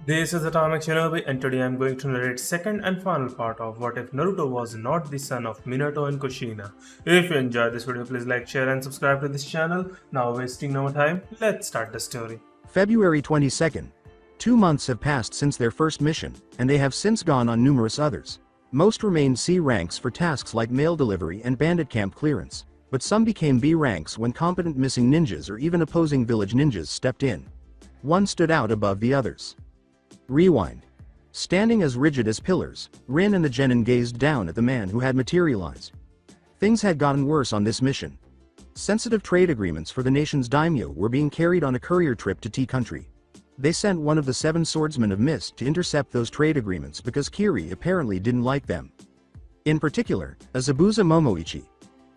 This is Atomic Shinobi, and today I'm going to narrate second and final part of What If Naruto Was Not the Son of Minato and Kushina. If you enjoyed this video, please like, share and subscribe to this channel. Now wasting no more time, let's start the story. February 22nd. 2 months have passed since their first mission, and they have since gone on numerous others. Most remained C ranks for tasks like mail delivery and bandit camp clearance, but some became B ranks when competent missing ninjas or even opposing village ninjas stepped in. One stood out above the others. Rewind. Standing as rigid as pillars, Rin and the genin gazed down at the man who had materialized. Things had gotten worse on this mission. Sensitive trade agreements for the nation's daimyo were being carried on a courier trip to T country. They sent one of the 7 swordsmen of Mist to intercept those trade agreements because Kiri apparently didn't like them. In particular, a Zabuza Momoichi.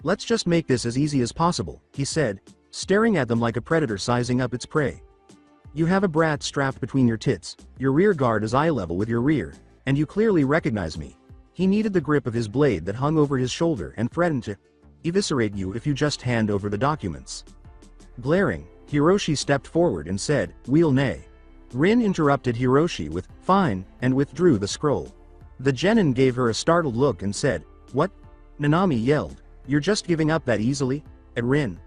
"Let's just make this as easy as possible," he said, staring at them like a predator sizing up its prey. "You have a brat strapped between your tits, your rear guard is eye level with your rear, and you clearly recognize me." He needed the grip of his blade that hung over his shoulder and threatened to eviscerate you if you just hand over the documents. Glaring, Hiroshi stepped forward and said, "Wheel nay." Rin interrupted Hiroshi with, "Fine," and withdrew the scroll. The genin gave her a startled look and said, "What?" Nanami yelled, "You're just giving up that easily?" At Rin.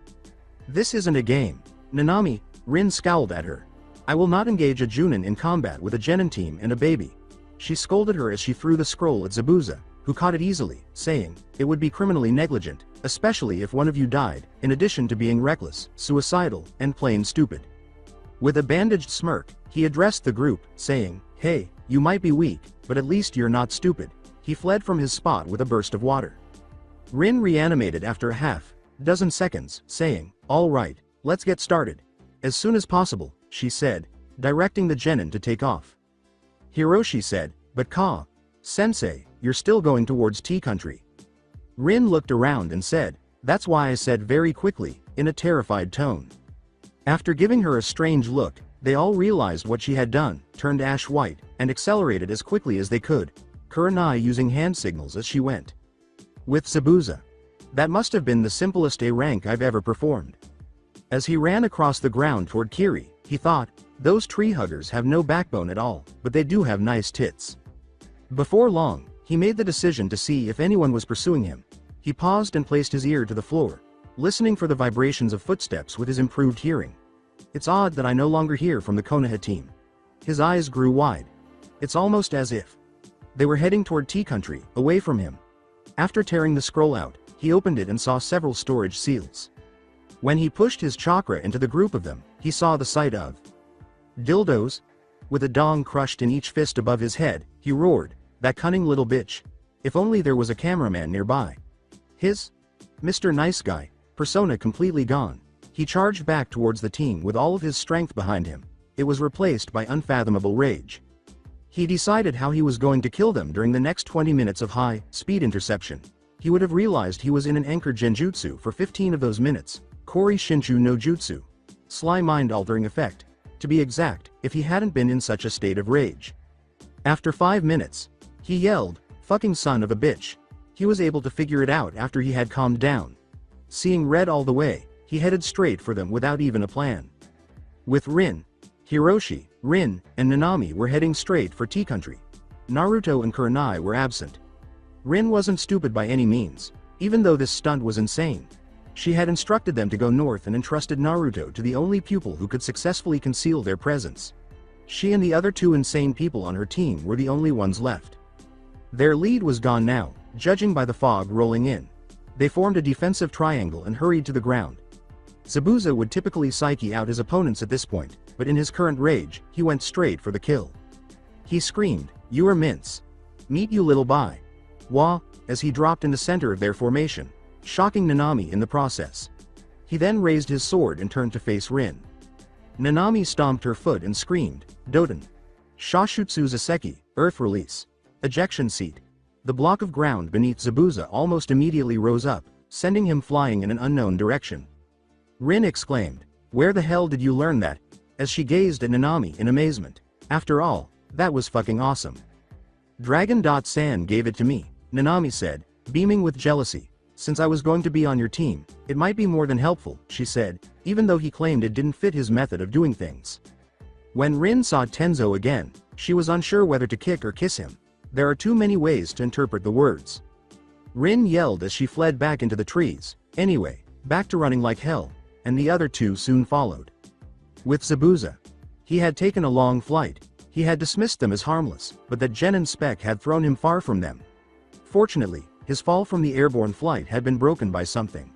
"This isn't a game." Nanami, Rin scowled at her. "I will not engage a Junin in combat with a genin team and a baby." She scolded her as she threw the scroll at Zabuza, who caught it easily, saying, "It would be criminally negligent, especially if one of you died, in addition to being reckless, suicidal, and plain stupid." With a bandaged smirk, he addressed the group, saying, "Hey, you might be weak, but at least you're not stupid." He fled from his spot with a burst of water. Rin reanimated after a half-dozen seconds, saying, "All right, let's get started. As soon as possible," she said, directing the genin to take off. Hiroshi said, "But Sensei, you're still going towards T country." Rin looked around and said, "That's why I said very quickly, in a terrified tone." After giving her a strange look, they all realized what she had done, turned ash white, and accelerated as quickly as they could, Kurenai using hand signals as she went. With Zabuza. "That must have been the simplest A rank I've ever performed." As he ran across the ground toward Kiri, he thought, "Those tree huggers have no backbone at all, but they do have nice tits." Before long, he made the decision to see if anyone was pursuing him. He paused and placed his ear to the floor, listening for the vibrations of footsteps with his improved hearing. "It's odd that I no longer hear from the Konoha team." His eyes grew wide. It's almost as if they were heading toward T country, away from him. After tearing the scroll out, he opened it and saw several storage seals. When he pushed his chakra into the group of them, he saw the sight of dildos. With a dong crushed in each fist above his head, he roared, "That cunning little bitch. If only there was a cameraman nearby." His Mr. Nice Guy persona completely gone, he charged back towards the team with all of his strength behind him. It was replaced by unfathomable rage. He decided how he was going to kill them during the next 20 minutes of high-speed interception. He would have realized he was in an anchored genjutsu for 15 of those minutes, Kori Shinshu no Jutsu. Sly mind-altering effect, to be exact, if he hadn't been in such a state of rage. After 5 minutes, he yelled, "Fucking son of a bitch." He was able to figure it out after he had calmed down. Seeing red all the way, he headed straight for them without even a plan. With Rin, Hiroshi, Rin, and Nanami were heading straight for T country. Naruto and Kurenai were absent. Rin wasn't stupid by any means, even though this stunt was insane. She had instructed them to go north and entrusted Naruto to the only pupil who could successfully conceal their presence. She and the other 2 insane people on her team were the only ones left. Their lead was gone now, judging by the fog rolling in. They formed a defensive triangle and hurried to the ground. Zabuza would typically psyche out his opponents at this point, but in his current rage, he went straight for the kill. He screamed, "You are mince. Meet you little bye." Wah, as he dropped in the center of their formation, shocking Nanami in the process. He then raised his sword and turned to face Rin. Nanami stomped her foot and screamed, "Doten." Shashutsu Zaseki, Earth Release. Ejection seat. The block of ground beneath Zabuza almost immediately rose up, sending him flying in an unknown direction. Rin exclaimed, "Where the hell did you learn that?" as she gazed at Nanami in amazement. "After all, that was fucking awesome." Dragon.san gave it to me, Nanami said, beaming with jealousy. "Since I was going to be on your team, it might be more than helpful," she said, even though he claimed it didn't fit his method of doing things. When Rin saw Tenzo again, She was unsure whether to kick or kiss him. There are too many ways to interpret the words. Rin yelled as she fled back into the trees. Anyway, back to running like hell, and the other two soon followed. With Zabuza, he had taken a long flight. He had dismissed them as harmless, but that Jen and Spec had thrown him far from them. Fortunately, his fall from the airborne flight had been broken by something.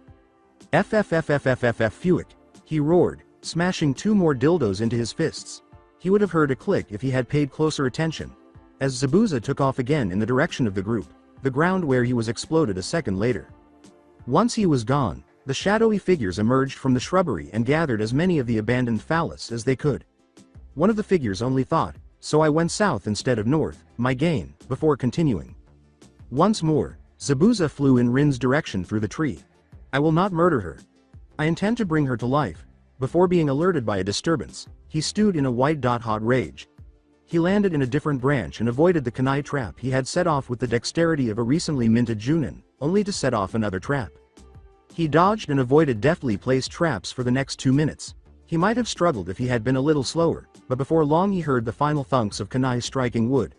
Fuick, he roared, smashing 2 more dildos into his fists. He would have heard a click if he had paid closer attention. As Zabuza took off again in the direction of the group, the ground where he was exploded a second later. Once he was gone, the shadowy figures emerged from the shrubbery and gathered as many of the abandoned phallus as they could. One of the figures only thought, "So I went south instead of north, my gain," before continuing. Once more, Zabuza flew in Rin's direction through the tree. "I will not murder her. I intend to bring her to life." Before being alerted by a disturbance, he stewed in a white-hot rage. He landed in a different branch and avoided the kunai trap he had set off with the dexterity of a recently minted Junin, only to set off another trap. He dodged and avoided deftly placed traps for the next 2 minutes. He might have struggled if he had been a little slower, but before long he heard the final thunks of kunai striking wood.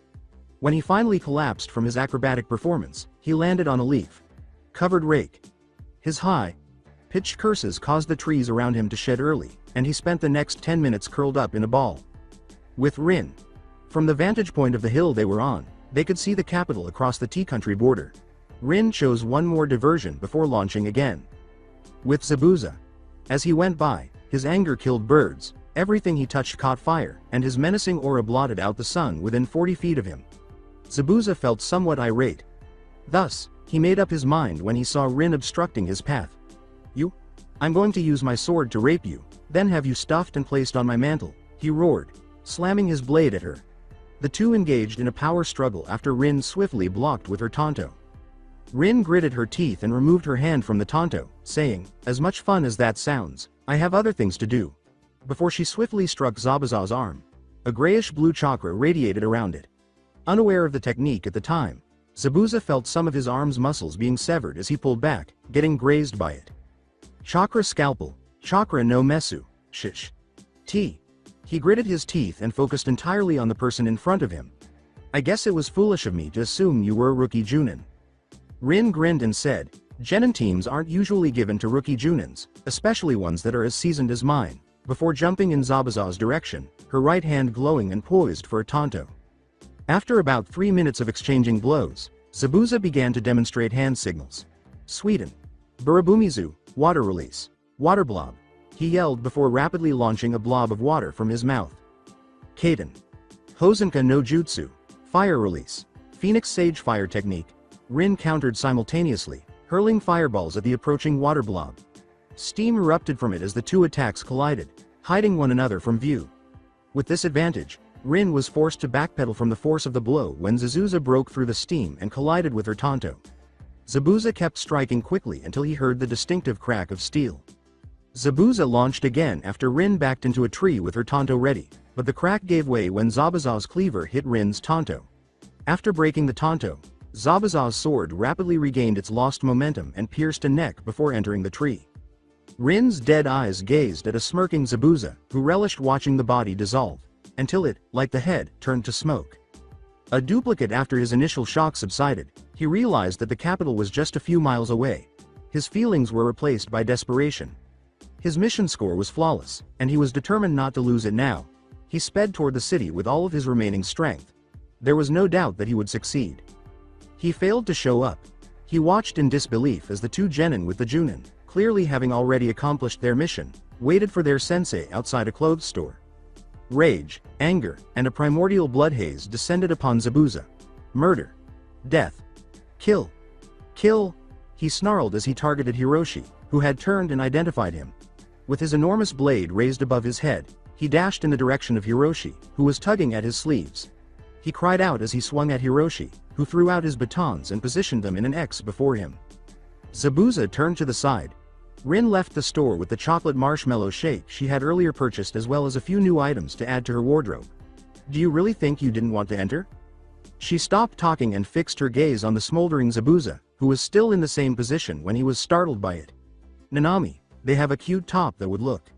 When he finally collapsed from his acrobatic performance, he landed on a leaf-covered rake. His high-pitched curses caused the trees around him to shed early, and he spent the next 10 minutes curled up in a ball. With Rin. From the vantage point of the hill they were on, they could see the capital across the Tea-country border. Rin chose one more diversion before launching again. With Zabuza. As he went by, his anger killed birds, everything he touched caught fire, and his menacing aura blotted out the sun within 40 feet of him. Zabuza felt somewhat irate. Thus, he made up his mind when he saw Rin obstructing his path. "You? I'm going to use my sword to rape you, then have you stuffed and placed on my mantle," he roared, slamming his blade at her. The two engaged in a power struggle after Rin swiftly blocked with her tanto. Rin gritted her teeth and removed her hand from the tanto, saying, "As much fun as that sounds, I have other things to do." Before she swiftly struck Zabuza's arm, a grayish-blue chakra radiated around it. Unaware of the technique at the time, Zabuza felt some of his arm's muscles being severed as he pulled back, getting grazed by it. Chakra scalpel, chakra no mesu, shish. T. He gritted his teeth and focused entirely on the person in front of him. "I guess it was foolish of me to assume you were a rookie Junin." Rin grinned and said, "Genin teams aren't usually given to rookie Junins, especially ones that are as seasoned as mine," before jumping in Zabuza's direction, her right hand glowing and poised for a tanto. After about 3 minutes of exchanging blows, Zabuza began to demonstrate hand signals. "Sweden. Burabumizu, water release. Water blob," he yelled before rapidly launching a blob of water from his mouth. "Kaden. Hosenka no jutsu, fire release. Phoenix Sage fire technique." Rin countered simultaneously, hurling fireballs at the approaching water blob. Steam erupted from it as the two attacks collided, hiding one another from view. With this advantage, Rin was forced to backpedal from the force of the blow when Zabuza broke through the steam and collided with her tanto. Zabuza kept striking quickly until he heard the distinctive crack of steel. Zabuza launched again after Rin backed into a tree with her tanto ready, but the crack gave way when Zabuza's cleaver hit Rin's tanto. After breaking the tanto, Zabuza's sword rapidly regained its lost momentum and pierced a neck before entering the tree. Rin's dead eyes gazed at a smirking Zabuza, who relished watching the body dissolve, until it, like the head, turned to smoke. A duplicate after his initial shock subsided, he realized that the capital was just a few miles away. His feelings were replaced by desperation. His mission score was flawless, and he was determined not to lose it now. He sped toward the city with all of his remaining strength. There was no doubt that he would succeed. He failed to show up. He watched in disbelief as the two genin with the Junin, clearly having already accomplished their mission, waited for their sensei outside a clothes store. Rage, anger, and a primordial blood haze descended upon Zabuza. Murder. Death. Kill. Kill. He snarled as he targeted Hiroshi, who had turned and identified him. With his enormous blade raised above his head, he dashed in the direction of Hiroshi, who was tugging at his sleeves. He cried out as he swung at Hiroshi, who threw out his batons and positioned them in an X before him. Zabuza turned to the side. Rin left the store with the chocolate marshmallow shake she had earlier purchased as well as a few new items to add to her wardrobe. "Do you really think you didn't want to enter?" She stopped talking and fixed her gaze on the smoldering Zabuza, who was still in the same position when he was startled by it. "Nanami, they have a cute top that would look."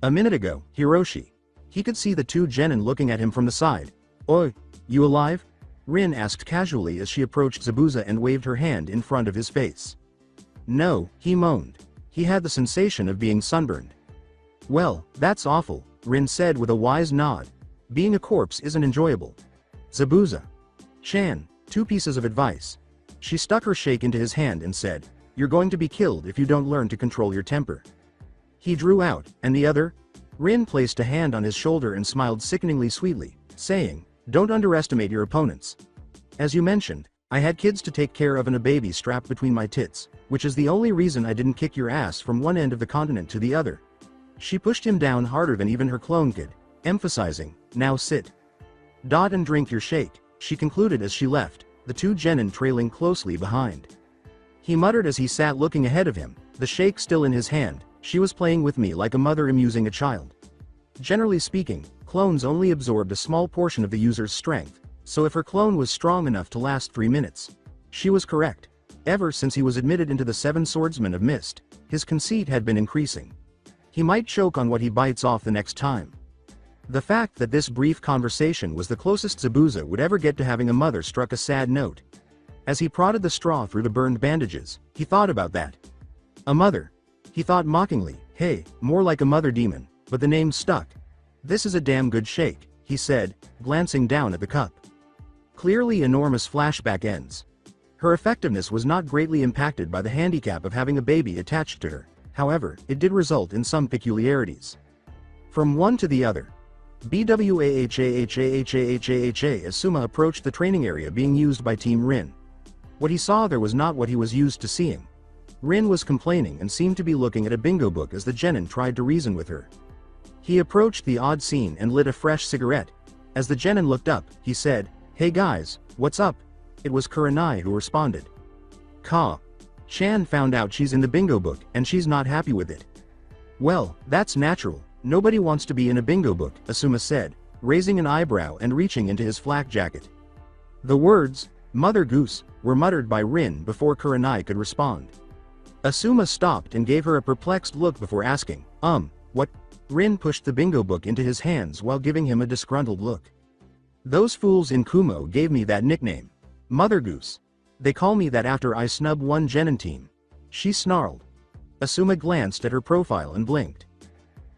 A minute ago, Hiroshi. He could see the two genin looking at him from the side. Oi, you alive? Rin asked casually as she approached Zabuza and waved her hand in front of his face. No, he moaned. He had the sensation of being sunburned. Well, that's awful, Rin said with a wise nod. Being a corpse isn't enjoyable. Zabuza. Chan, 2 pieces of advice. She stuck her shake into his hand and said, you're going to be killed if you don't learn to control your temper. He drew out, and the other? Rin placed a hand on his shoulder and smiled sickeningly sweetly, saying, don't underestimate your opponents. As you mentioned, I had kids to take care of and a baby strapped between my tits, which is the only reason I didn't kick your ass from one end of the continent to the other. She pushed him down harder than even her clone could, emphasizing, now sit. Dot and drink your shake, she concluded as she left, the 2 genin trailing closely behind. He muttered as he sat looking ahead of him, the shake still in his hand. She was playing with me like a mother amusing a child. Generally speaking, clones only absorbed a small portion of the user's strength, so if her clone was strong enough to last 3 minutes. She was correct. Ever since he was admitted into the 7 Swordsmen of Mist, his conceit had been increasing. He might choke on what he bites off the next time. The fact that this brief conversation was the closest Zabuza would ever get to having a mother struck a sad note. As he prodded the straw through the burned bandages, he thought about that. A mother. He thought mockingly, hey, more like a mother demon, but the name stuck. This is a damn good shake, he said, glancing down at the cup. Clearly enormous flashback ends. Her effectiveness was not greatly impacted by the handicap of having a baby attached to her, however, it did result in some peculiarities. From one to the other. BWAHAHAHAHAHA as Suma approached the training area being used by Team Rin. What he saw there was not what he was used to seeing. Rin was complaining and seemed to be looking at a bingo book as the genin tried to reason with her. He approached the odd scene and lit a fresh cigarette. As the genin looked up, he said, hey guys, what's up? It was Kurenai who responded. Ka. Chan found out she's in the bingo book and she's not happy with it. Well, that's natural, nobody wants to be in a bingo book, Asuma said, raising an eyebrow and reaching into his flak jacket. The words, Mother Goose, were muttered by Rin before Kurenai could respond. Asuma stopped and gave her a perplexed look before asking, what? Rin pushed the bingo book into his hands while giving him a disgruntled look. Those fools in Kumo gave me that nickname. Mother Goose. They call me that after I snub one genin team. She snarled. Asuma glanced at her profile and blinked.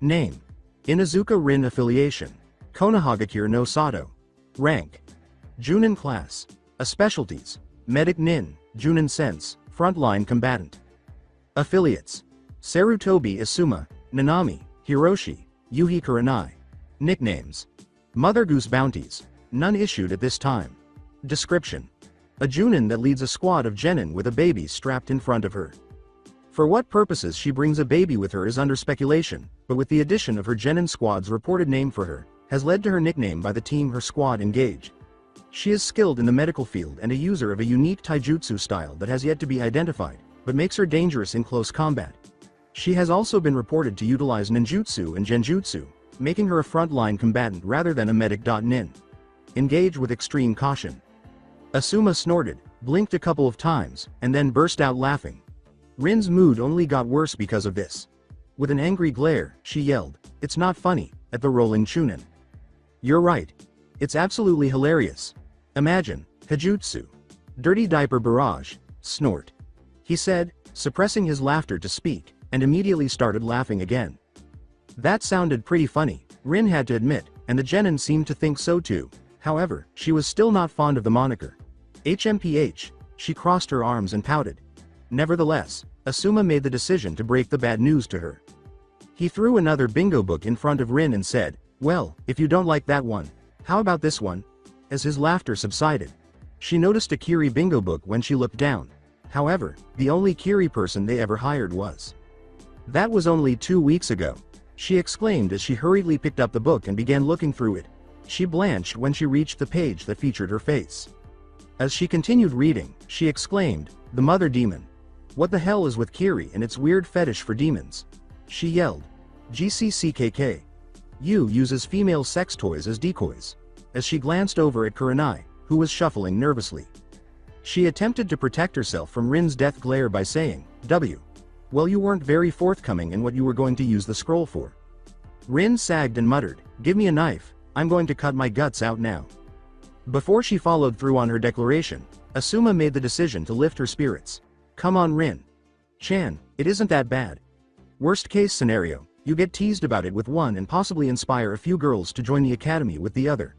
Name. Inazuka Rin affiliation. Konohagakure no Sato. Rank. Junin class. Specialties. Medic Nin, Junin Sense, Frontline Combatant. Affiliates. Sarutobi Asuma, Nanami, Hiroshi, Yuhi Kurenai. Nicknames. Mother Goose Bounties. None issued at this time. Description. A Junin that leads a squad of genin with a baby strapped in front of her. For what purposes she brings a baby with her is under speculation, but with the addition of her genin squad's reported name for her, has led to her nickname by the team her squad engaged. She is skilled in the medical field and a user of a unique taijutsu style that has yet to be identified, but makes her dangerous in close combat. She has also been reported to utilize ninjutsu and genjutsu, making her a frontline combatant rather than a medic. Nin. Engage with extreme caution. Asuma snorted, blinked a couple of times, and then burst out laughing. Rin's mood only got worse because of this. With an angry glare, she yelled, "It's not funny," at the rolling Chunin. "You're right. It's absolutely hilarious. Imagine, Hajutsu. Dirty diaper barrage, snort." He said, suppressing his laughter to speak, and immediately started laughing again. That sounded pretty funny, Rin had to admit, and the genin seemed to think so too. However, she was still not fond of the moniker. HMPH, she crossed her arms and pouted. Nevertheless, Asuma made the decision to break the bad news to her. He threw another bingo book in front of Rin and said, "Well, if you don't like that one, how about this one?" As his laughter subsided, she noticed a Kiri bingo book when she looked down. However, the only Kiri person they ever hired was. That was only 2 weeks ago, she exclaimed as she hurriedly picked up the book and began looking through it. She blanched when she reached the page that featured her face. As she continued reading, she exclaimed, "The mother demon. What the hell is with Kiri and its weird fetish for demons?" She yelled. GCCKK. You uses female sex toys as decoys. As she glanced over at Kurenai, who was shuffling nervously. She attempted to protect herself from Rin's death glare by saying, "W. Well, you weren't very forthcoming in what you were going to use the scroll for." Rin sagged and muttered, "Give me a knife, I'm going to cut my guts out now." Before she followed through on her declaration, Asuma made the decision to lift her spirits. Come on Rin-chan, it isn't that bad. Worst case scenario, you get teased about it with one and possibly inspire a few girls to join the academy with the other.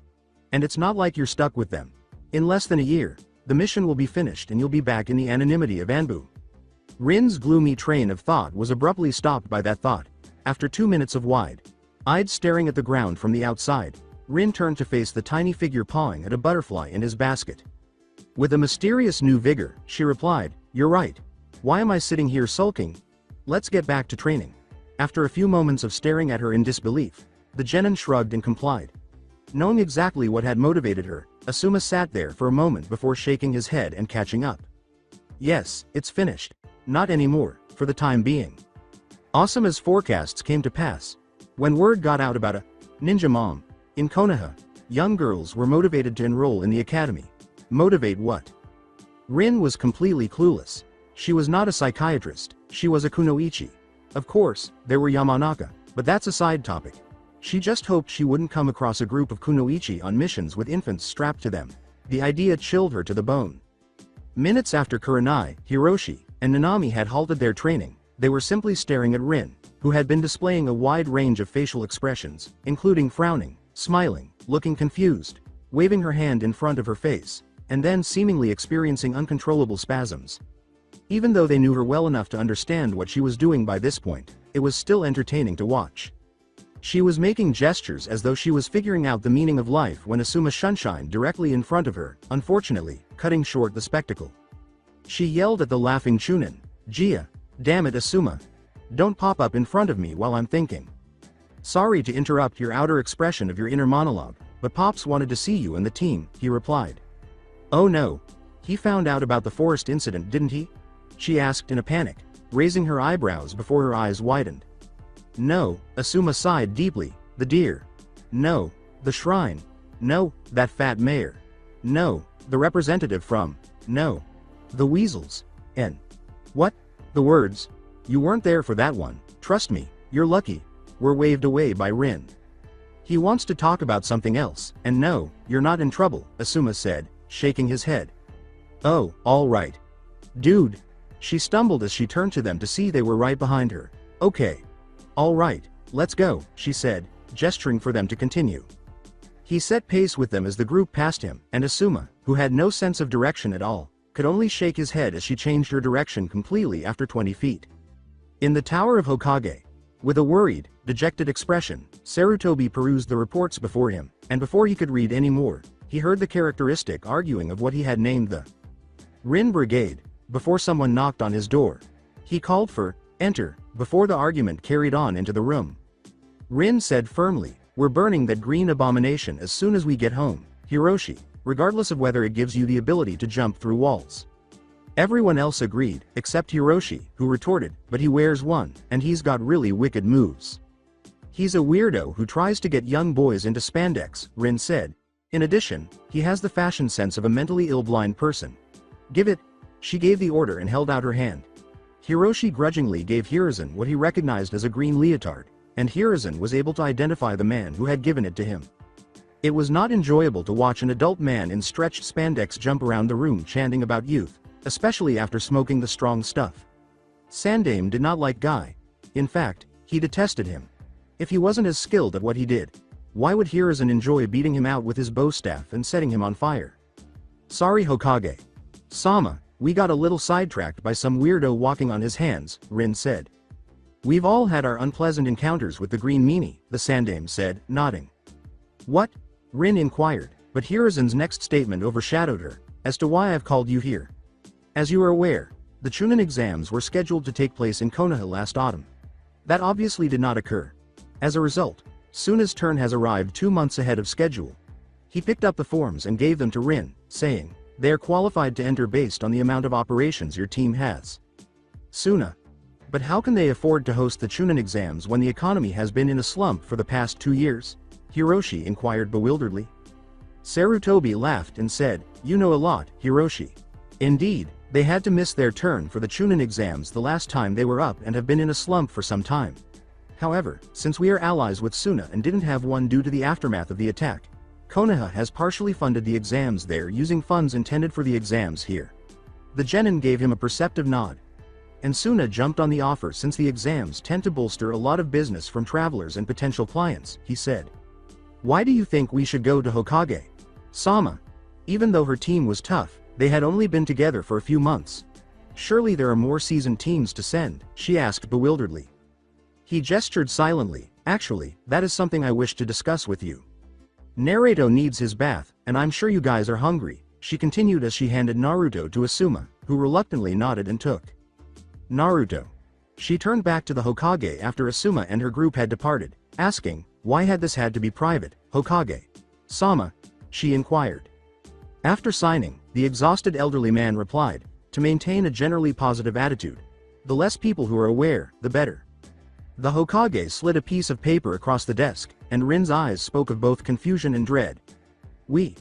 And it's not like you're stuck with them. In less than a year, the mission will be finished and you'll be back in the anonymity of Anbu. Rin's gloomy train of thought was abruptly stopped by that thought. After 2 minutes of wide-eyed staring at the ground from the outside, Rin turned to face the tiny figure pawing at a butterfly in his basket. With a mysterious new vigor, she replied, "You're right. Why am I sitting here sulking? Let's get back to training." After a few moments of staring at her in disbelief, the genin shrugged and complied. Knowing exactly what had motivated her, Asuma sat there for a moment before shaking his head and catching up. Yes, it's finished. Not anymore, for the time being. Asuma's forecasts came to pass. When word got out about a ninja mom in Konoha, young girls were motivated to enroll in the academy. Motivate what? Rin was completely clueless. She was not a psychiatrist, she was a kunoichi. Of course, there were Yamanaka, but that's a side topic. She just hoped she wouldn't come across a group of kunoichi on missions with infants strapped to them. The idea chilled her to the bone. Minutes after Kurenai, Hiroshi, and Nanami had halted their training, they were simply staring at Rin, who had been displaying a wide range of facial expressions, including frowning, smiling, looking confused, waving her hand in front of her face, and then seemingly experiencing uncontrollable spasms. Even though they knew her well enough to understand what she was doing by this point, it was still entertaining to watch. She was making gestures as though she was figuring out the meaning of life when Asuma shunshined directly in front of her, unfortunately, cutting short the spectacle. She yelled at the laughing Chunin, "Gia, damn it Asuma. Don't pop up in front of me while I'm thinking. Sorry to interrupt your outer expression of your inner monologue, but Pops wanted to see you and the team," he replied. "Oh no. He found out about the forest incident, didn't he?" she asked in a panic, raising her eyebrows before her eyes widened. "No," Asuma sighed deeply, "the deer. No, the shrine. No, that fat mayor. No, the representative from. No, the weasels. And what? The words. You weren't there for that one, trust me, you're lucky," were waved away by Rin. "He wants to talk about something else, and no, you're not in trouble," Asuma said, shaking his head. "Oh, all right. Dude." She stumbled as she turned to them to see they were right behind her. "Okay. All right, let's go," she said, gesturing for them to continue. He set pace with them as the group passed him, and Asuma, who had no sense of direction at all, could only shake his head as she changed her direction completely after 20 feet. In the Tower of Hokage, with a worried, dejected expression, Sarutobi perused the reports before him, and before he could read any more, he heard the characteristic arguing of what he had named the Rin Brigade, before someone knocked on his door. He called for, "Enter," before the argument carried on into the room. Rin said firmly, "We're burning that green abomination as soon as we get home, Hiroshi, regardless of whether it gives you the ability to jump through walls." Everyone else agreed, except Hiroshi, who retorted, "But he wears one, and he's got really wicked moves. He's a weirdo who tries to get young boys into spandex," Rin said. "In addition, he has the fashion sense of a mentally ill blind person. Give it." She gave the order and held out her hand. Hiroshi grudgingly gave Hiruzen what he recognized as a green leotard, and Hiruzen was able to identify the man who had given it to him. It was not enjoyable to watch an adult man in stretched spandex jump around the room chanting about youth, especially after smoking the strong stuff. Sandame did not like Guy. In fact, he detested him. If he wasn't as skilled at what he did, why would Hiruzen enjoy beating him out with his bow staff and setting him on fire? "Sorry Hokage. Sama, we got a little sidetracked by some weirdo walking on his hands," Rin said. "We've all had our unpleasant encounters with the green meanie," the Sandame said, nodding. "What?" Rin inquired, but Hiruzen's next statement overshadowed her, "As to why I've called you here. As you are aware, the Chunin exams were scheduled to take place in Konoha last autumn. That obviously did not occur. As a result, Suna's turn has arrived 2 months ahead of schedule." He picked up the forms and gave them to Rin, saying, "They are qualified to enter based on the amount of operations your team has." Suna. But how can they afford to host the Chunin exams when the economy has been in a slump for the past 2 years? Hiroshi inquired bewilderedly. Sarutobi laughed and said, "You know a lot, Hiroshi. Indeed, they had to miss their turn for the Chunin exams the last time they were up and have been in a slump for some time. However, since we are allies with Suna and didn't have one due to the aftermath of the attack, Konoha has partially funded the exams there using funds intended for the exams here. The genin gave him a perceptive nod. And Suna jumped on the offer since the exams tend to bolster a lot of business from travelers and potential clients, he said. Why do you think we should go to Hokage? Sama. Even though her team was tough, they had only been together for a few months. Surely there are more seasoned teams to send, she asked bewilderedly. He gestured silently. Actually, that is something I wish to discuss with you. Naruto needs his bath, and I'm sure you guys are hungry, she continued as she handed Naruto to Asuma, who reluctantly nodded and took. Naruto. She turned back to the Hokage after Asuma and her group had departed, asking, why had this had to be private, Hokage? Sama? She inquired. After signing, the exhausted elderly man replied, to maintain a generally positive attitude. The less people who are aware, the better. The Hokage slid a piece of paper across the desk, and Rin's eyes spoke of both confusion and dread. We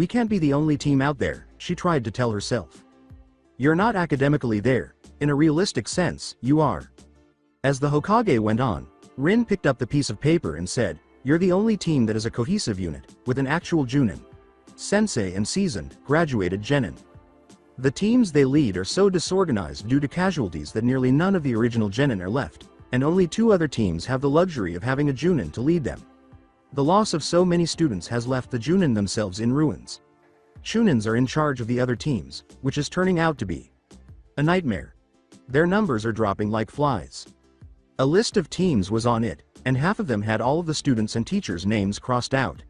can't be the only team out there, she tried to tell herself. You're not academically there. In a realistic sense, you are. As the Hokage went on, Rin picked up the piece of paper and said, you're the only team that is a cohesive unit, with an actual Junin. Sensei and seasoned, graduated genin. The teams they lead are so disorganized due to casualties that nearly none of the original genin are left, and only 2 other teams have the luxury of having a Junin to lead them. The loss of so many students has left the Junin themselves in ruins. Chunins are in charge of the other teams, which is turning out to be a nightmare. Their numbers are dropping like flies. A list of teams was on it, and half of them had all of the students' and teachers' names crossed out.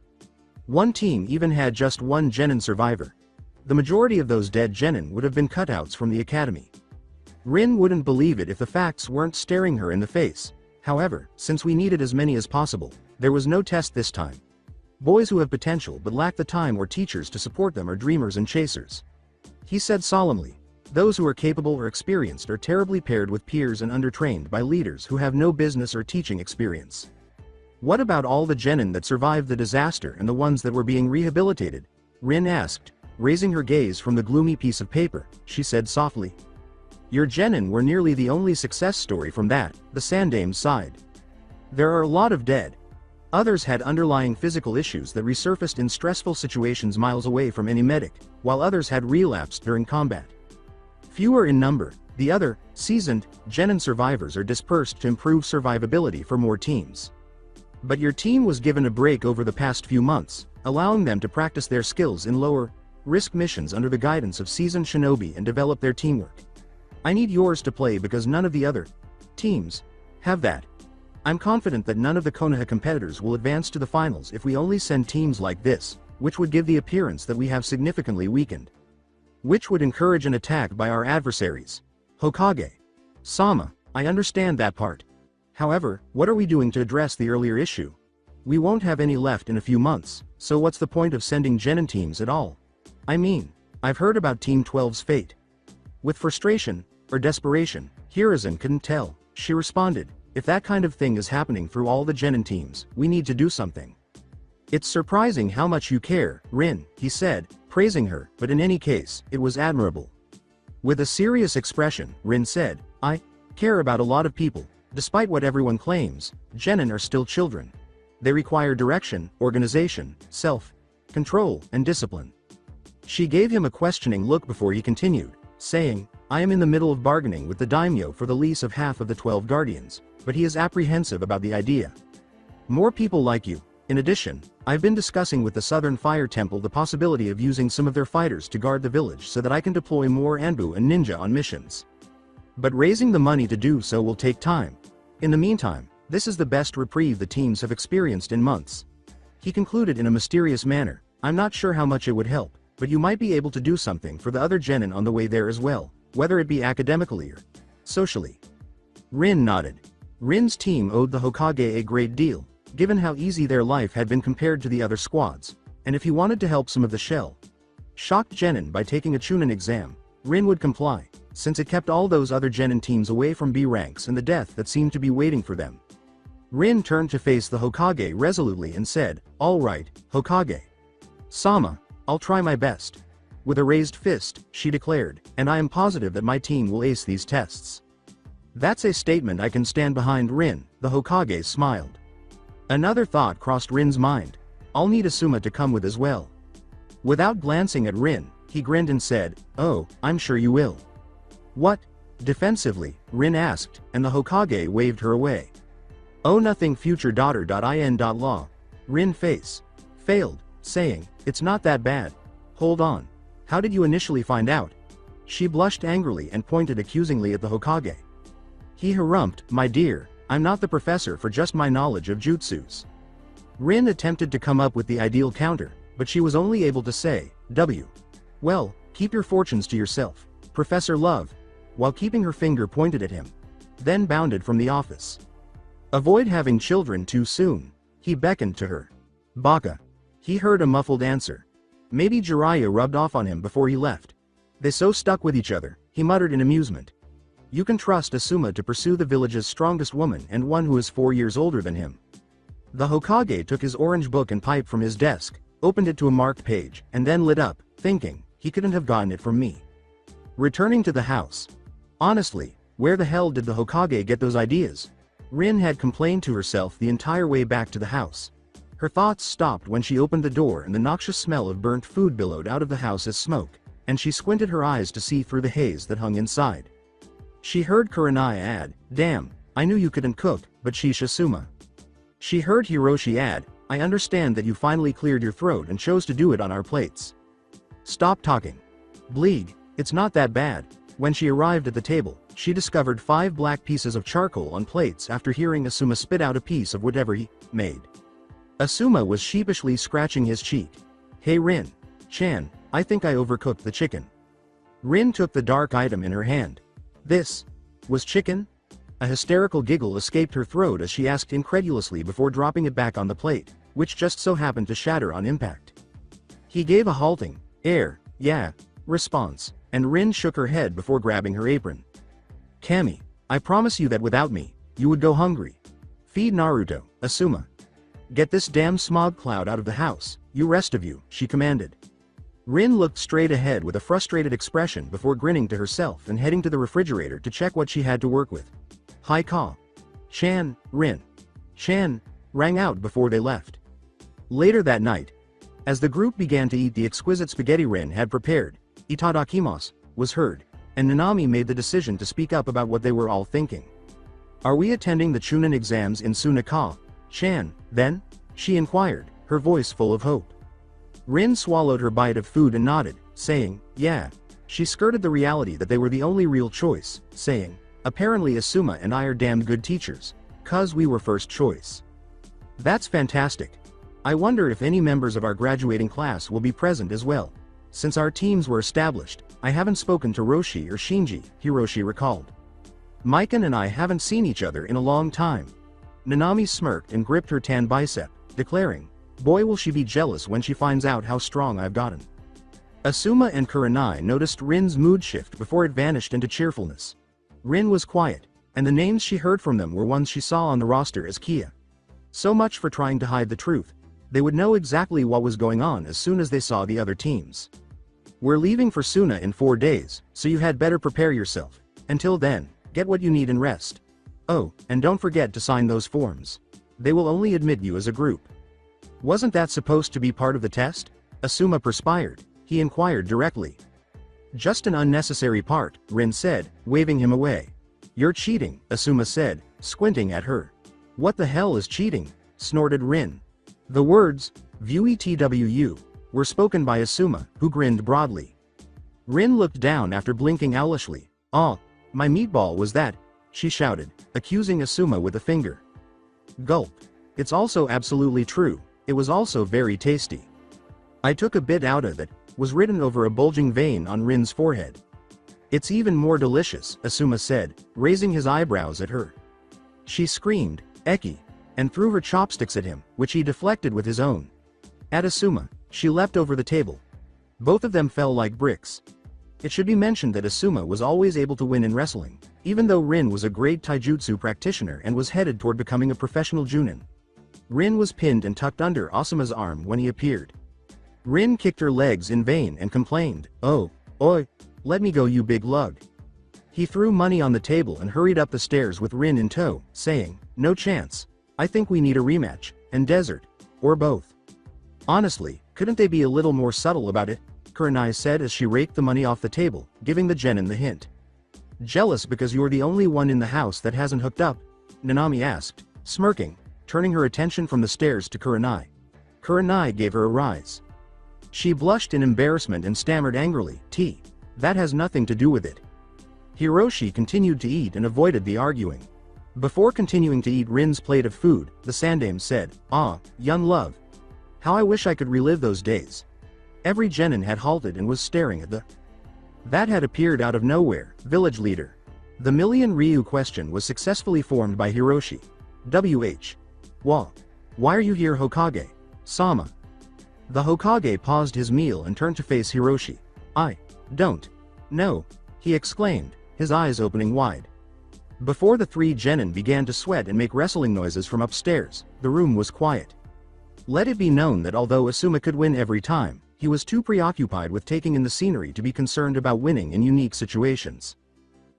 One team even had just 1 genin survivor. The majority of those dead genin would have been cutouts from the academy. Rin wouldn't believe it if the facts weren't staring her in the face. However, since we needed as many as possible, there was no test this time. Boys who have potential but lack the time or teachers to support them are dreamers and chasers. He said solemnly. Those who are capable or experienced are terribly paired with peers and undertrained by leaders who have no business or teaching experience. What about all the genin that survived the disaster and the ones that were being rehabilitated? Rin asked, raising her gaze from the gloomy piece of paper. She said softly. Your genin were nearly the only success story from that, the Sandame sighed. There are a lot of dead. Others had underlying physical issues that resurfaced in stressful situations miles away from any medic, while others had relapsed during combat. Fewer in number, the other, seasoned, genin survivors are dispersed to improve survivability for more teams. But your team was given a break over the past few months, allowing them to practice their skills in lower-risk missions under the guidance of seasoned shinobi and develop their teamwork. I need yours to play because none of the other teams have that. I'm confident that none of the Konoha competitors will advance to the finals if we only send teams like this, which would give the appearance that we have significantly weakened. Which would encourage an attack by our adversaries. Hokage. Sama, I understand that part. However, what are we doing to address the earlier issue? We won't have any left in a few months, so what's the point of sending genin teams at all? I mean, I've heard about Team 12's fate. With frustration, or desperation, Hiruzen couldn't tell. She responded, if that kind of thing is happening through all the genin teams, we need to do something. It's surprising how much you care, Rin, he said, praising her, but in any case, it was admirable. With a serious expression, Rin said, I care about a lot of people. Despite what everyone claims, genin are still children. They require direction, organization, self-control, and discipline. She gave him a questioning look before he continued, saying, I am in the middle of bargaining with the daimyo for the lease of half of the 12 guardians, but he is apprehensive about the idea. More people like you. In addition, I've been discussing with the Southern Fire Temple the possibility of using some of their fighters to guard the village so that I can deploy more Anbu and ninja on missions. But raising the money to do so will take time. In the meantime, this is the best reprieve the teams have experienced in months. He concluded in a mysterious manner, I'm not sure how much it would help, but you might be able to do something for the other genin on the way there as well, whether it be academically or socially. Rin nodded. Rin's team owed the Hokage a great deal, given how easy their life had been compared to the other squads, and if he wanted to help some of the shocked genin by taking a Chunin exam, Rin would comply, since it kept all those other genin teams away from B ranks and the death that seemed to be waiting for them. Rin turned to face the Hokage resolutely and said, all right, Hokage. Sama, I'll try my best. With a raised fist, she declared, and I am positive that my team will ace these tests. That's a statement I can stand behind, Rin, the Hokage smiled. Another thought crossed Rin's mind. I'll need Asuma to come with as well. Without glancing at Rin, he grinned and said, "Oh, I'm sure you will." "What?" defensively, Rin asked, and the Hokage waved her away. "Oh, nothing future daughter.in.law. Rin face. Failed, saying, "It's not that bad. Hold on. How did you initially find out?" She blushed angrily and pointed accusingly at the Hokage. He harumphed, "My dear, I'm not the professor for just my knowledge of jutsus." Rin attempted to come up with the ideal counter, but she was only able to say, "Well, keep your fortunes to yourself, Professor Love," while keeping her finger pointed at him. Then bounded from the office. "Avoid having children too soon," he beckoned to her. "Baka." He heard a muffled answer. Maybe Jiraiya rubbed off on him before he left. They so stuck with each other, he muttered in amusement. You can trust Asuma to pursue the village's strongest woman and one who is 4 years older than him. The Hokage took his orange book and pipe from his desk, opened it to a marked page, and then lit up, thinking, he couldn't have gotten it from me. Returning to the house. Honestly, where the hell did the Hokage get those ideas? Rin had complained to herself the entire way back to the house. Her thoughts stopped when she opened the door and the noxious smell of burnt food billowed out of the house as smoke, and she squinted her eyes to see through the haze that hung inside. She heard Kurenai add, "Damn, I knew you couldn't cook, but sheesh Asuma." She heard Hiroshi add, "I understand that you finally cleared your throat and chose to do it on our plates. Stop talking. Bleed, it's not that bad." When she arrived at the table, she discovered 5 black pieces of charcoal on plates after hearing Asuma spit out a piece of whatever he made. Asuma was sheepishly scratching his cheek. "Hey Rin-chan, I think I overcooked the chicken." Rin took the dark item in her hand. "This was chicken?" A hysterical giggle escaped her throat as she asked incredulously before dropping it back on the plate, which just so happened to shatter on impact. He gave a halting, "Yeah," response, and Rin shook her head before grabbing her apron. "Kami, I promise you that without me, you would go hungry. Feed Naruto, Asuma. Get this damn smog cloud out of the house, you rest of you," she commanded. Rin looked straight ahead with a frustrated expression before grinning to herself and heading to the refrigerator to check what she had to work with. "Hi Chan, Rin-chan," rang out before they left. Later that night, as the group began to eat the exquisite spaghetti Rin had prepared, "Itadakimasu" was heard, and Nanami made the decision to speak up about what they were all thinking. "Are we attending the Chunin exams in Sunaka-chan, then?" she inquired, her voice full of hope. Rin swallowed her bite of food and nodded, saying, "Yeah." She skirted the reality that they were the only real choice, saying, "Apparently Asuma and I are damned good teachers, 'cause we were first choice." "That's fantastic. I wonder if any members of our graduating class will be present as well. Since our teams were established, I haven't spoken to Roshi or Shinji," Hiroshi recalled. "Mikan and I haven't seen each other in a long time." Nanami smirked and gripped her tan bicep, declaring, "Boy will she be jealous when she finds out how strong I've gotten." Asuma and Kurenai noticed Rin's mood shift before it vanished into cheerfulness. Rin was quiet, and the names she heard from them were ones she saw on the roster as Kia. So much for trying to hide the truth. They would know exactly what was going on as soon as they saw the other teams. "We're leaving for Suna in 4 days, so you had better prepare yourself. Until then, get what you need and rest. Oh, and don't forget to sign those forms. They will only admit you as a group." "Wasn't that supposed to be part of the test?" Asuma perspired. He inquired directly. "Just an unnecessary part," Rin said, waving him away. "You're cheating," Asuma said, squinting at her. "What the hell is cheating?" snorted Rin. The words, "VUETWU," were spoken by Asuma, who grinned broadly. Rin looked down after blinking owlishly. "Oh, my meatball was that," she shouted, accusing Asuma with a finger. Gulp. "It's also absolutely true, it was also very tasty. I took a bit out of it," was written over a bulging vein on Rin's forehead. "It's even more delicious," Asuma said, raising his eyebrows at her. She screamed, "Eki," and threw her chopsticks at him, which he deflected with his own. At Asuma, she leapt over the table. Both of them fell like bricks. It should be mentioned that Asuma was always able to win in wrestling, even though Rin was a great taijutsu practitioner and was headed toward becoming a professional junin. Rin was pinned and tucked under Asuma's arm when he appeared. Rin kicked her legs in vain and complained, "Oh, oi, let me go you big lug." He threw money on the table and hurried up the stairs with Rin in tow, saying, "No chance. I think we need a rematch, and desert. Or both." Honestly, couldn't they be a little more subtle about it? Kurenai said as she raked the money off the table, giving the genin the hint. Jealous because you're the only one in the house that hasn't hooked up? Nanami asked, smirking, turning her attention from the stairs to Kurenai. Kurenai gave her a rise. She blushed in embarrassment and stammered angrily, that has nothing to do with it. Hiroshi continued to eat and avoided the arguing. Before continuing to eat Rin's plate of food, the Sandaime said, young love. How I wish I could relive those days. Every genin had halted and was staring at the that had appeared out of nowhere, village leader. The million Ryu question was successfully formed by Hiroshi. Why are you here, Hokage? Sama. The Hokage paused his meal and turned to face Hiroshi. I don't know, he exclaimed, his eyes opening wide. Before the three genin began to sweat and make wrestling noises from upstairs, the room was quiet. Let it be known that although Asuma could win every time, he was too preoccupied with taking in the scenery to be concerned about winning in unique situations.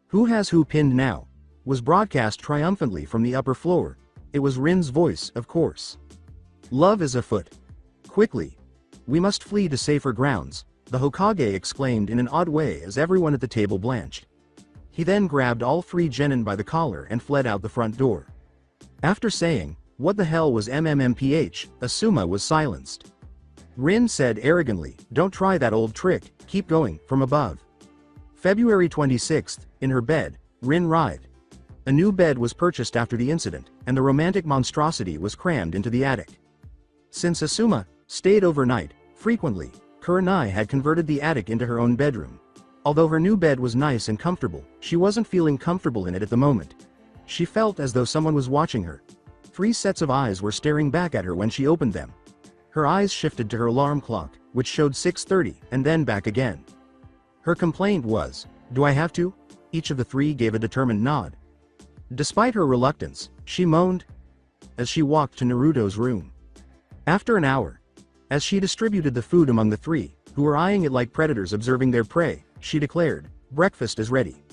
Who has who pinned now? Was broadcast triumphantly from the upper floor. It was Rin's voice, of course. Love is afoot. Quickly. We must flee to safer grounds, the Hokage exclaimed in an odd way as everyone at the table blanched. He then grabbed all three genin by the collar and fled out the front door. After saying, "What the hell was MMMPH?" Asuma was silenced. Rin said arrogantly, "Don't try that old trick, keep going," from above. February 26th, in her bed, Rin writhed. A new bed was purchased after the incident, and the romantic monstrosity was crammed into the attic. Since Asuma stayed overnight frequently, Kurenai had converted the attic into her own bedroom. Although her new bed was nice and comfortable, she wasn't feeling comfortable in it at the moment. She felt as though someone was watching her. 3 sets of eyes were staring back at her when she opened them. Her eyes shifted to her alarm clock, which showed 6:30, and then back again. Her complaint was, "Do I have to?" Each of the 3 gave a determined nod. Despite her reluctance, she moaned as she walked to Naruto's room. After an hour, as she distributed the food among the 3, who were eyeing it like predators observing their prey, she declared, "Breakfast is ready.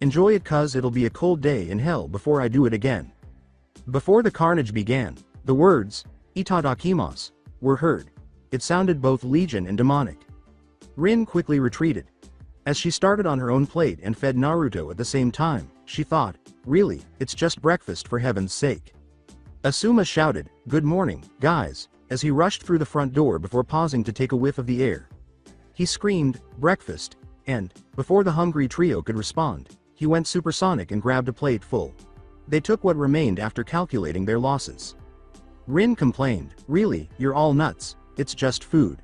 Enjoy it, cuz it'll be a cold day in hell before I do it again." Before the carnage began, the words, "Itadakimasu," were heard. It sounded both legion and demonic. Rin quickly retreated. As she started on her own plate and fed Naruto at the same time, she thought, really, it's just breakfast for heaven's sake. Asuma shouted, "Good morning, guys," as he rushed through the front door before pausing to take a whiff of the air. He screamed, "Breakfast," and, before the hungry trio could respond, he went supersonic and grabbed a plate full. They took what remained after calculating their losses. Rin complained, "Really, you're all nuts, it's just food."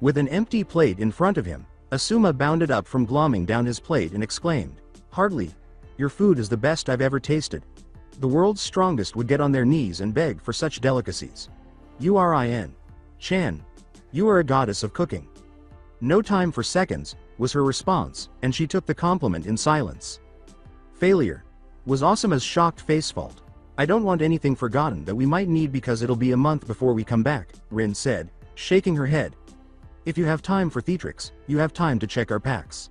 With an empty plate in front of him, Asuma bounded up from glomming down his plate and exclaimed, "Hardly. Your food is the best I've ever tasted. The world's strongest would get on their knees and beg for such delicacies. Chan, you are a goddess of cooking." "No time for seconds," was her response, and she took the compliment in silence. "Failure," was Asuma's shocked face. "Fault. I don't want anything forgotten that we might need because it'll be a month before we come back," Rin said, shaking her head. "If you have time for theatrics, you have time to check our packs."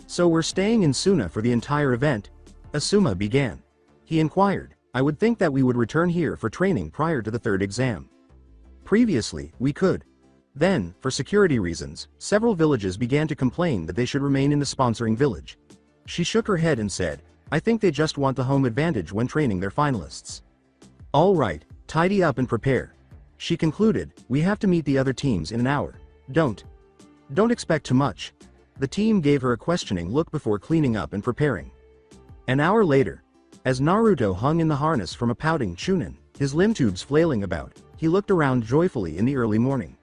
"So we're staying in Suna for the entire event?" Asuma began. He inquired, "I would think that we would return here for training prior to the 3rd exam. Previously, we could. Then, for security reasons, several villages began to complain that they should remain in the sponsoring village." She shook her head and said, "I think they just want the home advantage when training their finalists." "All right, tidy up and prepare." She concluded, "We have to meet the other teams in an hour. Don't expect too much." The team gave her a questioning look before cleaning up and preparing. An hour later, as Naruto hung in the harness from a pouting Chunin, his limb tubes flailing about, he looked around joyfully in the early morning.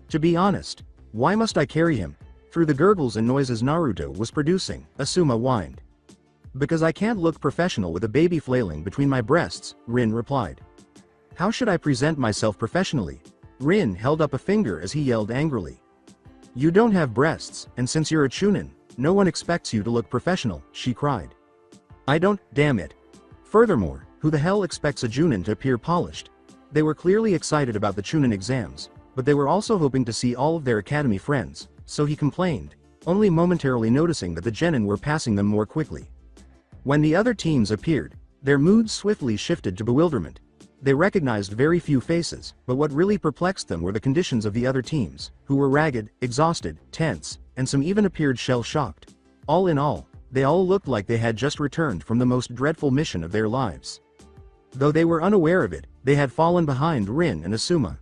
"To be honest, why must I carry him?" Through the gurgles and noises Naruto was producing, Asuma whined. "Because I can't look professional with a baby flailing between my breasts," Rin replied. "How should I present myself professionally?" Rin held up a finger as he yelled angrily. "You don't have breasts, and since you're a Chunin, no one expects you to look professional," she cried. "I don't, damn it. Furthermore, who the hell expects a Junin to appear polished?" They were clearly excited about the Chunin exams, but they were also hoping to see all of their academy friends, so he complained, only momentarily noticing that the genin were passing them more quickly. When the other teams appeared, their moods swiftly shifted to bewilderment. They recognized very few faces, but what really perplexed them were the conditions of the other teams, who were ragged, exhausted, tense, and some even appeared shell-shocked. All in all, they all looked like they had just returned from the most dreadful mission of their lives. Though they were unaware of it, they had fallen behind Rin and Asuma.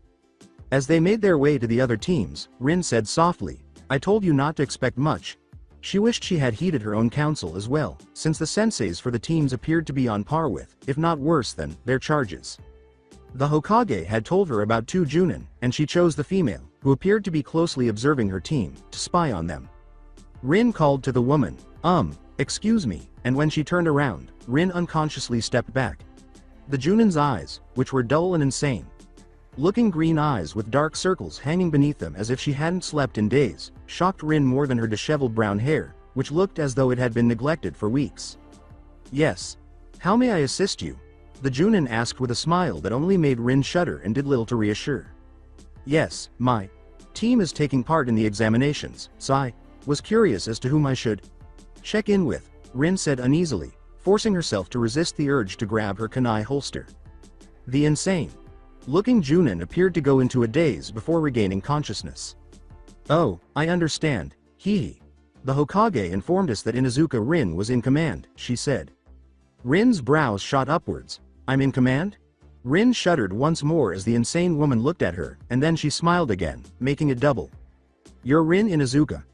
As they made their way to the other teams, Rin said softly, "I told you not to expect much." She wished she had heeded her own counsel as well, since the senseis for the teams appeared to be on par with, if not worse than, their charges. The Hokage had told her about 2 Junin, and she chose the female, who appeared to be closely observing her team, to spy on them. Rin called to the woman, excuse me," and when she turned around, Rin unconsciously stepped back. The Junin's eyes, which were dull and insane, looking green eyes with dark circles hanging beneath them as if she hadn't slept in days, shocked Rin more than her disheveled brown hair, which looked as though it had been neglected for weeks. "Yes. How may I assist you?" the Junin asked with a smile that only made Rin shudder and did little to reassure. "Yes, my team is taking part in the examinations, so I was curious as to whom I should check in with," Rin said uneasily, forcing herself to resist the urge to grab her kunai holster. The insane-looking Junin appeared to go into a daze before regaining consciousness. "Oh, I understand, hee. The Hokage informed us that Inuzuka Rin was in command," she said. Rin's brows shot upwards. "I'm in command?" Rin shuddered once more as the insane woman looked at her, and then she smiled again, making it double. "You're Rin Inuzuka.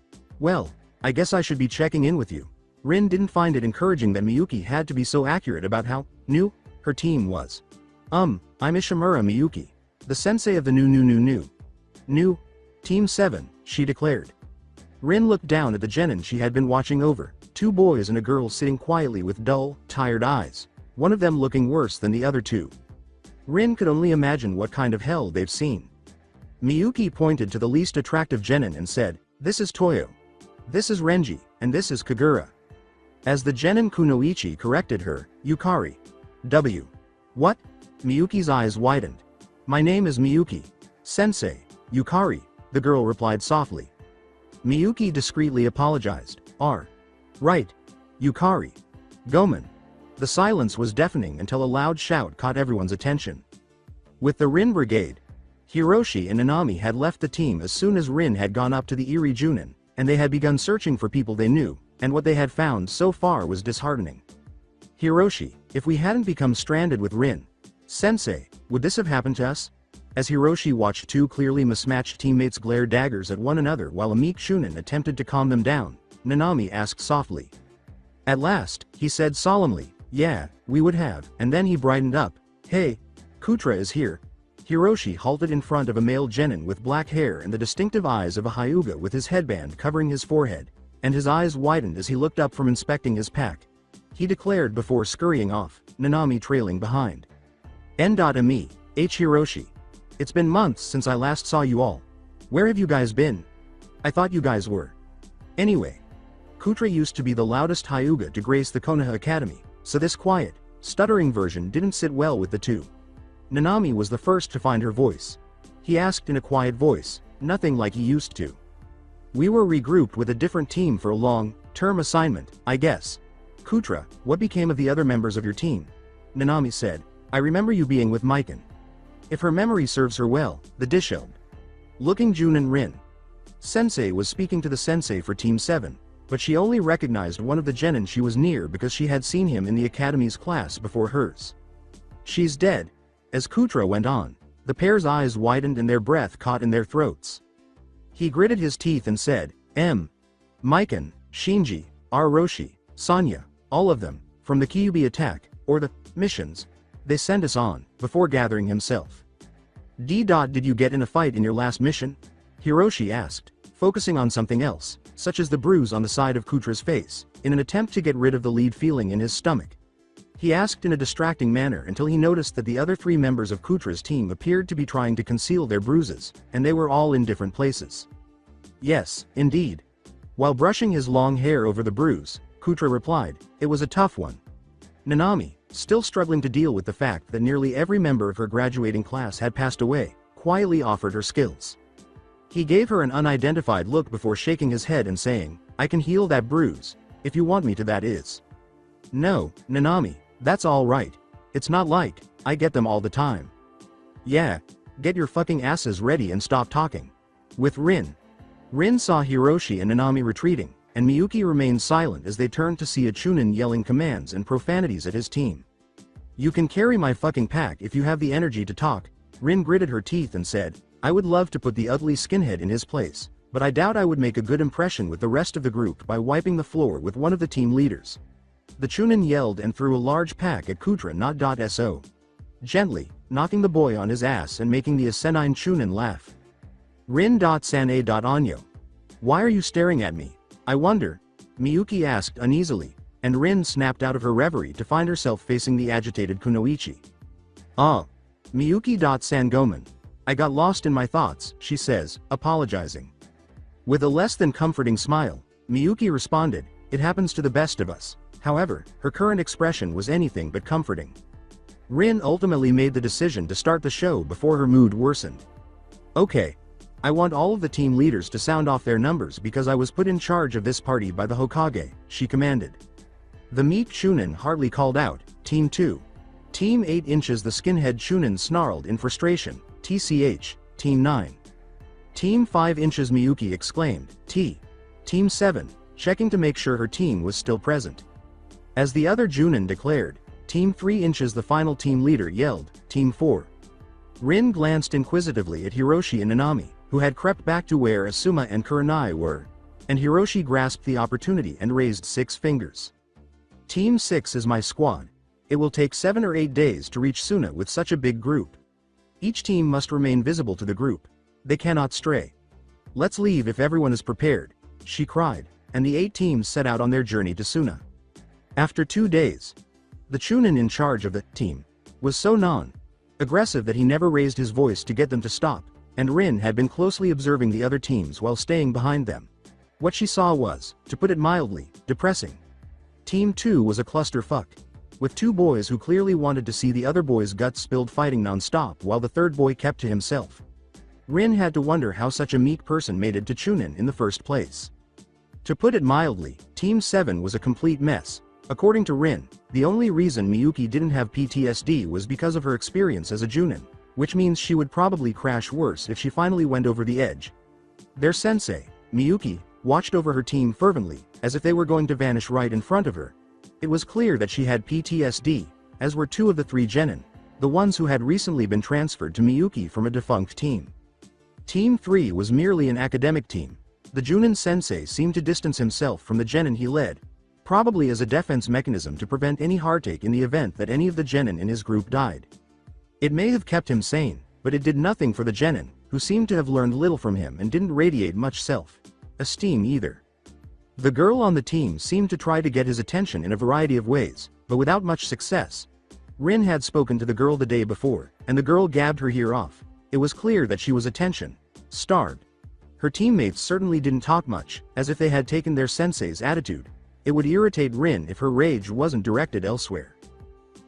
Well, I guess I should be checking in with you." Rin didn't find it encouraging that Miyuki had to be so accurate about how new her team was. I'm Ishimura Miyuki, the sensei of the new Team 7, she declared. Rin looked down at the genin she had been watching over, 2 boys and a girl sitting quietly with dull, tired eyes, one of them looking worse than the other 2. Rin could only imagine what kind of hell they've seen. Miyuki pointed to the least attractive genin and said, "This is Toyo. This is Renji, and this is Kagura." As the genin Kunoichi corrected her, "Yukari. W. What?" Miyuki's eyes widened. "My name is Miyuki. Sensei, Yukari," the girl replied softly. Miyuki discreetly apologized. Right. Yukari. Gomen." The silence was deafening until a loud shout caught everyone's attention. With the Rin Brigade, Hiroshi and Nanami had left the team as soon as Rin had gone up to the Iri Junin, and they had begun searching for people they knew, and what they had found so far was disheartening. "Hiroshi, if we hadn't become stranded with Rin Sensei, would this have happened to us?" As Hiroshi watched 2 clearly mismatched teammates glare daggers at one another while a meek Shunin attempted to calm them down, Nanami asked softly. At last, he said solemnly, "Yeah, we would have," and then he brightened up. "Hey, Kutra is here." Hiroshi halted in front of a male genin with black hair and the distinctive eyes of a Hyuga with his headband covering his forehead, and his eyes widened as he looked up from inspecting his pack. He declared before scurrying off, Nanami trailing behind. N.me, H. Hiroshi. It's been months since I last saw you all. Where have you guys been? I thought you guys were. Anyway, Kutra used to be the loudest Hyuga to grace the Konoha Academy, so this quiet, stuttering version didn't sit well with the 2. Nanami was the first to find her voice. He asked in a quiet voice, nothing like he used to. "We were regrouped with a different team for a long-term assignment, I guess." "Kutra, what became of the other members of your team?" Nanami said, "I remember you being with Mikan." If her memory serves her well, the disheveled looking Junin Rin Sensei was speaking to the sensei for Team 7, but she only recognized one of the genin she was near because she had seen him in the academy's class before hers. "She's dead." As Kutra went on, the pair's eyes widened and their breath caught in their throats. He gritted his teeth and said, Mikan, Shinji, Roshi, Sanya, all of them, from the Kyuubi attack, or the missions they sent us on," before gathering himself. Did you get in a fight in your last mission?" Hiroshi asked, focusing on something else, such as the bruise on the side of Kutra's face, in an attempt to get rid of the lead feeling in his stomach. He asked in a distracting manner until he noticed that the other 3 members of Kutra's team appeared to be trying to conceal their bruises, and they were all in different places. "Yes, indeed." While brushing his long hair over the bruise, Kutra replied, "It was a tough one." Nanami, still struggling to deal with the fact that nearly every member of her graduating class had passed away, quietly offered her skills. He gave her an unidentified look before shaking his head and saying, "I can heal that bruise, if you want me to, that is." "No, Nanami, that's all right. It's not like I get them all the time. Yeah. Get your fucking asses ready and stop talking. With Rin. Rin saw Hiroshi and Nanami retreating, and Miyuki remained silent as they turned to see a Chunin yelling commands and profanities at his team. You can carry my fucking pack if you have the energy to talk. Rin gritted her teeth and said, I would love to put the ugly skinhead in his place, but I doubt I would make a good impression with the rest of the group by wiping the floor with one of the team leaders. The Chunin yelled and threw a large pack at Kutra not.so. Gently, knocking the boy on his ass and making the asinine Chunin laugh. Rin.san.a.onyo. Why are you staring at me? I wonder. Miyuki asked uneasily, and Rin snapped out of her reverie to find herself facing the agitated Kunoichi. Miyuki.Sangoman. I got lost in my thoughts, she says, apologizing. With a less than comforting smile, Miyuki responded, it happens to the best of us. However, her current expression was anything but comforting. Rin ultimately made the decision to start the show before her mood worsened. Okay. I want all of the team leaders to sound off their numbers because I was put in charge of this party by the Hokage, she commanded. The meek Chunin hardly called out, Team 2. Team 8 inches the skinhead Chunin snarled in frustration, TCH, Team 9. Team 5 inches Miyuki exclaimed, T. Team 7, checking to make sure her team was still present. As the other Junin declared, Team 3 inches the final team leader yelled, Team 4. Rin glanced inquisitively at Hiroshi and Nanami, who had crept back to where Asuma and Kurenai were, and Hiroshi grasped the opportunity and raised 6 fingers. Team 6 is my squad. It will take 7 or 8 days to reach Suna with such a big group. Each team must remain visible to the group. They cannot stray. Let's leave if everyone is prepared, she cried, and the 8 teams set out on their journey to Suna. After 2 days, the Chunin in charge of the team was so non-aggressive that he never raised his voice to get them to stop, and Rin had been closely observing the other teams while staying behind them. What she saw was, to put it mildly, depressing. Team 2 was a clusterfuck, with 2 boys who clearly wanted to see the other boy's guts spilled fighting non-stop while the third boy kept to himself. Rin had to wonder how such a meek person made it to Chunin in the first place. To put it mildly, Team 7 was a complete mess. According to Rin, the only reason Miyuki didn't have PTSD was because of her experience as a Junin, which means she would probably crash worse if she finally went over the edge. Their sensei, Miyuki, watched over her team fervently, as if they were going to vanish right in front of her. It was clear that she had PTSD, as were 2 of the 3 genin, the ones who had recently been transferred to Miyuki from a defunct team. Team 3 was merely an academic team. The Junin sensei seemed to distance himself from the genin he led, probably as a defense mechanism to prevent any heartache in the event that any of the genin in his group died. It may have kept him sane, but it did nothing for the genin, who seemed to have learned little from him and didn't radiate much self-esteem either. The girl on the team seemed to try to get his attention in a variety of ways, but without much success. Rin had spoken to the girl the day before, and the girl gabbed her ear off. It was clear that she was attention-starved. Her teammates certainly didn't talk much, as if they had taken their sensei's attitude. It would irritate Rin if her rage wasn't directed elsewhere.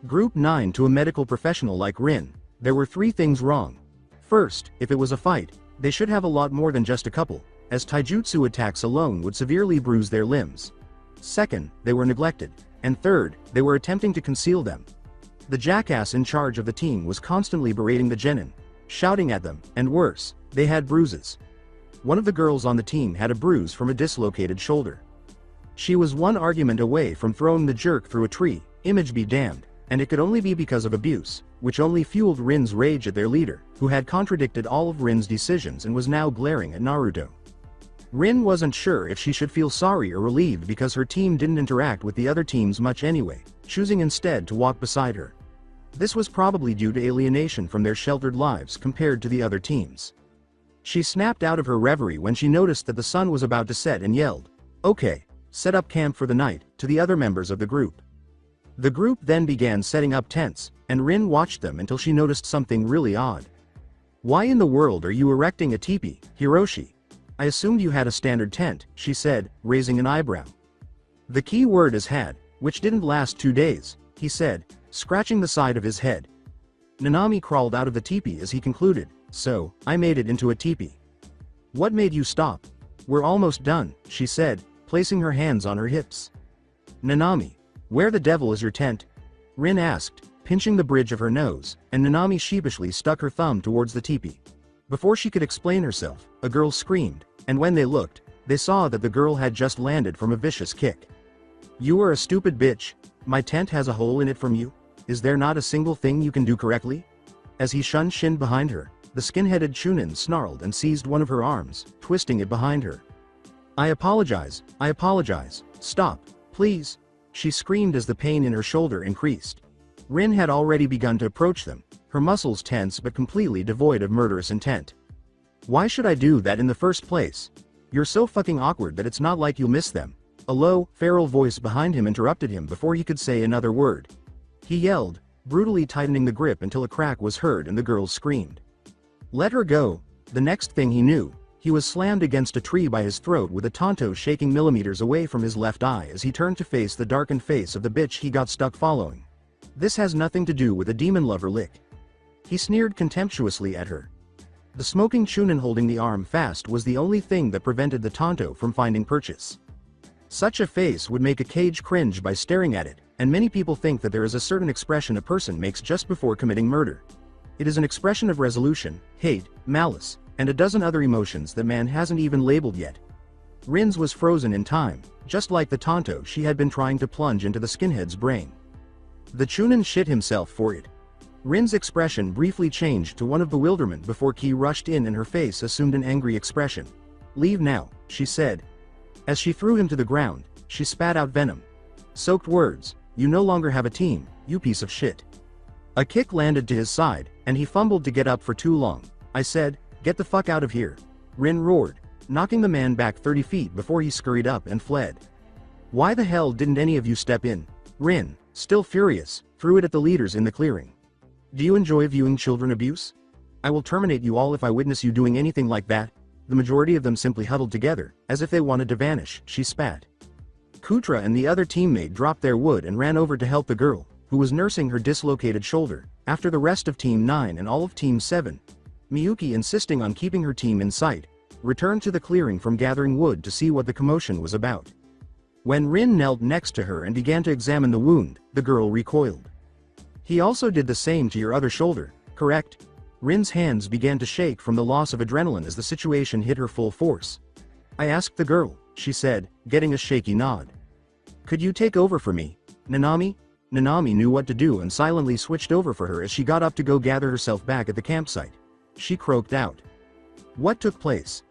Group 9 to a medical professional like Rin, there were 3 things wrong. First, if it was a fight, they should have a lot more than just a couple, as taijutsu attacks alone would severely bruise their limbs. Second, they were neglected. And third, they were attempting to conceal them. The jackass in charge of the team was constantly berating the genin, shouting at them, and worse, they had bruises. One of the girls on the team had a bruise from a dislocated shoulder. She was one argument away from throwing the jerk through a tree, image be damned, and it could only be because of abuse, which only fueled Rin's rage at their leader, who had contradicted all of Rin's decisions and was now glaring at Naruto. Rin wasn't sure if she should feel sorry or relieved because her team didn't interact with the other teams much anyway, choosing instead to walk beside her. This was probably due to alienation from their sheltered lives compared to the other teams. She snapped out of her reverie when she noticed that the sun was about to set and yelled, "Okay, set up camp for the night," to the other members of the group. The group then began setting up tents, and Rin watched them until she noticed something really odd. "Why in the world are you erecting a teepee, Hiroshi? I assumed you had a standard tent," she said, raising an eyebrow. "The key word is had, which didn't last 2 days," he said, scratching the side of his head. Nanami crawled out of the teepee as he concluded, "So, I made it into a teepee." "What made you stop? We're almost done," she said, placing her hands on her hips. "Nanami, where the devil is your tent?" Rin asked, pinching the bridge of her nose, and Nanami sheepishly stuck her thumb towards the teepee. Before she could explain herself, a girl screamed, and when they looked, they saw that the girl had just landed from a vicious kick. "You are a stupid bitch. My tent has a hole in it from you. Is there not a single thing you can do correctly?" As he shinned behind her, the skin-headed Chunin snarled and seized one of her arms, twisting it behind her. I apologize, stop, please," she screamed as the pain in her shoulder increased. Rin had already begun to approach them, her muscles tense but completely devoid of murderous intent. "Why should I do that in the first place? You're so fucking awkward that it's not like you'll miss them." A low, feral voice behind him interrupted him before he could say another word. He yelled, brutally tightening the grip until a crack was heard and the girl screamed. "Let her go." The next thing he knew, he was slammed against a tree by his throat with a tonto shaking millimeters away from his left eye as he turned to face the darkened face of the bitch he got stuck following. "This has nothing to do with a demon lover lick." He sneered contemptuously at her. The smoking Chunin holding the arm fast was the only thing that prevented the tonto from finding purchase. Such a face would make a cage cringe by staring at it, and many people think that there is a certain expression a person makes just before committing murder. It is an expression of resolution, hate, malice, and a dozen other emotions that man hasn't even labeled yet. Rin's was frozen in time, just like the tonto she had been trying to plunge into the skinhead's brain. The Chunin shit himself for it. Rin's expression briefly changed to one of bewilderment before Ki rushed in and her face assumed an angry expression. "Leave now," she said. As she threw him to the ground, she spat out venom-soaked words. "You no longer have a team, you piece of shit." A kick landed to his side, and he fumbled to get up for too long. "I said, get the fuck out of here," Rin roared, knocking the man back 30 feet before he scurried up and fled. "Why the hell didn't any of you step in?" Rin, still furious, threw it at the leaders in the clearing. "Do you enjoy viewing children abuse? I will terminate you all if I witness you doing anything like that." The majority of them simply huddled together, as if they wanted to vanish, she spat. Kutra and the other teammate dropped their wood and ran over to help the girl, who was nursing her dislocated shoulder, after the rest of Team 9 and all of Team 7. Miyuki, insisting on keeping her team in sight, returned to the clearing from gathering wood to see what the commotion was about. When Rin knelt next to her and began to examine the wound, the girl recoiled. "He also did the same to your other shoulder, correct?" Rin's hands began to shake from the loss of adrenaline as the situation hit her full force. "I asked the girl," she said, getting a shaky nod. "Could you take over for me, Nanami?" Nanami knew what to do and silently switched over for her as she got up to go gather herself back at the campsite. She croaked out. "What took place?"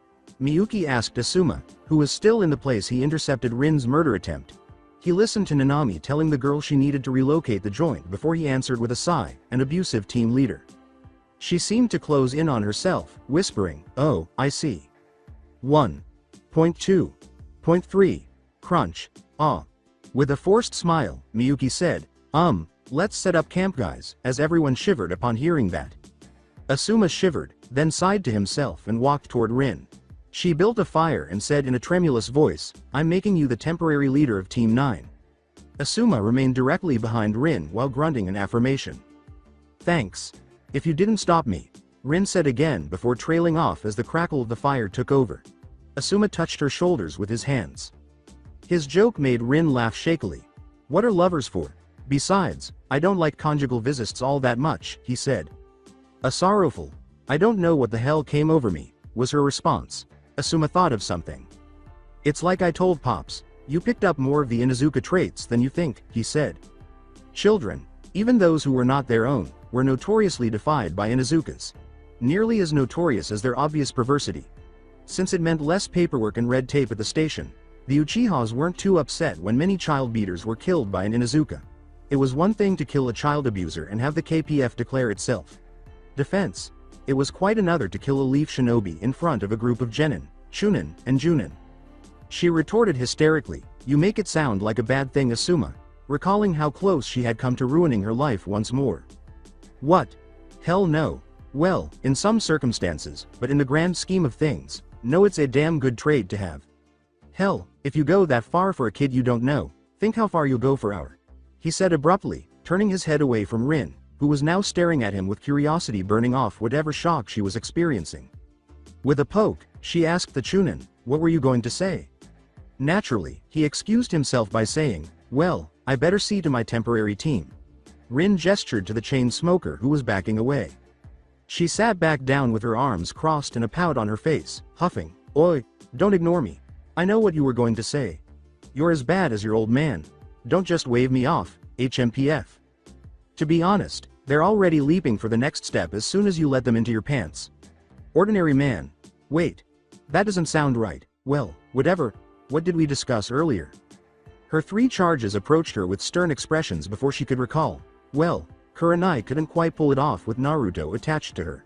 Miyuki asked Asuma, who was still in the place he intercepted Rin's murder attempt. He listened to Nanami telling the girl she needed to relocate the joint before he answered with a sigh, an abusive team leader. She seemed to close in on herself, whispering, "Oh, I see. 1.2.3. Crunch. Ah." With a forced smile, Miyuki said, Let's set up camp, guys," as everyone shivered upon hearing that. Asuma shivered, then sighed to himself and walked toward Rin. She built a fire and said in a tremulous voice, "I'm making you the temporary leader of Team 9. Asuma remained directly behind Rin while grunting an affirmation. "Thanks. If you didn't stop me," Rin said again before trailing off as the crackle of the fire took over. Asuma touched her shoulders with his hands. His joke made Rin laugh shakily. "What are lovers for? Besides, I don't like conjugal visits all that much," he said. A sorrowful, "I don't know what the hell came over me," was her response. Asuma thought of something. "It's like I told Pops, you picked up more of the Inuzuka traits than you think," he said. Children, even those who were not their own, were notoriously defied by Inuzukas. Nearly as notorious as their obvious perversity. Since it meant less paperwork and red tape at the station, the Uchihas weren't too upset when many child beaters were killed by an Inuzuka. It was one thing to kill a child abuser and have the KPF declare itself defense. It was quite another to kill a leaf shinobi in front of a group of genin, chunin, and junin. She retorted hysterically, "You make it sound like a bad thing, Asuma," recalling how close she had come to ruining her life once more. "What? Hell no. Well, in some circumstances, but in the grand scheme of things, no, it's a damn good trade to have. Hell, if you go that far for a kid you don't know, think how far you'll go for our," he said abruptly, turning his head away from Rin, who was now staring at him with curiosity burning off whatever shock she was experiencing. With a poke, she asked the Chunin, "What were you going to say?" Naturally, he excused himself by saying, "Well, I better see to my temporary team." Rin gestured to the chain smoker who was backing away. She sat back down with her arms crossed and a pout on her face, huffing, "Oi, don't ignore me. I know what you were going to say. You're as bad as your old man. Don't just wave me off, HMPF." To be honest, they're already leaping for the next step as soon as you let them into your pants. Ordinary man. Wait. That doesn't sound right. Well, whatever. What did we discuss earlier? Her three charges approached her with stern expressions before she could recall. Well, Kurenai couldn't quite pull it off with Naruto attached to her.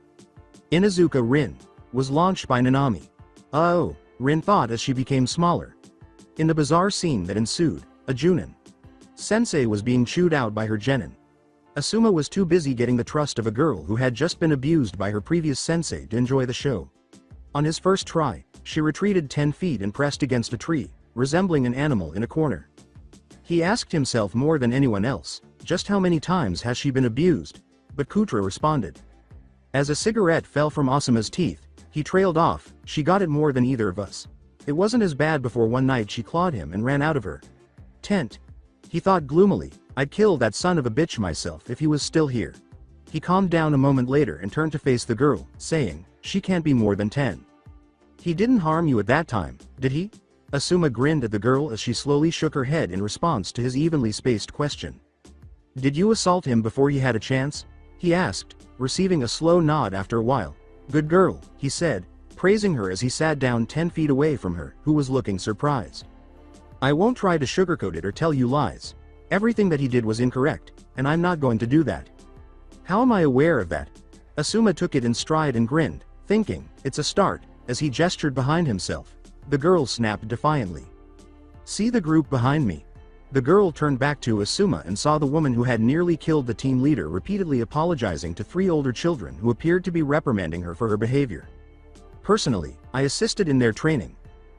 Inuzuka Rin was launched by Nanami. Oh, Rin thought as she became smaller. In the bizarre scene that ensued, a Junin sensei was being chewed out by her genin. Asuma was too busy getting the trust of a girl who had just been abused by her previous sensei to enjoy the show. On his first try, she retreated 10 feet and pressed against a tree, resembling an animal in a corner. He asked himself more than anyone else, just how many times has she been abused? But Kutra responded. As a cigarette fell from Asuma's teeth, he trailed off, "She got it more than either of us. It wasn't as bad before one night she clawed him and ran out of her tent." He thought gloomily, "I'd kill that son of a bitch myself if he was still here." He calmed down a moment later and turned to face the girl, saying, "She can't be more than 10. He didn't harm you at that time, did he?" Asuma grinned at the girl as she slowly shook her head in response to his evenly spaced question. "Did you assault him before he had a chance?" he asked, receiving a slow nod after a while. "Good girl," he said, praising her as he sat down 10 feet away from her, who was looking surprised. "I won't try to sugarcoat it or tell you lies. Everything that he did was incorrect, and I'm not going to do that." "How am I aware of that?" Asuma took it in stride and grinned, thinking, "It's a start," as he gestured behind himself. The girl snapped defiantly. "See the group behind me." The girl turned back to Asuma and saw the woman who had nearly killed the team leader repeatedly apologizing to 3 older children who appeared to be reprimanding her for her behavior. "Personally, I assisted in their training.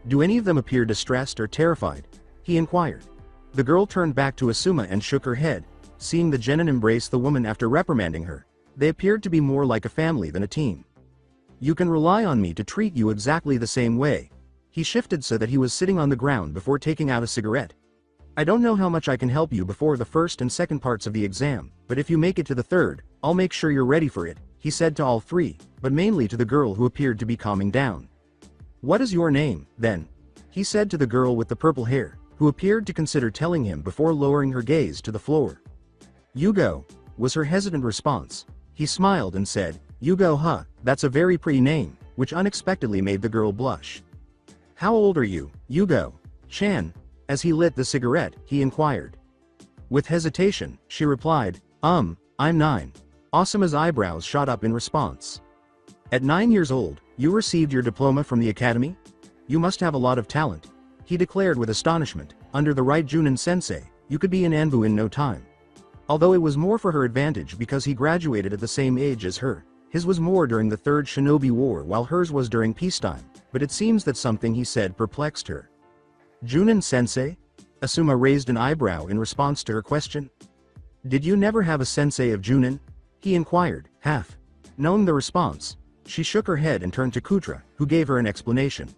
Do any of them appear distressed or terrified?" he inquired. The girl turned back to Asuma and shook her head, seeing the genin embrace the woman after reprimanding her. They appeared to be more like a family than a team. "You can rely on me to treat you exactly the same way." He shifted so that he was sitting on the ground before taking out a cigarette. "I don't know how much I can help you before the first and second parts of the exam, but if you make it to the third, I'll make sure you're ready for it," he said to all 3, but mainly to the girl who appeared to be calming down. "What is your name, then?" he said to the girl with the purple hair, who appeared to consider telling him before lowering her gaze to the floor. "Yugo," was her hesitant response. He smiled and said, "Yugo, huh, that's a very pretty name," which unexpectedly made the girl blush. "How old are you, Yugo Chan?" As he lit the cigarette, he inquired. With hesitation, she replied, I'm 9. Asuma's eyebrows shot up in response. "At 9 years old, you received your diploma from the academy? You must have a lot of talent," he declared with astonishment. "Under the right Junin sensei, you could be an Anbu in no time." Although it was more for her advantage because he graduated at the same age as her, his was more during the Third Shinobi War while hers was during peacetime, but it seems that something he said perplexed her. "Junin sensei?" Asuma raised an eyebrow in response to her question. "Did you never have a sensei of Junin?" he inquired, half knowing the response. She shook her head and turned to Kutra, who gave her an explanation.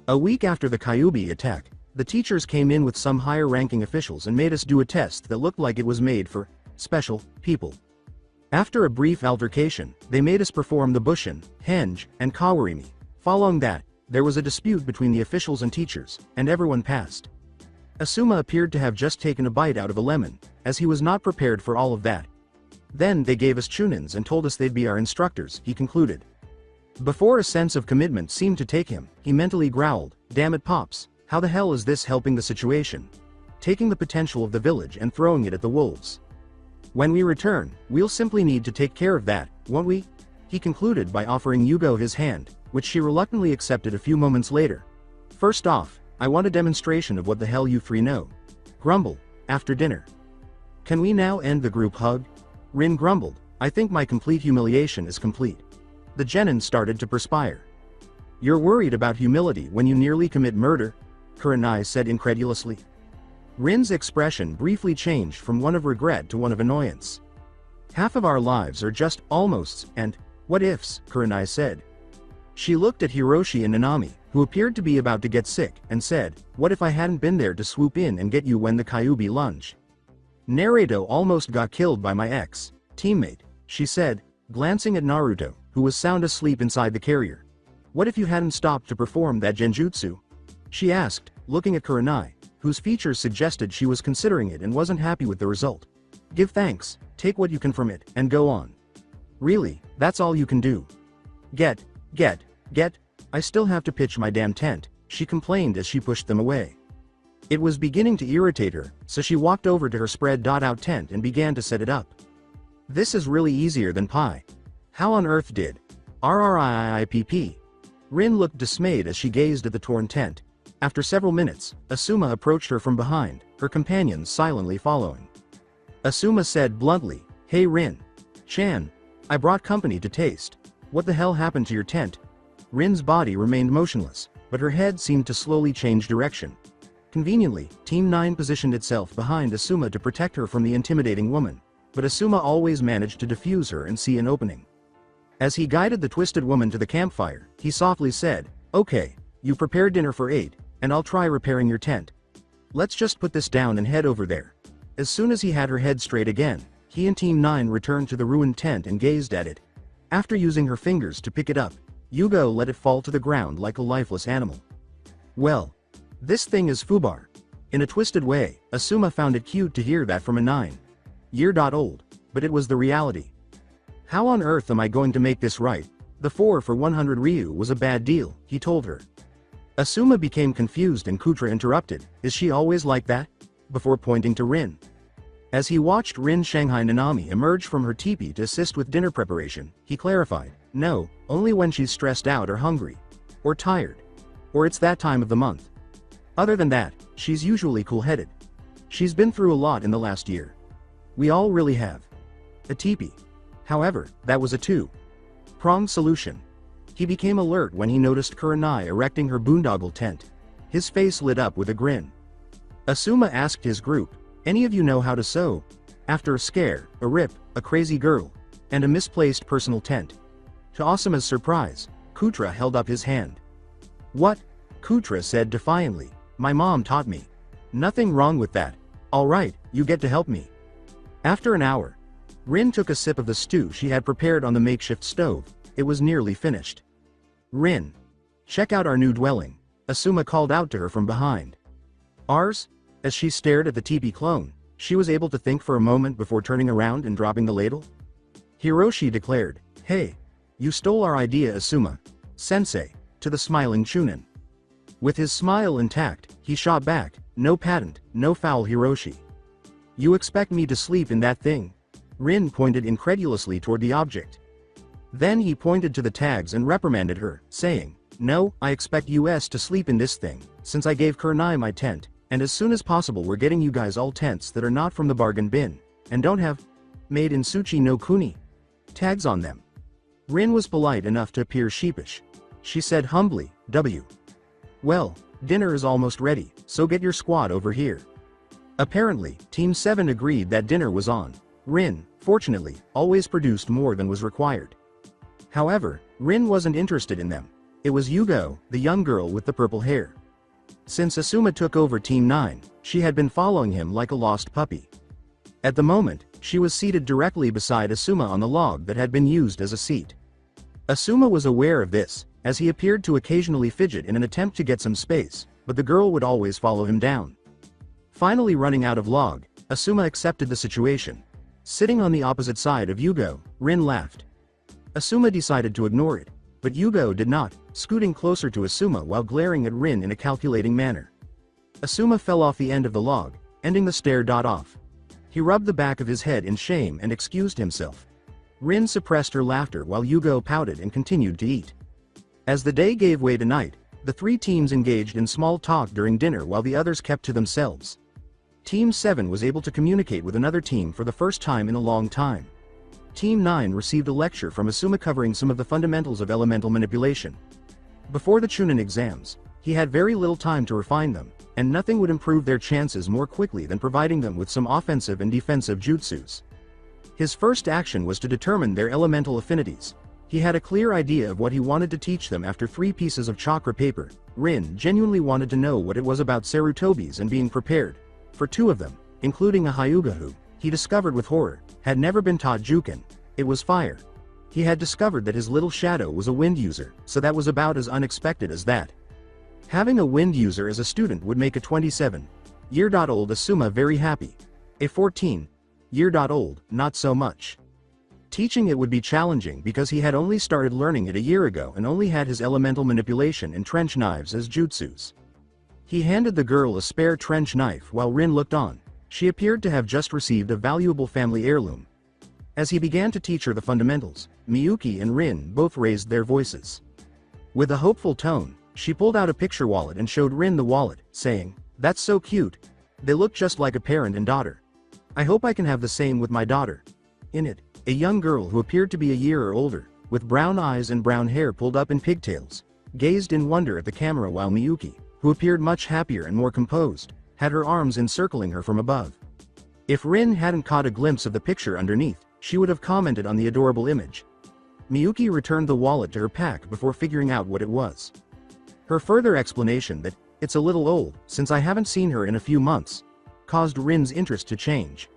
"A week after the Kyuubi attack, the teachers came in with some higher-ranking officials and made us do a test that looked like it was made for special people. After a brief altercation, they made us perform the Bushin, Henge, and Kawarimi. Following that, there was a dispute between the officials and teachers, and everyone passed." Asuma appeared to have just taken a bite out of a lemon, as he was not prepared for all of that. "Then they gave us chunins and told us they'd be our instructors," he concluded. Before a sense of commitment seemed to take him, he mentally growled, "Damn it, Pops, how the hell is this helping the situation? Taking the potential of the village and throwing it at the wolves. When we return, we'll simply need to take care of that, won't we?" He concluded by offering Yugo his hand, which she reluctantly accepted a few moments later. "First off, I want a demonstration of what the hell you 3 know. Grumble, after dinner. Can we now end the group hug?" Rin grumbled, "I think my complete humiliation is complete." The genin started to perspire. "You're worried about humility when you nearly commit murder?" Kurenai said incredulously. Rin's expression briefly changed from one of regret to one of annoyance. "Half of our lives are just almosts and what ifs," Kurenai said. She looked at Hiroshi and Nanami, who appeared to be about to get sick, and said, "What if I hadn't been there to swoop in and get you when the Kyuubi lunged?" Naruto almost got killed by my ex-teammate, she said, glancing at Naruto, who was sound asleep inside the carrier. What if you hadn't stopped to perform that genjutsu? She asked, looking at Kurenai, whose features suggested she was considering it and wasn't happy with the result. Give thanks, take what you can from it, and go on. Really, that's all you can do? Get, I still have to pitch my damn tent, she complained as she pushed them away. It was beginning to irritate her, so she walked over to her spread-out tent and began to set it up. This is really easier than pie. How on earth did RRIIPP? Rin looked dismayed as she gazed at the torn tent. After several minutes, Asuma approached her from behind, her companions silently following. Asuma said bluntly, "Hey Rin-chan, I brought company to taste. What the hell happened to your tent?" Rin's body remained motionless, but her head seemed to slowly change direction. Conveniently, Team 9 positioned itself behind Asuma to protect her from the intimidating woman, but Asuma always managed to defuse her and see an opening. As he guided the twisted woman to the campfire, he softly said, "Okay, you prepared dinner for 8, and I'll try repairing your tent. Let's just put this down and head over there." As soon as he had her head straight again, he and Team 9 returned to the ruined tent and gazed at it. After using her fingers to pick it up, Yugo let it fall to the ground like a lifeless animal. Well, this thing is foobar. In a twisted way, Asuma found it cute to hear that from a 9-year-old, but it was the reality. How on earth am I going to make this right? The 4 for 100 Ryu was a bad deal, he told her. Asuma became confused and Kutra interrupted, "Is she always like that?" before pointing to Rin. As he watched Rin Shanghai Nanami emerge from her teepee to assist with dinner preparation, he clarified, "No, only when she's stressed out or hungry. Or tired. Or it's that time of the month. Other than that, she's usually cool-headed. She's been through a lot in the last year. We all really have. A teepee." However, that was a two-pronged solution. He became alert when he noticed Kurenai erecting her boondoggle tent. His face lit up with a grin. Asuma asked his group, "Any of you know how to sew?" After a scare, a rip, a crazy girl, and a misplaced personal tent. To Asuma's surprise, Kutra held up his hand. "What?" Kutra said defiantly. "My mom taught me. Nothing wrong with that. Alright, you get to help me." After an hour, Rin took a sip of the stew she had prepared on the makeshift stove. It was nearly finished. "Rin, check out our new dwelling," Asuma called out to her from behind. "Ours?" As she stared at the teepee clone, she was able to think for a moment before turning around and dropping the ladle. Hiroshi declared, "Hey, you stole our idea, Asuma Sensei," to the smiling Chunin. With his smile intact, he shot back, "No patent, no foul, Hiroshi. You expect me to sleep in that thing?" Rin pointed incredulously toward the object. Then he pointed to the tags and reprimanded her, saying, "No, I expect us to sleep in this thing, since I gave Kurenai my tent, and as soon as possible we're getting you guys all tents that are not from the bargain bin, and don't have made in Tsuchi no Kuni tags on them." Rin was polite enough to appear sheepish. She said humbly, Well, dinner is almost ready, so get your squad over here." Apparently, Team 7 agreed that dinner was on. Rin, fortunately, always produced more than was required. However, Rin wasn't interested in them. It was Yugo, the young girl with the purple hair. Since Asuma took over Team 9, she had been following him like a lost puppy. At the moment, she was seated directly beside Asuma on the log that had been used as a seat. Asuma was aware of this, as he appeared to occasionally fidget in an attempt to get some space, but the girl would always follow him down. Finally running out of log, Asuma accepted the situation. Sitting on the opposite side of Yugo, Rin laughed. Asuma decided to ignore it, but Yugo did not, scooting closer to Asuma while glaring at Rin in a calculating manner. Asuma fell off the end of the log, ending the stare. Off. He rubbed the back of his head in shame and excused himself. Rin suppressed her laughter while Yugo pouted and continued to eat. As the day gave way to night, the three teams engaged in small talk during dinner while the others kept to themselves. Team 7 was able to communicate with another team for the first time in a long time. Team 9 received a lecture from Asuma covering some of the fundamentals of elemental manipulation. Before the Chunin exams, he had very little time to refine them, and nothing would improve their chances more quickly than providing them with some offensive and defensive jutsus. His first action was to determine their elemental affinities. He had a clear idea of what he wanted to teach them after 3 pieces of chakra paper. Rin genuinely wanted to know what it was about Sarutobis and being prepared for 2 of them, including a Hyuga who, he discovered with horror, had never been taught Juken. It was fire. He had discovered that his little shadow was a wind user, so that was about as unexpected as that. Having a wind user as a student would make a 27-year-old Asuma very happy. A 14-year-old, not so much. Teaching it would be challenging because he had only started learning it a year ago and only had his elemental manipulation and trench knives as jutsus. He handed the girl a spare trench knife while Rin looked on. She appeared to have just received a valuable family heirloom. As he began to teach her the fundamentals, Miyuki and Rin both raised their voices. With a hopeful tone, she pulled out a picture wallet and showed Rin the wallet, saying, "That's so cute. They look just like a parent and daughter. I hope I can have the same with my daughter." In it, a young girl who appeared to be a year or older, with brown eyes and brown hair pulled up in pigtails, gazed in wonder at the camera while Miyuki, who appeared much happier and more composed, had her arms encircling her from above. If Rin hadn't caught a glimpse of the picture underneath, she would have commented on the adorable image. Miyuki returned the wallet to her pack before figuring out what it was. Her further explanation that, "It's a little old, since I haven't seen her in a few months," caused Rin's interest to change.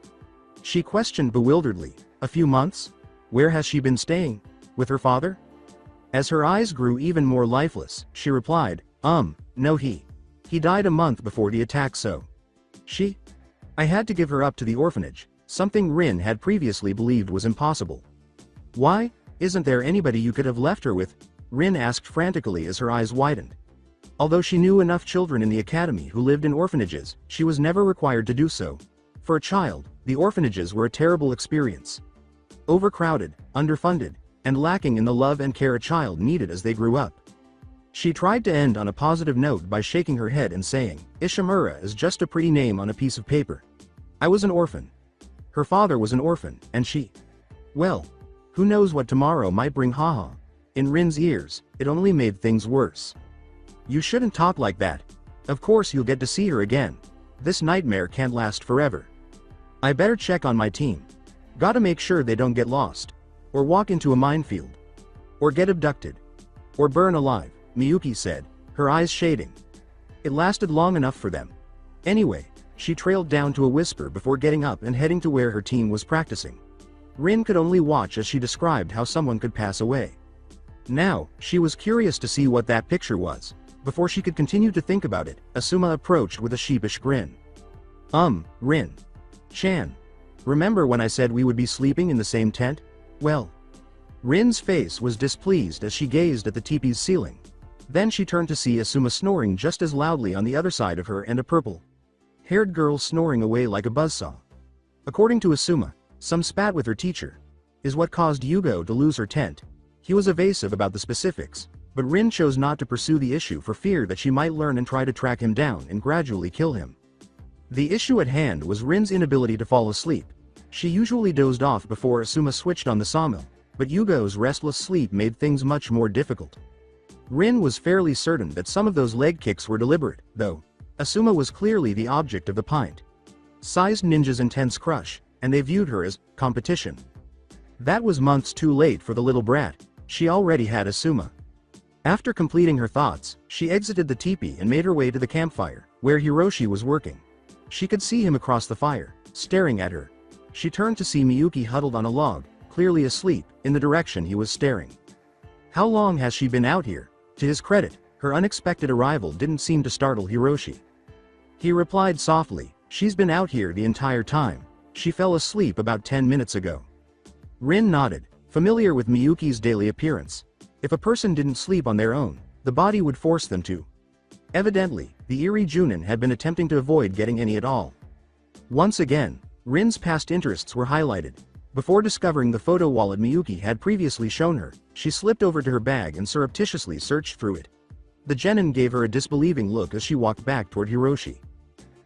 She questioned bewilderedly, "A few months? Where has she been staying? With her father?" As her eyes grew even more lifeless, she replied, No he died a month before the attack so. I had to give her up to the orphanage, something Rin had previously believed was impossible." "Why? Isn't there anybody you could have left her with?" Rin asked frantically as her eyes widened. Although she knew enough children in the academy who lived in orphanages, she was never required to do so. For a child, the orphanages were a terrible experience. Overcrowded, underfunded, and lacking in the love and care a child needed as they grew up. She tried to end on a positive note by shaking her head and saying, "Ishimura is just a pretty name on a piece of paper. I was an orphan. Her father was an orphan, and she... Well, who knows what tomorrow might bring, haha." In Rin's ears, it only made things worse. "You shouldn't talk like that. Of course you'll get to see her again. This nightmare can't last forever. I better check on my team. Gotta make sure they don't get lost. Or walk into a minefield. Or get abducted. Or burn alive," Miyuki said, her eyes shading. It lasted long enough for them. Anyway, she trailed down to a whisper before getting up and heading to where her team was practicing. Rin could only watch as she described how someone could pass away. Now, she was curious to see what that picture was. Before she could continue to think about it, Asuma approached with a sheepish grin. Rin. Chan. Remember when I said we would be sleeping in the same tent? Well. Rin's face was displeased as she gazed at the teepee's ceiling. Then she turned to see Asuma snoring just as loudly on the other side of her and a purple-haired girl snoring away like a buzzsaw. According to Asuma, some spat with her teacher is what caused Yugo to lose her tent. He was evasive about the specifics, but Rin chose not to pursue the issue for fear that she might learn and try to track him down and gradually kill him. The issue at hand was Rin's inability to fall asleep. She usually dozed off before Asuma switched on the sawmill, but Yugo's restless sleep made things much more difficult. Rin was fairly certain that some of those leg kicks were deliberate, though. Asuma was clearly the object of the pint-sized ninja's intense crush, and they viewed her as competition. That was months too late for the little brat. She already had Asuma. After completing her thoughts, she exited the teepee and made her way to the campfire, where Hiroshi was working. She could see him across the fire, staring at her. She turned to see Miyuki huddled on a log, clearly asleep, in the direction he was staring. How long has she been out here? To his credit, her unexpected arrival didn't seem to startle Hiroshi. He replied softly, "She's been out here the entire time. She fell asleep about 10 minutes ago." Rin nodded, familiar with Miyuki's daily appearance. If a person didn't sleep on their own, the body would force them to. Evidently, the eerie Junin had been attempting to avoid getting any at all. Once again, Rin's past interests were highlighted. Before discovering the photo wallet Miyuki had previously shown her, she slipped over to her bag and surreptitiously searched through it. The genin gave her a disbelieving look as she walked back toward Hiroshi.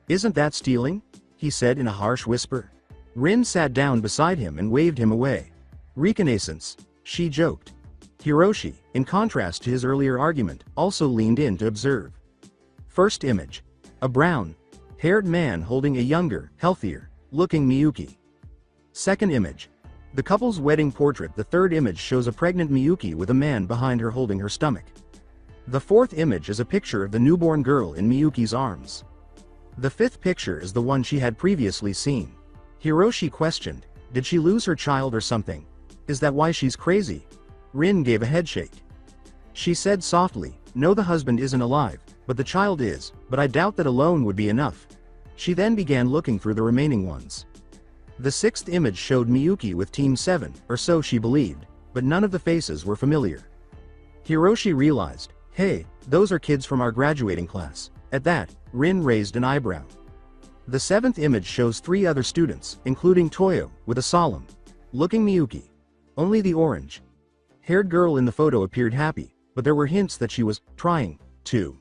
"Isn't that stealing?" he said in a harsh whisper. Rin sat down beside him and waved him away. "Reconnaissance," she joked. Hiroshi, in contrast to his earlier argument, also leaned in to observe. First image. A brown-haired man holding a younger, healthier-looking Miyuki. Second image. The couple's wedding portrait. The third image shows a pregnant Miyuki with a man behind her holding her stomach. The fourth image is a picture of the newborn girl in Miyuki's arms. The fifth picture is the one she had previously seen. Hiroshi questioned, did she lose her child or something? Is that why she's crazy? Rin gave a headshake. She said softly, no, the husband isn't alive, but the child is, but I doubt that alone would be enough. She then began looking through the remaining ones. The sixth image showed Miyuki with Team 7, or so she believed, but none of the faces were familiar. Hiroshi realized, hey, those are kids from our graduating class. At that, Rin raised an eyebrow. The seventh image shows 3 other students, including Toyo, with a solemn-looking Miyuki. Only the orange-haired girl in the photo appeared happy, but there were hints that she was trying to.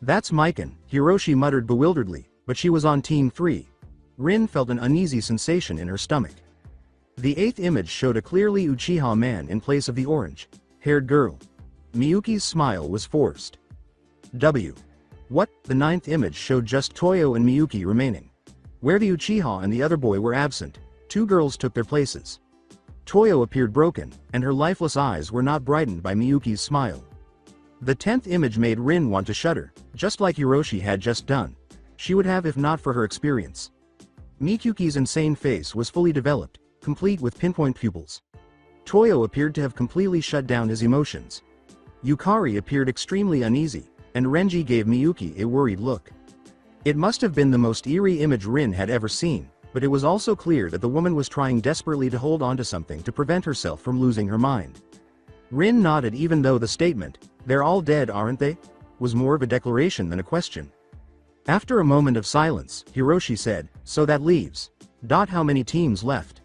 That's Mikan, Hiroshi muttered bewilderedly, but she was on Team 3. Rin felt an uneasy sensation in her stomach. The eighth image showed a clearly Uchiha man in place of the orange-haired girl. Miyuki's smile was forced. What? The ninth image showed just Toyo and Miyuki remaining. Where the Uchiha and the other boy were absent, 2 girls took their places. Toyo appeared broken, and her lifeless eyes were not brightened by Miyuki's smile. The 10th image made Rin want to shudder, just like Hiroshi had just done. She would have if not for her experience. Miyuki's insane face was fully developed, complete with pinpoint pupils. Toyo appeared to have completely shut down his emotions. Yukari appeared extremely uneasy, and Renji gave Miyuki a worried look. It must have been the most eerie image Rin had ever seen, but it was also clear that the woman was trying desperately to hold on to something to prevent herself from losing her mind. Rin nodded even though the statement, they're all dead aren't they, was more of a declaration than a question. After a moment of silence, Hiroshi said, so that leaves. How many teams left?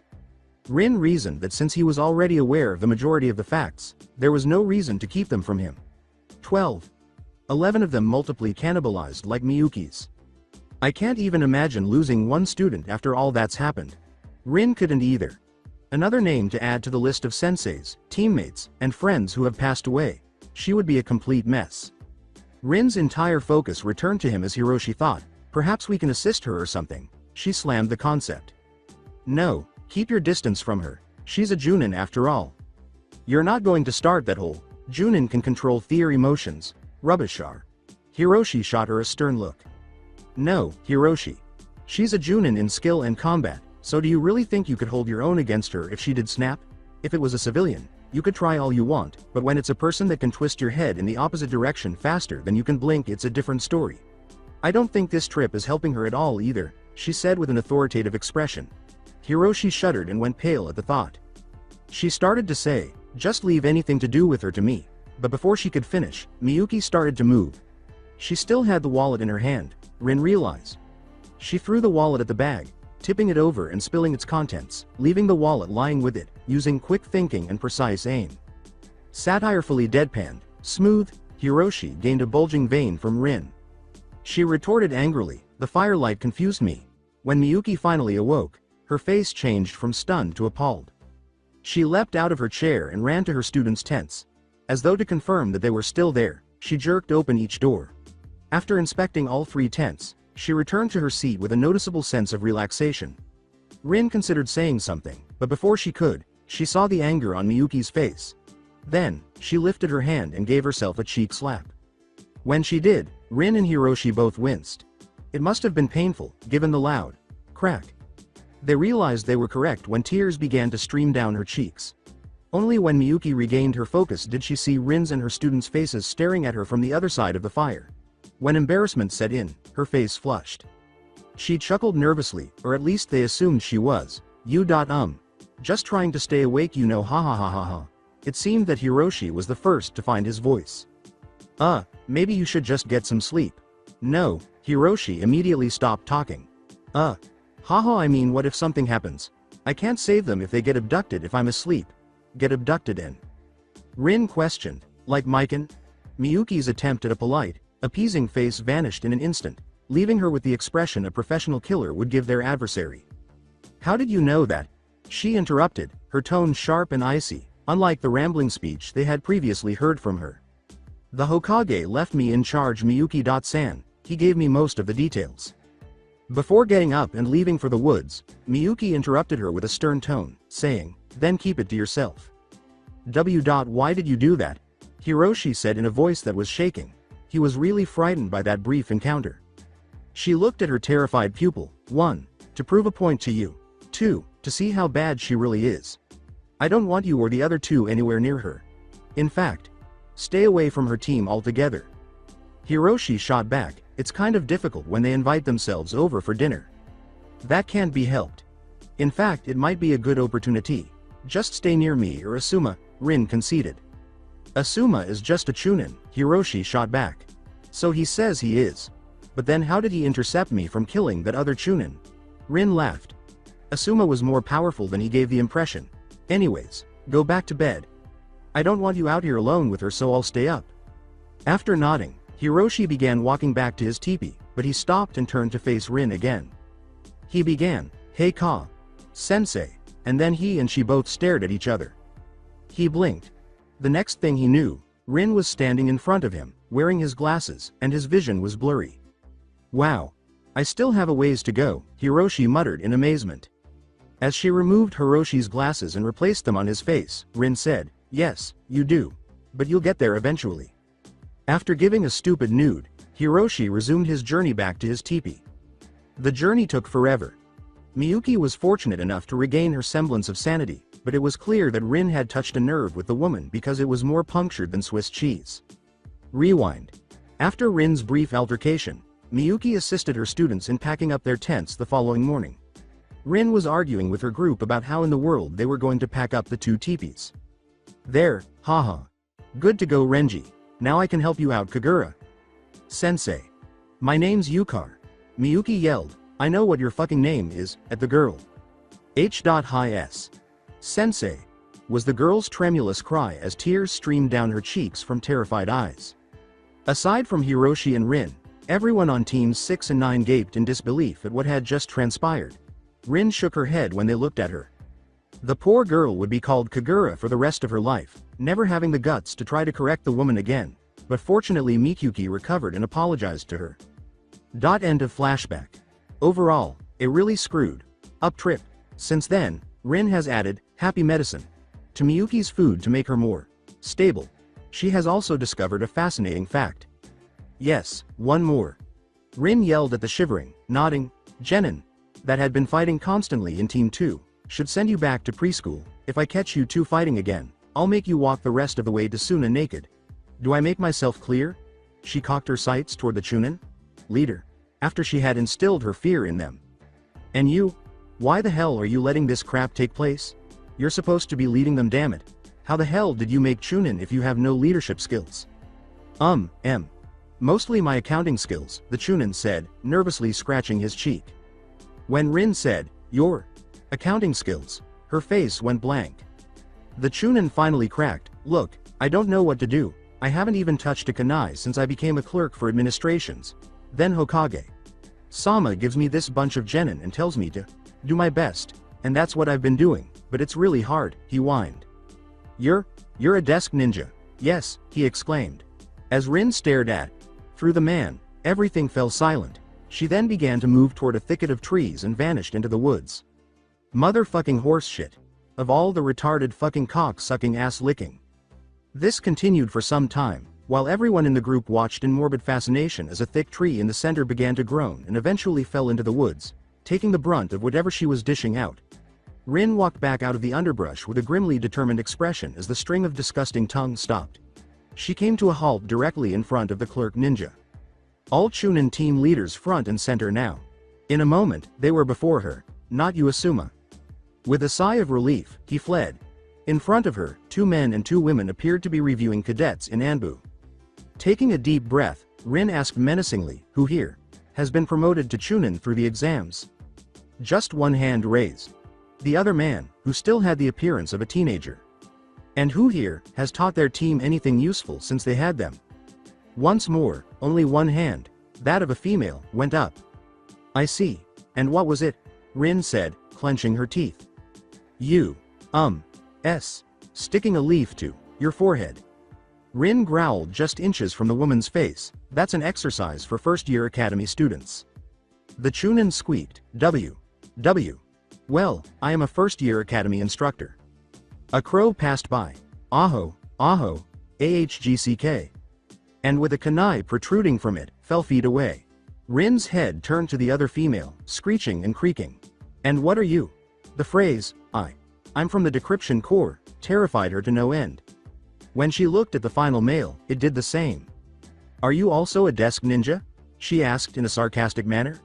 Rin reasoned that since he was already aware of the majority of the facts, there was no reason to keep them from him. 12. 11 of them multiply cannibalized like Miyuki's. I can't even imagine losing one student after all that's happened. Rin couldn't either. Another name to add to the list of senseis, teammates, and friends who have passed away. She would be a complete mess. Rin's entire focus returned to him as Hiroshi thought, perhaps we can assist her or something. She slammed the concept. No, keep your distance from her. She's a Junin after all. You're not going to start that whole, Junin can control their emotions. Rubbishar. Hiroshi shot her a stern look. No, Hiroshi. She's a Junin in skill and combat, so do you really think you could hold your own against her if she did snap? If it was a civilian, you could try all you want, but when it's a person that can twist your head in the opposite direction faster than you can blink, it's a different story. I don't think this trip is helping her at all either, she said with an authoritative expression. Hiroshi shuddered and went pale at the thought. She started to say, just leave anything to do with her to me. But before she could finish, Miyuki started to move. She still had the wallet in her hand, Rin realized. She threw the wallet at the bag, tipping it over and spilling its contents, leaving the wallet lying with it, using quick thinking and precise aim. Satirefully deadpanned, smooth, Hiroshi gained a bulging vein from Rin. She retorted angrily, the firelight confused me. When Miyuki finally awoke, her face changed from stunned to appalled. She leapt out of her chair and ran to her students' tents. As though to confirm that they were still there, she jerked open each door. After inspecting all 3 tents, she returned to her seat with a noticeable sense of relaxation. Rin considered saying something, but before she could, she saw the anger on Miyuki's face. Then, she lifted her hand and gave herself a cheek slap. When she did, Rin and Hiroshi both winced. It must have been painful, given the loud crack. They realized they were correct when tears began to stream down her cheeks. Only when Miyuki regained her focus did she see Rin's and her students' faces staring at her from the other side of the fire. When embarrassment set in, her face flushed. She chuckled nervously, or at least they assumed she was. Just trying to stay awake, you know, ha ha ha ha ha. It seemed that Hiroshi was the first to find his voice. Maybe you should just get some sleep. No, Hiroshi immediately stopped talking. Haha, I mean, what if something happens? I can't save them if they get abducted if I'm asleep. Get abducted and Rin questioned, like Mikan? Miyuki's attempt at a polite, appeasing face vanished in an instant, leaving her with the expression a professional killer would give their adversary. How did you know that? She interrupted, her tone sharp and icy, unlike the rambling speech they had previously heard from her. The Hokage left me in charge, Miyuki-san, he gave me most of the details. Before getting up and leaving for the woods, Miyuki interrupted her with a stern tone, saying, then keep it to yourself. Why did you do that? Hiroshi said in a voice that was shaking. He was really frightened by that brief encounter. She looked at her terrified pupil. 1. To prove a point to you. 2. To see how bad she really is. I don't want you or the other two anywhere near her. In fact, stay away from her team altogether. Hiroshi shot back, it's kind of difficult when they invite themselves over for dinner. That can't be helped. In fact, it might be a good opportunity. Just stay near me or Asuma, Rin conceded. Asuma is just a chunin, Hiroshi shot back. So he says he is. But then how did he intercept me from killing that other chunin? Rin laughed. Asuma was more powerful than he gave the impression. Anyways, go back to bed. I don't want you out here alone with her, so I'll stay up. After nodding, Hiroshi began walking back to his teepee, but he stopped and turned to face Rin again. He began, "Hey Ka. Sensei," and then he and she both stared at each other. He blinked. The next thing he knew, Rin was standing in front of him, wearing his glasses, and his vision was blurry. Wow. I still have a ways to go, Hiroshi muttered in amazement. As she removed Hiroshi's glasses and replaced them on his face, Rin said, "Yes, you do. But you'll get there eventually." After giving a stupid nude, Hiroshi resumed his journey back to his teepee. The journey took forever. Miyuki was fortunate enough to regain her semblance of sanity, but it was clear that Rin had touched a nerve with the woman because it was more punctured than Swiss cheese. Rewind. After Rin's brief altercation, Miyuki assisted her students in packing up their tents the following morning. Rin was arguing with her group about how in the world they were going to pack up the two teepees. There, haha. Good to go, Renji. Now I can help you out, Kagura. Sensei. My name's Yukar. Miyuki yelled, I know what your fucking name is, at the girl. H.S. Sensei. Was the girl's tremulous cry as tears streamed down her cheeks from terrified eyes. Aside from Hiroshi and Rin, everyone on teams 6 and 9 gaped in disbelief at what had just transpired. Rin shook her head when they looked at her. The poor girl would be called Kagura for the rest of her life, never having the guts to try to correct the woman again, but fortunately Mikuki recovered and apologized to her. End of flashback. Overall, it really screwed up trip. Since then, Rin has added happy medicine to Miyuki's food to make her more stable. She has also discovered a fascinating fact. Yes, one more. Rin yelled at the shivering, nodding genin that had been fighting constantly in Team 2, should send you back to preschool. If I catch you two fighting again, I'll make you walk the rest of the way to Suna naked. Do I make myself clear? She cocked her sights toward the Chunin leader, after she had instilled her fear in them. And you? Why the hell are you letting this crap take place? You're supposed to be leading them, damn it. How the hell did you make Chunin if you have no leadership skills? Mostly my accounting skills, the Chunin said, nervously scratching his cheek. When Rin said, your accounting skills, her face went blank. The Chunin finally cracked, look, I don't know what to do. I haven't even touched a kunai since I became a clerk for administrations. Then Hokage Sama gives me this bunch of genin and tells me to do my best, and that's what I've been doing, but it's really hard, he whined. You're a desk ninja. Yes, he exclaimed. As Rin stared at through the man, everything fell silent. She then began to move toward a thicket of trees and vanished into the woods. Motherfucking horse shit. Of all the retarded fucking cock-sucking ass-licking. This continued for some time, while everyone in the group watched in morbid fascination as a thick tree in the center began to groan and eventually fell into the woods, taking the brunt of whatever she was dishing out. Rin walked back out of the underbrush with a grimly determined expression as the string of disgusting tongues stopped. She came to a halt directly in front of the clerk ninja. All Chunin team leaders front and center now. In a moment, they were before her, not Asuma. With a sigh of relief, he fled. In front of her, 2 men and 2 women appeared to be reviewing cadets in Anbu. Taking a deep breath, Rin asked menacingly, who here has been promoted to Chunin through the exams? Just one hand raised. The other man, who still had the appearance of a teenager. And who here has taught their team anything useful since they had them? Once more, only one hand, that of a female, went up. I see. And what was it? Rin said, clenching her teeth. Sticking a leaf to your forehead. Rin growled just inches from the woman's face, that's an exercise for first-year academy students. The Chunin squeaked, W. Well, I am a first-year academy instructor. A crow passed by. Aho, ahgck. And with a kunai protruding from it, fell feet away. Rin's head turned to the other female, screeching and creaking. And what are you? The phrase, I'm from the decryption corps, terrified her to no end. When she looked at the final male, it did the same. Are you also a desk ninja? She asked in a sarcastic manner.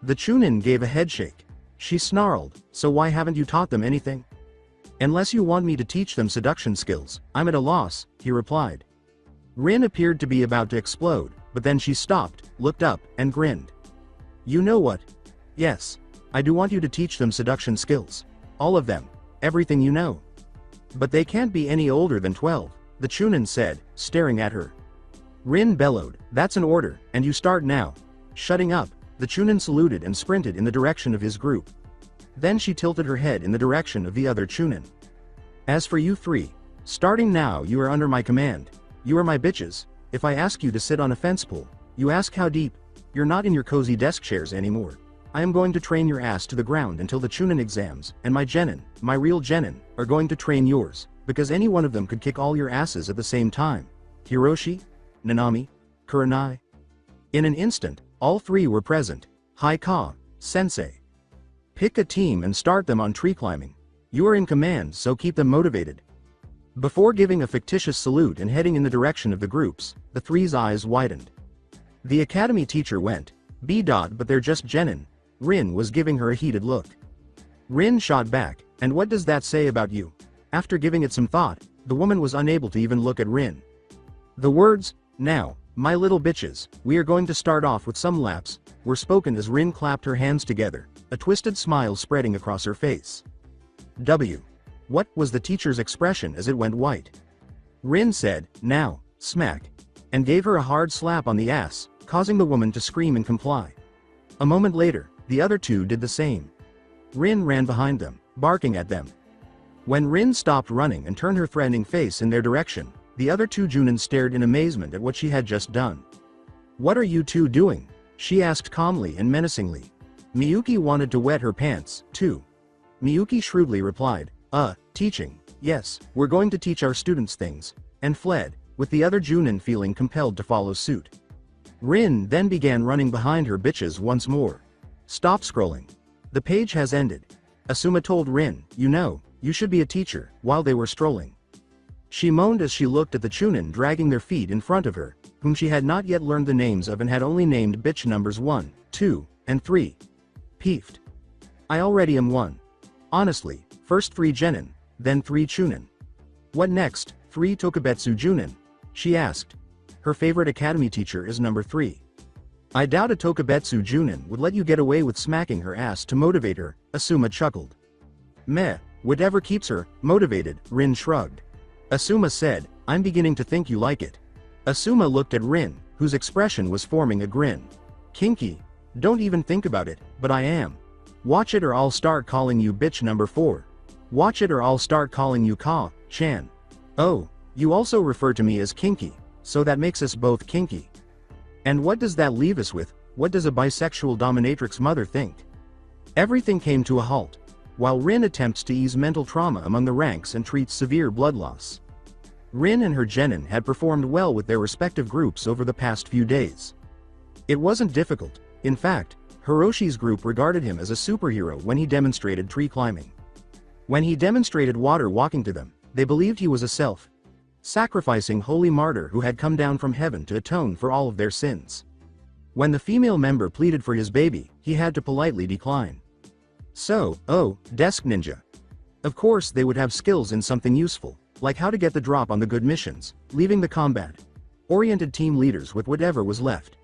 The Chunin gave a headshake. She snarled, so why haven't you taught them anything? Unless you want me to teach them seduction skills, I'm at a loss, he replied. Rin appeared to be about to explode, but then she stopped, looked up, and grinned. You know what? Yes. I do want you to teach them seduction skills. All of them. Everything you know. But they can't be any older than 12, the Chunin said, staring at her. Rin bellowed, that's an order, and you start now. Shutting up, the Chunin saluted and sprinted in the direction of his group. Then she tilted her head in the direction of the other Chunin. As for you three, starting now you are under my command. You are my bitches. If I ask you to sit on a fence pole, you ask how deep. You're not in your cozy desk chairs anymore. I am going to train your ass to the ground until the Chunin exams, and my genin, my real genin, are going to train yours, because any one of them could kick all your asses at the same time. Hiroshi, Nanami, Kurenai. In an instant, all three were present. Hi-ka, sensei. Pick a team and start them on tree climbing. You are in command, so keep them motivated. Before giving a fictitious salute and heading in the direction of the groups, the three's eyes widened. The academy teacher went, but they're just genin. Rin was giving her a heated look. Rin shot back, and what does that say about you? After giving it some thought, the woman was unable to even look at Rin. The words, now, my little bitches, we are going to start off with some laps, were spoken as Rin clapped her hands together, a twisted smile spreading across her face. What was the teacher's expression as it went white? Rin said, now, smack, and gave her a hard slap on the ass, causing the woman to scream and comply. A moment later, the other two did the same. Rin ran behind them, barking at them. When Rin stopped running and turned her threatening face in their direction, the other two Junin stared in amazement at what she had just done. What are you two doing? She asked calmly and menacingly. Miyuki wanted to wet her pants, too. Miyuki shrewdly replied, teaching, yes, we're going to teach our students things, and fled, with the other Junin feeling compelled to follow suit. Rin then began running behind her bitches once more. Stop scrolling. The page has ended. Asuma told Rin, you should be a teacher, while they were strolling. She moaned as she looked at the Chunin dragging their feet in front of her, whom she had not yet learned the names of and had only named bitch numbers 1, 2, and 3. Peeved. I already am 1. Honestly, first 3 genin, then 3 Chunin. What next, 3 Tokubetsu Junin? She asked. Her favorite academy teacher is number 3. I doubt a Tokubetsu Junin would let you get away with smacking her ass to motivate her, Asuma chuckled. Meh, whatever keeps her motivated, Rin shrugged. Asuma said, I'm beginning to think you like it. Asuma looked at Rin, whose expression was forming a grin. Kinky. Don't even think about it, but I am. Watch it or I'll start calling you bitch number 4. Watch it or I'll start calling you Ka-chan. Oh, you also refer to me as kinky, so that makes us both kinky. And what does that leave us with? What does a bisexual dominatrix mother think? Everything came to a halt, while Rin attempts to ease mental trauma among the ranks and treats severe blood loss. Rin and her genin had performed well with their respective groups over the past few days. It wasn't difficult. In fact, Hiroshi's group regarded him as a superhero when he demonstrated tree climbing. When he demonstrated water walking to them, they believed he was a self-sacrificing holy martyr who had come down from heaven to atone for all of their sins. When the female member pleaded for his baby, he had to politely decline. So, desk ninja. Of course they would have skills in something useful, like how to get the drop on the good missions, leaving the combat-oriented team leaders with whatever was left.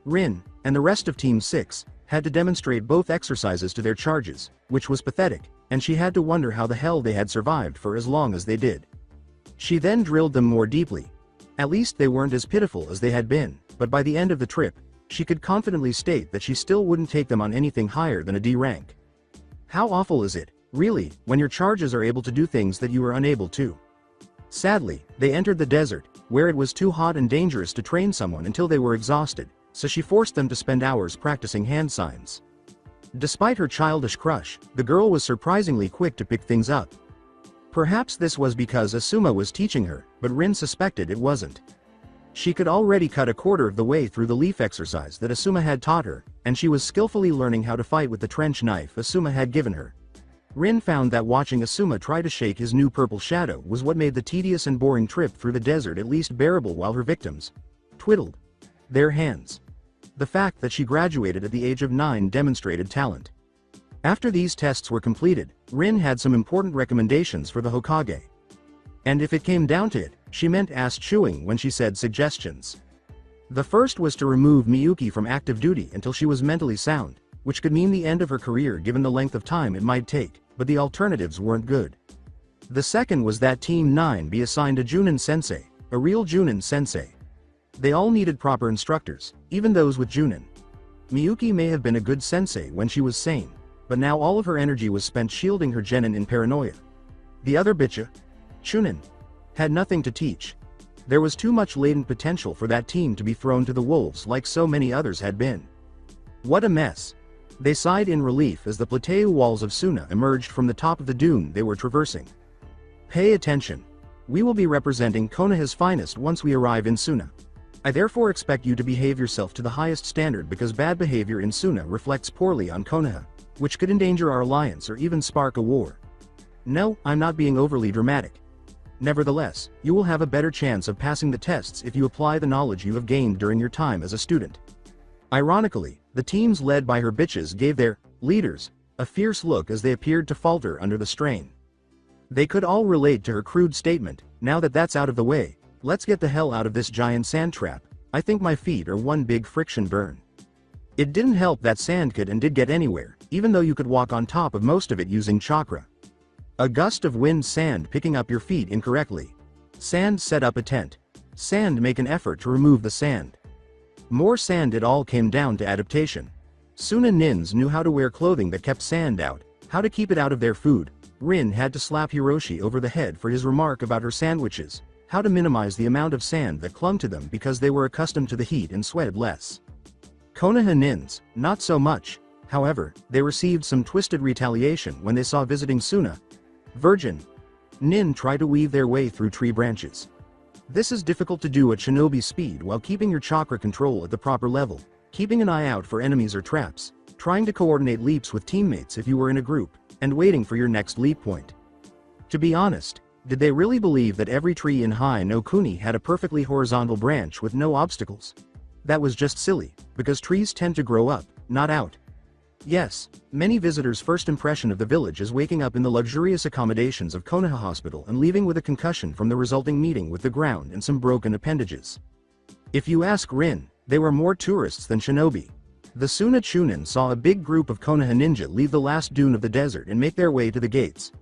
Rin, and the rest of Team 6, had to demonstrate both exercises to their charges, which was pathetic, and she had to wonder how the hell they had survived for as long as they did. She then drilled them more deeply. At least they weren't as pitiful as they had been, but by the end of the trip, she could confidently state that she still wouldn't take them on anything higher than a D rank. How awful is it, really, when your charges are able to do things that you were unable to? Sadly, they entered the desert, where it was too hot and dangerous to train someone until they were exhausted, so she forced them to spend hours practicing hand signs. Despite her childish crush, the girl was surprisingly quick to pick things up. Perhaps this was because Asuma was teaching her, but Rin suspected it wasn't. She could already cut a quarter of the way through the leaf exercise that Asuma had taught her, and she was skillfully learning how to fight with the trench knife Asuma had given her. Rin found that watching Asuma try to shake his new purple shadow was what made the tedious and boring trip through the desert at least bearable while her victims twiddled their hands. The fact that she graduated at the age of 9 demonstrated talent. After these tests were completed, Rin had some important recommendations for the Hokage. And if it came down to it, she meant ass chewing when she said suggestions. The first was to remove Miyuki from active duty until she was mentally sound, which could mean the end of her career given the length of time it might take, but the alternatives weren't good. The second was that Team 9 be assigned a Junin sensei, a real Junin sensei. They all needed proper instructors, even those with Junin. Miyuki may have been a good sensei when she was sane, but now all of her energy was spent shielding her genin in paranoia. The other bitcha, Chunin, had nothing to teach. There was too much latent potential for that team to be thrown to the wolves like so many others had been. What a mess. They sighed in relief as the plateau walls of Suna emerged from the top of the dune they were traversing. Pay attention. We will be representing Konoha's finest once we arrive in Suna. I therefore expect you to behave yourself to the highest standard because bad behavior in Suna reflects poorly on Konoha, which could endanger our alliance or even spark a war. No, I'm not being overly dramatic. Nevertheless, you will have a better chance of passing the tests if you apply the knowledge you have gained during your time as a student. Ironically, the teams led by her bitches gave their leaders a fierce look as they appeared to falter under the strain. They could all relate to her crude statement, now that that's out of the way, let's get the hell out of this giant sand trap. I think my feet are one big friction burn. It didn't help that sand could and did get anywhere, even though you could walk on top of most of it using chakra. A gust of wind sand picking up your feet incorrectly. Sand set up a tent. Sand make an effort to remove the sand. More sand. It all came down to adaptation. Suna nins knew how to wear clothing that kept sand out, how to keep it out of their food. Rin had to slap Hiroshi over the head for his remark about her sandwiches, how to minimize the amount of sand that clung to them because they were accustomed to the heat and sweated less. Konoha nins, not so much. However, they received some twisted retaliation when they saw visiting Suna virgin nin try to weave their way through tree branches. This is difficult to do at shinobi speed while keeping your chakra control at the proper level, keeping an eye out for enemies or traps, trying to coordinate leaps with teammates if you were in a group, and waiting for your next leap point. To be honest, did they really believe that every tree in Hai no Kuni had a perfectly horizontal branch with no obstacles? That was just silly, because trees tend to grow up, not out. Yes, many visitors' first impression of the village is waking up in the luxurious accommodations of Konoha Hospital and leaving with a concussion from the resulting meeting with the ground and some broken appendages. If you ask Rin, they were more tourists than shinobi. The Suna Chunin saw a big group of Konoha ninja leave the last dune of the desert and make their way to the gates.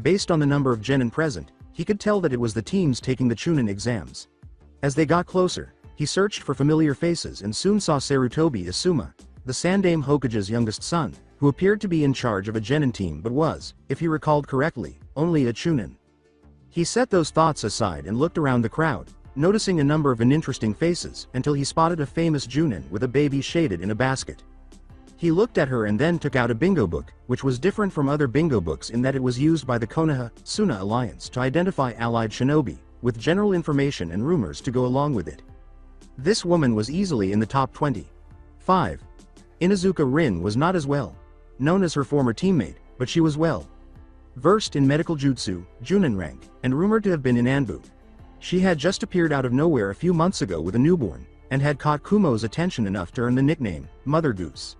Based on the number of genin present, he could tell that it was the teams taking the Chunin exams. As they got closer, he searched for familiar faces and soon saw Sarutobi Asuma, the Sandaime Hokage's youngest son, who appeared to be in charge of a genin team but was, if he recalled correctly, only a Chunin. He set those thoughts aside and looked around the crowd, noticing a number of uninteresting faces until he spotted a famous Junin with a baby shaded in a basket. He looked at her and then took out a bingo book, which was different from other bingo books in that it was used by the Konoha-Suna alliance to identify allied shinobi, with general information and rumors to go along with it. This woman was easily in the top 20. 5. Inuzuka Rin was not as well known as her former teammate, but she was well versed in medical jutsu, Junin rank, and rumored to have been in Anbu. She had just appeared out of nowhere a few months ago with a newborn, and had caught Kumo's attention enough to earn the nickname, Mother Goose.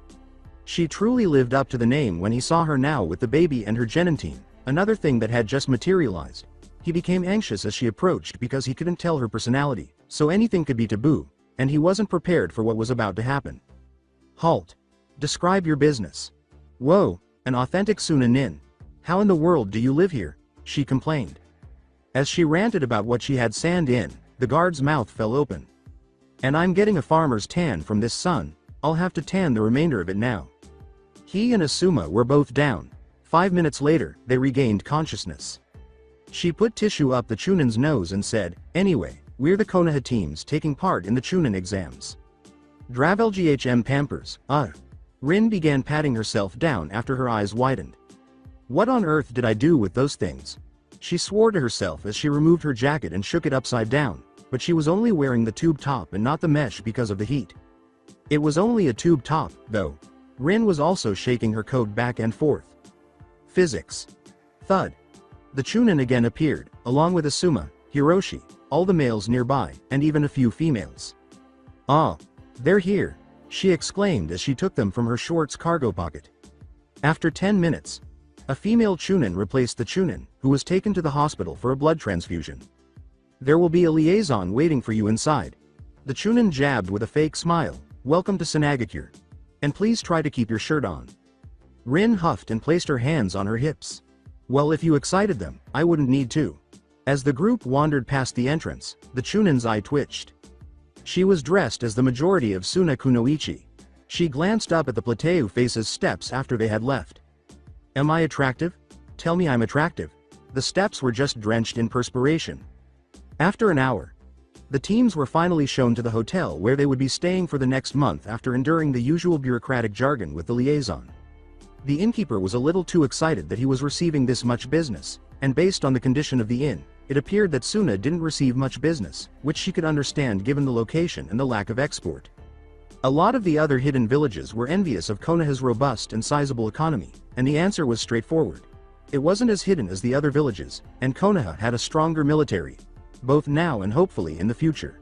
She truly lived up to the name when he saw her now with the baby and her genin team, another thing that had just materialized. He became anxious as she approached because he couldn't tell her personality, so anything could be taboo, and he wasn't prepared for what was about to happen. Halt. Describe your business. Whoa, an authentic Suna nin. How in the world do you live here? She complained. As she ranted about what she had sand in, the guard's mouth fell open. And I'm getting a farmer's tan from this sun, I'll have to tan the remainder of it now. He and Asuma were both down. 5 minutes later, they regained consciousness. She put tissue up the Chunin's nose and said, anyway, we're the Konoha teams taking part in the Chunin exams. Dravelghm Pampers, Rin began patting herself down after her eyes widened. What on earth did I do with those things? She swore to herself as she removed her jacket and shook it upside down. but she was only wearing the tube top and not the mesh because of the heat. It was only a tube top, though. Rin was also shaking her coat back and forth. Physics. Thud. The Chunin again appeared, along with Asuma, Hiroshi, all the males nearby, and even a few females. "Ah, they're here," she exclaimed as she took them from her shorts cargo pocket. After 10 minutes, a female Chunin replaced the Chunin, who was taken to the hospital for a blood transfusion. "There will be a liaison waiting for you inside." The Chunin jabbed with a fake smile. "Welcome to Sanagakure. And please try to keep your shirt on." Rin huffed and placed her hands on her hips. "Well, if you excited them, I wouldn't need to." As the group wandered past the entrance, the Chunin's eye twitched. She was dressed as the majority of Suna Kunoichi. She glanced up at the Plateu face's steps after they had left. "Am I attractive? Tell me I'm attractive." The steps were just drenched in perspiration. After an hour, the teams were finally shown to the hotel where they would be staying for the next month after enduring the usual bureaucratic jargon with the liaison. The innkeeper was a little too excited that he was receiving this much business, and based on the condition of the inn, it appeared that Suna didn't receive much business, which she could understand given the location and the lack of export. A lot of the other hidden villages were envious of Konoha's robust and sizable economy, and the answer was straightforward. It wasn't as hidden as the other villages, and Konoha had a stronger military, both now and hopefully in the future.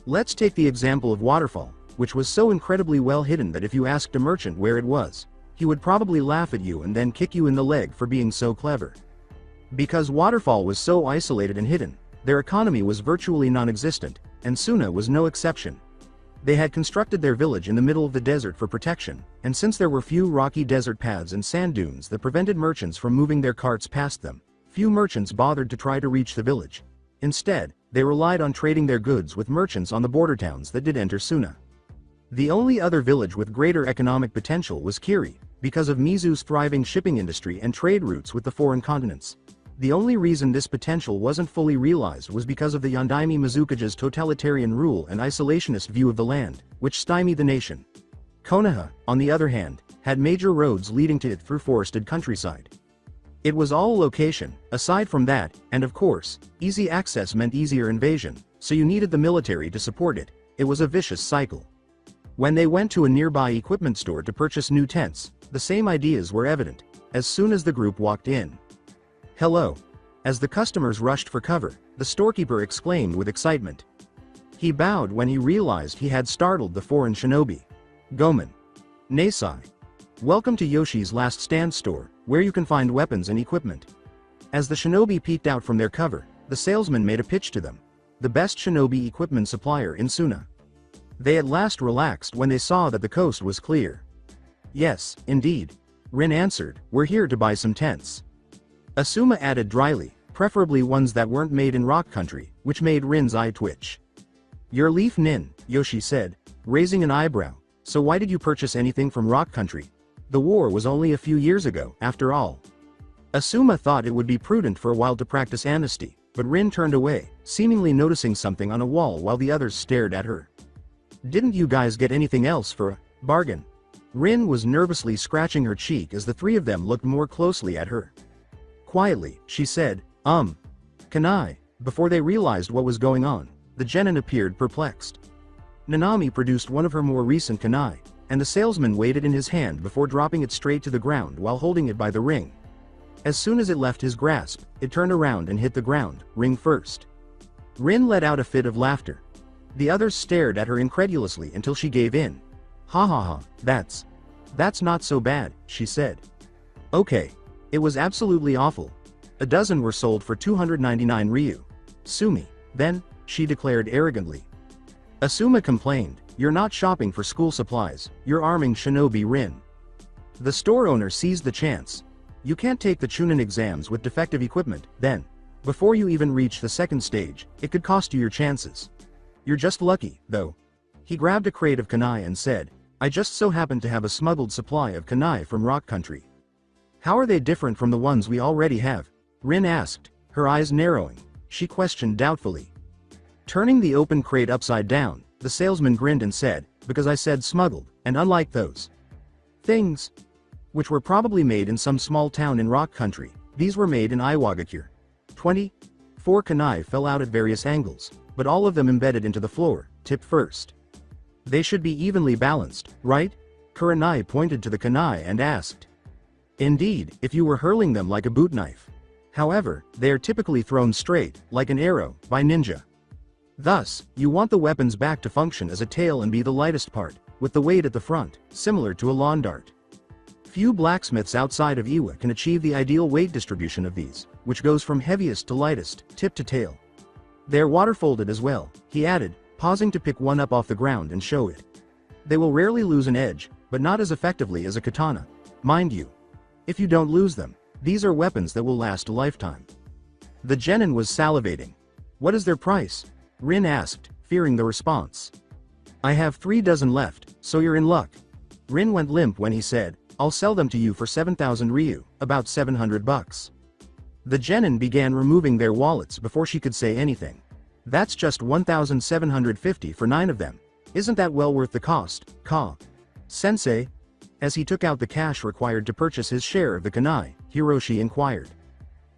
Let's take the example of Waterfall, which was so incredibly well hidden that if you asked a merchant where it was, he would probably laugh at you and then kick you in the leg for being so clever. Because Waterfall was so isolated and hidden, their economy was virtually non-existent, and Suna was no exception. They had constructed their village in the middle of the desert for protection, and since there were few rocky desert paths and sand dunes that prevented merchants from moving their carts past them, few merchants bothered to try to reach the village. Instead, they relied on trading their goods with merchants on the border towns that did enter Suna. The only other village with greater economic potential was Kiri, because of Mizu's thriving shipping industry and trade routes with the foreign continents. The only reason this potential wasn't fully realized was because of the Yondaime Mizukage's totalitarian rule and isolationist view of the land, which stymied the nation. Konoha, on the other hand, had major roads leading to it through forested countryside. It was all location. Aside from that, and of course, easy access meant easier invasion, so you needed the military to support it. It was a vicious cycle. When they went to a nearby equipment store to purchase new tents, the same ideas were evident, as soon as the group walked in. "Hello." As the customers rushed for cover, the storekeeper exclaimed with excitement. He bowed when he realized he had startled the foreign shinobi. "Gomen. Nasai. Welcome to Yoshi's Last Stand store, where you can find weapons and equipment." As the shinobi peeked out from their cover, the salesman made a pitch to them. The best shinobi equipment supplier in Suna. They at last relaxed when they saw that the coast was clear. "Yes, indeed," Rin answered, "we're here to buy some tents." Asuma added dryly, preferably ones that weren't made in rock country, which made Rin's eye twitch. "Your leaf nin," Yoshi said, raising an eyebrow, "so why did you purchase anything from rock country? The war was only a few years ago, after all." Asuma thought it would be prudent for a while to practice amnesty, but Rin turned away, seemingly noticing something on a wall while the others stared at her. "Didn't you guys get anything else for a bargain?" Rin was nervously scratching her cheek as the three of them looked more closely at her. Quietly, she said, "Can I?" Before they realized what was going on, the genin appeared perplexed. Nanami produced one of her more recent kunai, and the salesman weighed it in his hand before dropping it straight to the ground while holding it by the ring. As soon as it left his grasp, it turned around and hit the ground, ring first. Rin let out a fit of laughter. The others stared at her incredulously until she gave in. "Ha ha ha, that's not so bad," she said. "Okay. It was absolutely awful. A dozen were sold for 299 ryu. Sumi, then," she declared arrogantly. Asuma complained, "You're not shopping for school supplies, you're arming shinobi Rin." The store owner seized the chance. "You can't take the Chunin exams with defective equipment, then. Before you even reach the second stage, it could cost you your chances. You're just lucky, though." He grabbed a crate of kunai and said, "I just so happen to have a smuggled supply of kunai from rock country." "How are they different from the ones we already have?" Rin asked, her eyes narrowing. She questioned doubtfully. Turning the open crate upside down, the salesman grinned and said, "Because I said smuggled, and unlike those things, which were probably made in some small town in rock country, these were made in Iwagakure." 24 kunai fell out at various angles. but all of them embedded into the floor, tip first. They should be evenly balanced, right? Kurenai pointed to the kunai and asked. Indeed, if you were hurling them like a boot knife. However, they are typically thrown straight, like an arrow, by ninja. Thus, you want the weapon's back to function as a tail and be the lightest part, with the weight at the front, similar to a lawn dart. Few blacksmiths outside of Iwa can achieve the ideal weight distribution of these, which goes from heaviest to lightest, tip to tail. They're water-folded as well, he added, pausing to pick one up off the ground and show it. They will rarely lose an edge, but not as effectively as a katana. Mind you. If you don't lose them, these are weapons that will last a lifetime. The genin was salivating. What is their price? Rin asked, fearing the response. I have 3 dozen left, so you're in luck. Rin went limp when he said, I'll sell them to you for 7,000 ryu, about $700. The genin began removing their wallets before she could say anything. That's just 1,750 for 9 of them. Isn't that well worth the cost, Sensei? As he took out the cash required to purchase his share of the kunai, Hiroshi inquired.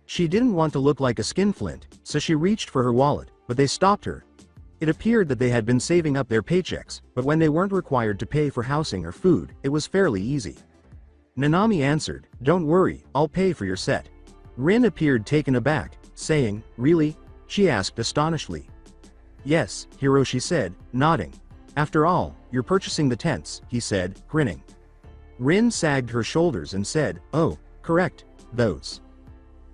She didn't want to look like a skinflint, so she reached for her wallet, but they stopped her. It appeared that they had been saving up their paychecks, but when they weren't required to pay for housing or food, it was fairly easy. Nanami answered, Don't worry, I'll pay for your set. Rin appeared taken aback, saying, Really? She asked astonishedly. Yes, Hiroshi said, nodding. After all, you're purchasing the tents, he said, grinning. Rin sagged her shoulders and said, Oh, correct, those.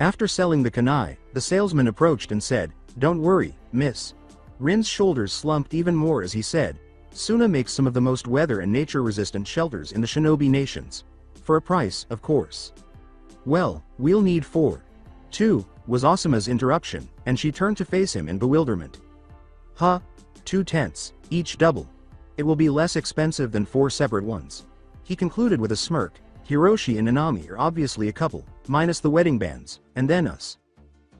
After selling the kunai, the salesman approached and said, Don't worry, miss. Rin's shoulders slumped even more as he said, Suna makes some of the most weather and nature-resistant shelters in the shinobi nations. For a price, of course. Well, we'll need 4. 2, was Asuma's interruption, and she turned to face him in bewilderment. 2 tents, each double. It will be less expensive than 4 separate ones. He concluded with a smirk. Hiroshi and Nanami are obviously a couple, minus the wedding bands, and then us.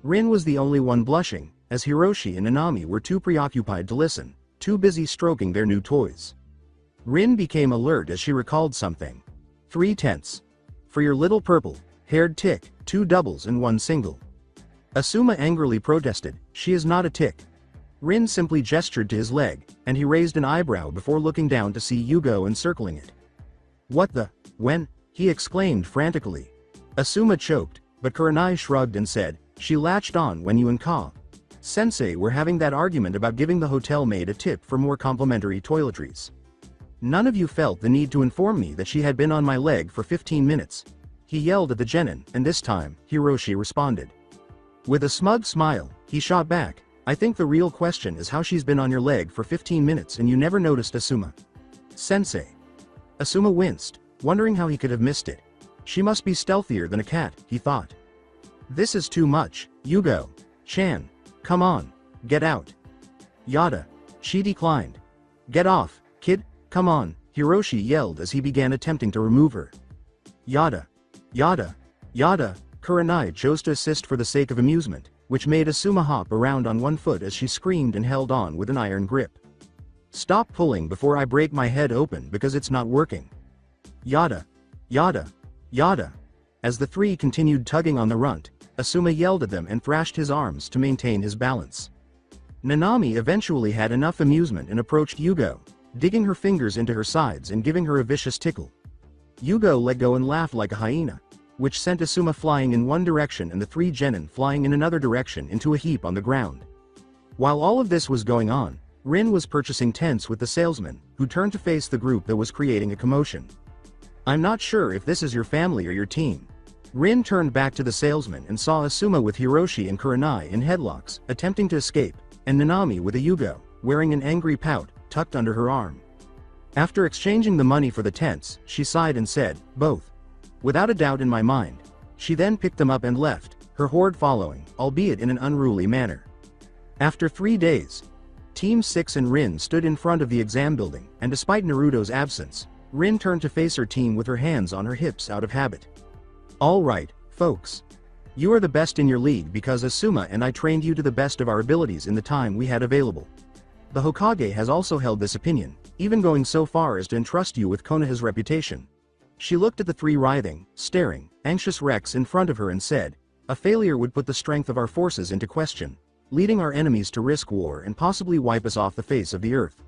Rin was the only one blushing, as Hiroshi and Nanami were too preoccupied to listen, too busy stroking their new toys. Rin became alert as she recalled something. 3 tents. For your little purple-haired tick, 2 doubles and 1 single. Asuma angrily protested, she is not a tick. Rin simply gestured to his leg, and he raised an eyebrow before looking down to see Yugo encircling it. What the, when? He exclaimed frantically. Asuma choked, but Kurenai shrugged and said, she latched on when you and Sensei were having that argument about giving the hotel maid a tip for more complimentary toiletries. None of you felt the need to inform me that she had been on my leg for 15 minutes. He yelled at the genin, and this time, Hiroshi responded. With a smug smile, he shot back, I think the real question is how she's been on your leg for 15 minutes and you never noticed Asuma. Sensei. Asuma winced, wondering how he could have missed it. She must be stealthier than a cat, he thought. This is too much, Yugo. Chan. Come on. Get out. Yada. She declined. Get off, kid. Come on, Hiroshi yelled as he began attempting to remove her. Yada. Yada. Yada. Kurenai chose to assist for the sake of amusement, which made Asuma hop around on one foot as she screamed and held on with an iron grip. Stop pulling before I break my head open because it's not working. Yada. Yada. Yada. As the 3 continued tugging on the runt, Asuma yelled at them and thrashed his arms to maintain his balance. Nanami eventually had enough amusement and approached Yugo, digging her fingers into her sides and giving her a vicious tickle. Yugo let go and laughed like a hyena, which sent Asuma flying in one direction and the 3 genin flying in another direction into a heap on the ground. While all of this was going on, Rin was purchasing tents with the salesman, who turned to face the group that was creating a commotion. I'm not sure if this is your family or your team. Rin turned back to the salesman and saw Asuma with Hiroshi and Kurenai in headlocks, attempting to escape, and Nanami with a Yugo, wearing an angry pout, tucked under her arm. After exchanging the money for the tents, she sighed and said, both. Without a doubt in my mind. She then picked them up and left, her horde following, albeit in an unruly manner. After 3 days, Team 6 and Rin stood in front of the exam building, and despite Naruto's absence, Rin turned to face her team with her hands on her hips out of habit. All right, folks. You are the best in your league because Asuma and I trained you to the best of our abilities in the time we had available. The Hokage has also held this opinion, even going so far as to entrust you with Konoha's reputation. She looked at the 3 writhing, staring, anxious wrecks in front of her and said, a failure would put the strength of our forces into question. leading our enemies to risk war and possibly wipe us off the face of the earth.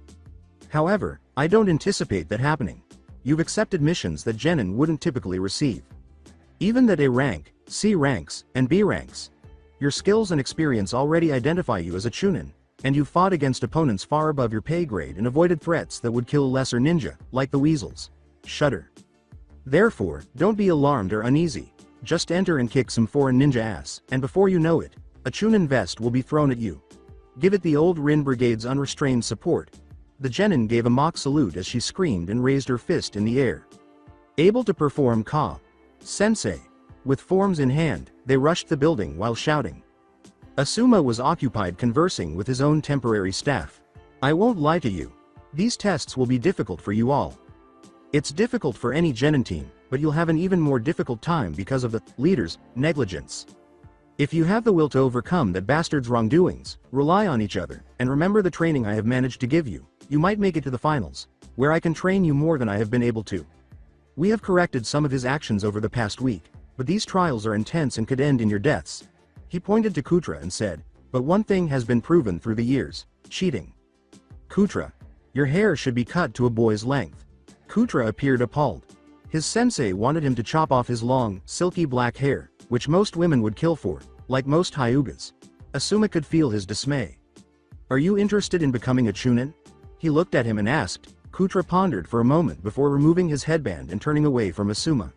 However, I don't anticipate that happening. You've accepted missions that genin wouldn't typically receive. Even that A rank, C ranks, and B ranks. Your skills and experience already identify you as a chunin, and you've fought against opponents far above your pay grade and avoided threats that would kill a lesser ninja, like the weasels. Shudder. Therefore, don't be alarmed or uneasy. Just enter and kick some foreign ninja ass, and before you know it, a chunin vest will be thrown at you. Give it the old Rin Brigade's unrestrained support. The genin gave a mock salute as she screamed and raised her fist in the air. Able to perform Ka Sensei. With forms in hand, they rushed the building while shouting. Asuma was occupied conversing with his own temporary staff. I won't lie to you. These tests will be difficult for you all. It's difficult for any genin team, but you'll have an even more difficult time because of the leader's negligence. If you have the will to overcome that bastard's wrongdoings, rely on each other, and remember the training I have managed to give you, you might make it to the finals, where I can train you more than I have been able to. We have corrected some of his actions over the past week, but these trials are intense and could end in your deaths. He pointed to Kutra and said, but one thing has been proven through the years, cheating. Kutra, your hair should be cut to a boy's length. Kutra appeared appalled. His sensei wanted him to chop off his long, silky black hair, which most women would kill for, like most Hyugas. Asuma could feel his dismay. Are you interested in becoming a chunin? He looked at him and asked. Kutra pondered for a moment before removing his headband and turning away from Asuma.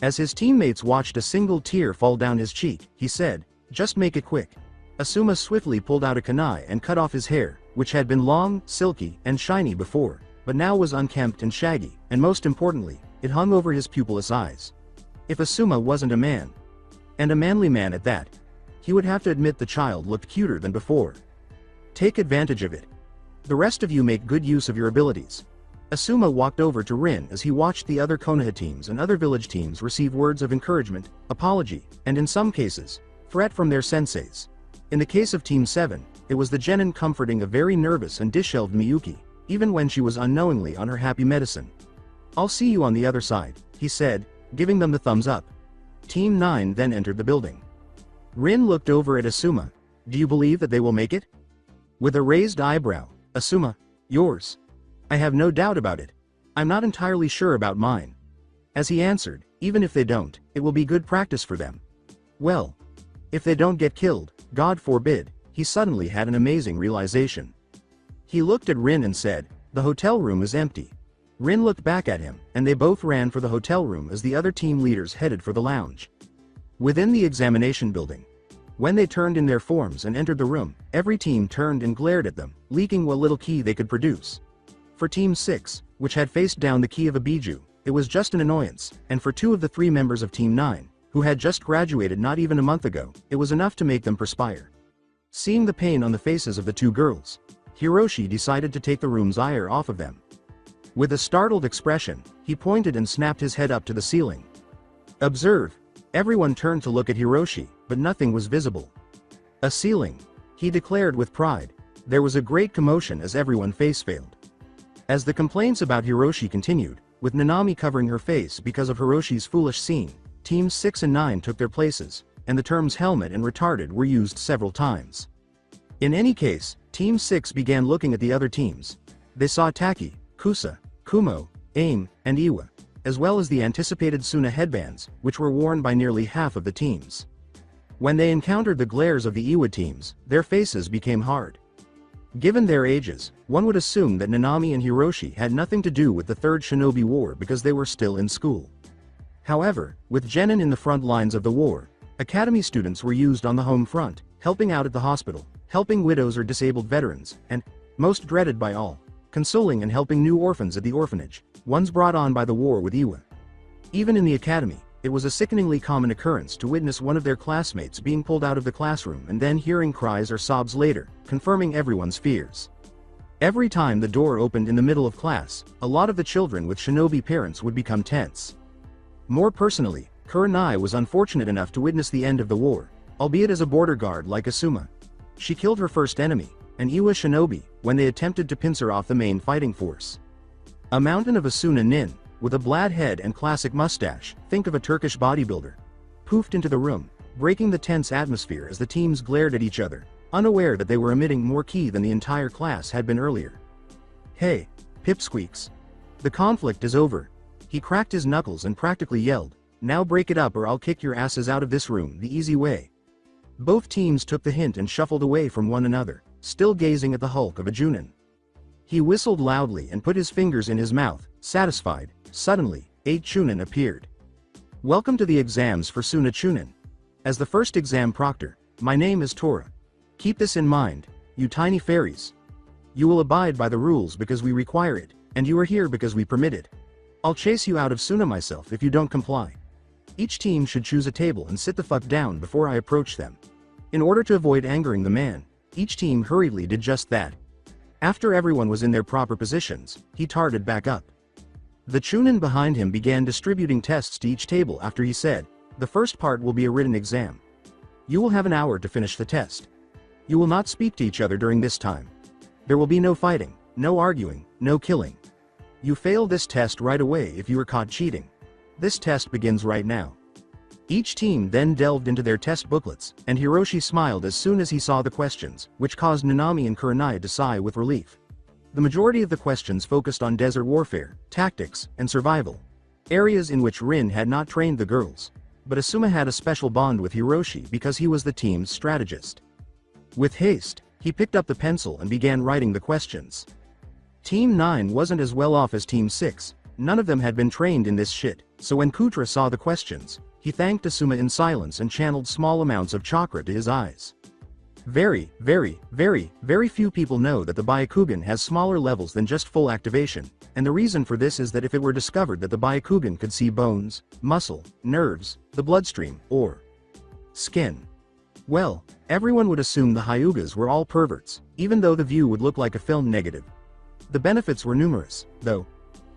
As his teammates watched a single tear fall down his cheek, he said, just make it quick. Asuma swiftly pulled out a kunai and cut off his hair, which had been long, silky, and shiny before, but now was unkempt and shaggy, and most importantly, it hung over his pupilless eyes. If Asuma wasn't a man, and a manly man at that, he would have to admit the child looked cuter than before. Take advantage of it. The rest of you make good use of your abilities. Asuma walked over to Rin as he watched the other Konoha teams and other village teams receive words of encouragement, apology, and in some cases, threat from their senseis. In the case of Team 7, it was the genin comforting a very nervous and disheveled Miyuki, even when she was unknowingly on her happy medicine. I'll see you on the other side, he said, giving them the thumbs up. Team 9 then entered the building. Rin looked over at Asuma. Do you believe that they will make it? With a raised eyebrow, Asuma, yours. I have no doubt about it. I'm not entirely sure about mine. As he answered, even if they don't, it will be good practice for them. Well, if they don't get killed, God forbid, he suddenly had an amazing realization. He looked at Rin and said, the hotel room is empty. Rin looked back at him, and they both ran for the hotel room as the other team leaders headed for the lounge. Within the examination building, when they turned in their forms and entered the room, every team turned and glared at them, leaking what little ki they could produce. For Team 6, which had faced down the ki of a Biju, it was just an annoyance, and for 2 of the 3 members of Team 9, who had just graduated not even a month ago, it was enough to make them perspire. Seeing the pain on the faces of the 2 girls, Hiroshi decided to take the room's ire off of them. With a startled expression, he pointed and snapped his head up to the ceiling. Observe. Everyone turned to look at Hiroshi, but nothing was visible. A ceiling, he declared with pride. There was a great commotion as everyone face-failed. As the complaints about Hiroshi continued, with Nanami covering her face because of Hiroshi's foolish scene, Teams 6 and 9 took their places, and the terms helmet and retarded were used several times. In any case, Team 6 began looking at the other teams. They saw Taki, Kusa, Kumo, Aim, and Iwa, as well as the anticipated Suna headbands, which were worn by nearly half of the teams. When they encountered the glares of the Iwa teams, their faces became hard. Given their ages, one would assume that Nanami and Hiroshi had nothing to do with the Third Shinobi War because they were still in school. However, with genin in the front lines of the war, academy students were used on the home front, helping out at the hospital, helping widows or disabled veterans, and, most dreaded by all, consoling and helping new orphans at the orphanage, ones brought on by the war with Iwa. Even in the academy, it was a sickeningly common occurrence to witness one of their classmates being pulled out of the classroom and then hearing cries or sobs later, confirming everyone's fears. Every time the door opened in the middle of class, a lot of the children with shinobi parents would become tense. More personally, Kurenai was unfortunate enough to witness the end of the war, albeit as a border guard like Asuma. She killed her first enemy, an Iwa shinobi, when they attempted to pincer off the main fighting force. A mountain of Asuna nin, with a blad head and classic mustache, think of a Turkish bodybuilder, poofed into the room, breaking the tense atmosphere as the teams glared at each other, unaware that they were emitting more ki than the entire class had been earlier. Hey, pipsqueaks. The conflict is over. He cracked his knuckles and practically yelled, now break it up or I'll kick your asses out of this room the easy way. Both teams took the hint and shuffled away from one another, still gazing at the hulk of a Junin. He whistled loudly and put his fingers in his mouth, satisfied. Suddenly, 8 Chunin appeared. Welcome to the exams for Suna Chunin. As the first exam proctor, my name is Tora. Keep this in mind, you tiny fairies. You will abide by the rules because we require it, and you are here because we permit it. I'll chase you out of Suna myself if you don't comply. Each team should choose a table and sit the fuck down before I approach them. In order to avoid angering the man, each team hurriedly did just that. After everyone was in their proper positions, he darted back up. The Chunin behind him began distributing tests to each table after he said, the first part will be a written exam. You will have an hour to finish the test. You will not speak to each other during this time. There will be no fighting, no arguing, no killing. You fail this test right away if you are caught cheating. This test begins right now. Each team then delved into their test booklets, and Hiroshi smiled as soon as he saw the questions, which caused Nanami and Kurenai to sigh with relief. The majority of the questions focused on desert warfare, tactics, and survival, areas in which Rin had not trained the girls. But Asuma had a special bond with Hiroshi because he was the team's strategist. With haste, he picked up the pencil and began writing the questions. Team 9 wasn't as well off as Team 6, none of them had been trained in this shit, so when Kutra saw the questions, he thanked Asuma in silence and channeled small amounts of chakra to his eyes. Very few people know that the Byakugan has smaller levels than just full activation, and the reason for this is that if it were discovered that the Byakugan could see bones, muscle, nerves, the bloodstream, or skin, well, everyone would assume the Hyugas were all perverts, even though the view would look like a film negative. The benefits were numerous, though.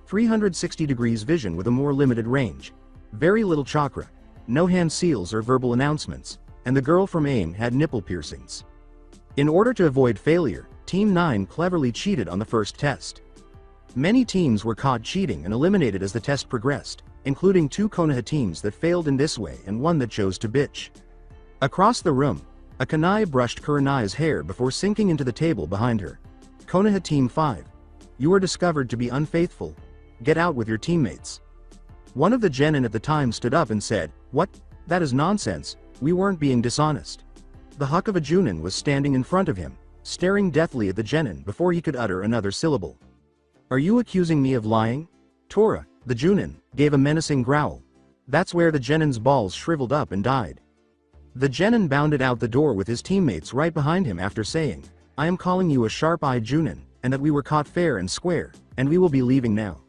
360 degrees vision with a more limited range, very little chakra, no hand seals or verbal announcements, and the girl from AIM had nipple piercings. In order to avoid failure, Team 9 cleverly cheated on the first test. Many teams were caught cheating and eliminated as the test progressed, including 2 Konoha teams that failed in this way and one that chose to bitch. Across the room, a Kanai brushed Kurenai's hair before sinking into the table behind her. Konoha Team 5. You are discovered to be unfaithful. Get out with your teammates. One of the genin at the time stood up and said, what? That is nonsense, we weren't being dishonest. The huck of a Junin was standing in front of him, staring deathly at the genin before he could utter another syllable. Are you accusing me of lying? Tora, the Junin, gave a menacing growl. That's where the genin's balls shriveled up and died. The genin bounded out the door with his teammates right behind him after saying, I am calling you a sharp-eyed Junin, and that we were caught fair and square, and we will be leaving now.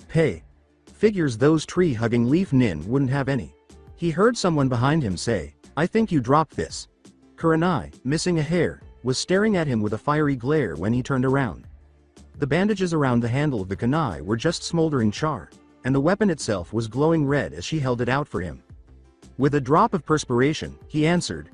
Hey. Figures those tree-hugging leaf nin wouldn't have any. He heard someone behind him say, I think you dropped this. Kurenai, missing a hair, was staring at him with a fiery glare when he turned around. The bandages around the handle of the kunai were just smoldering char, and the weapon itself was glowing red as she held it out for him. With a drop of perspiration, he answered,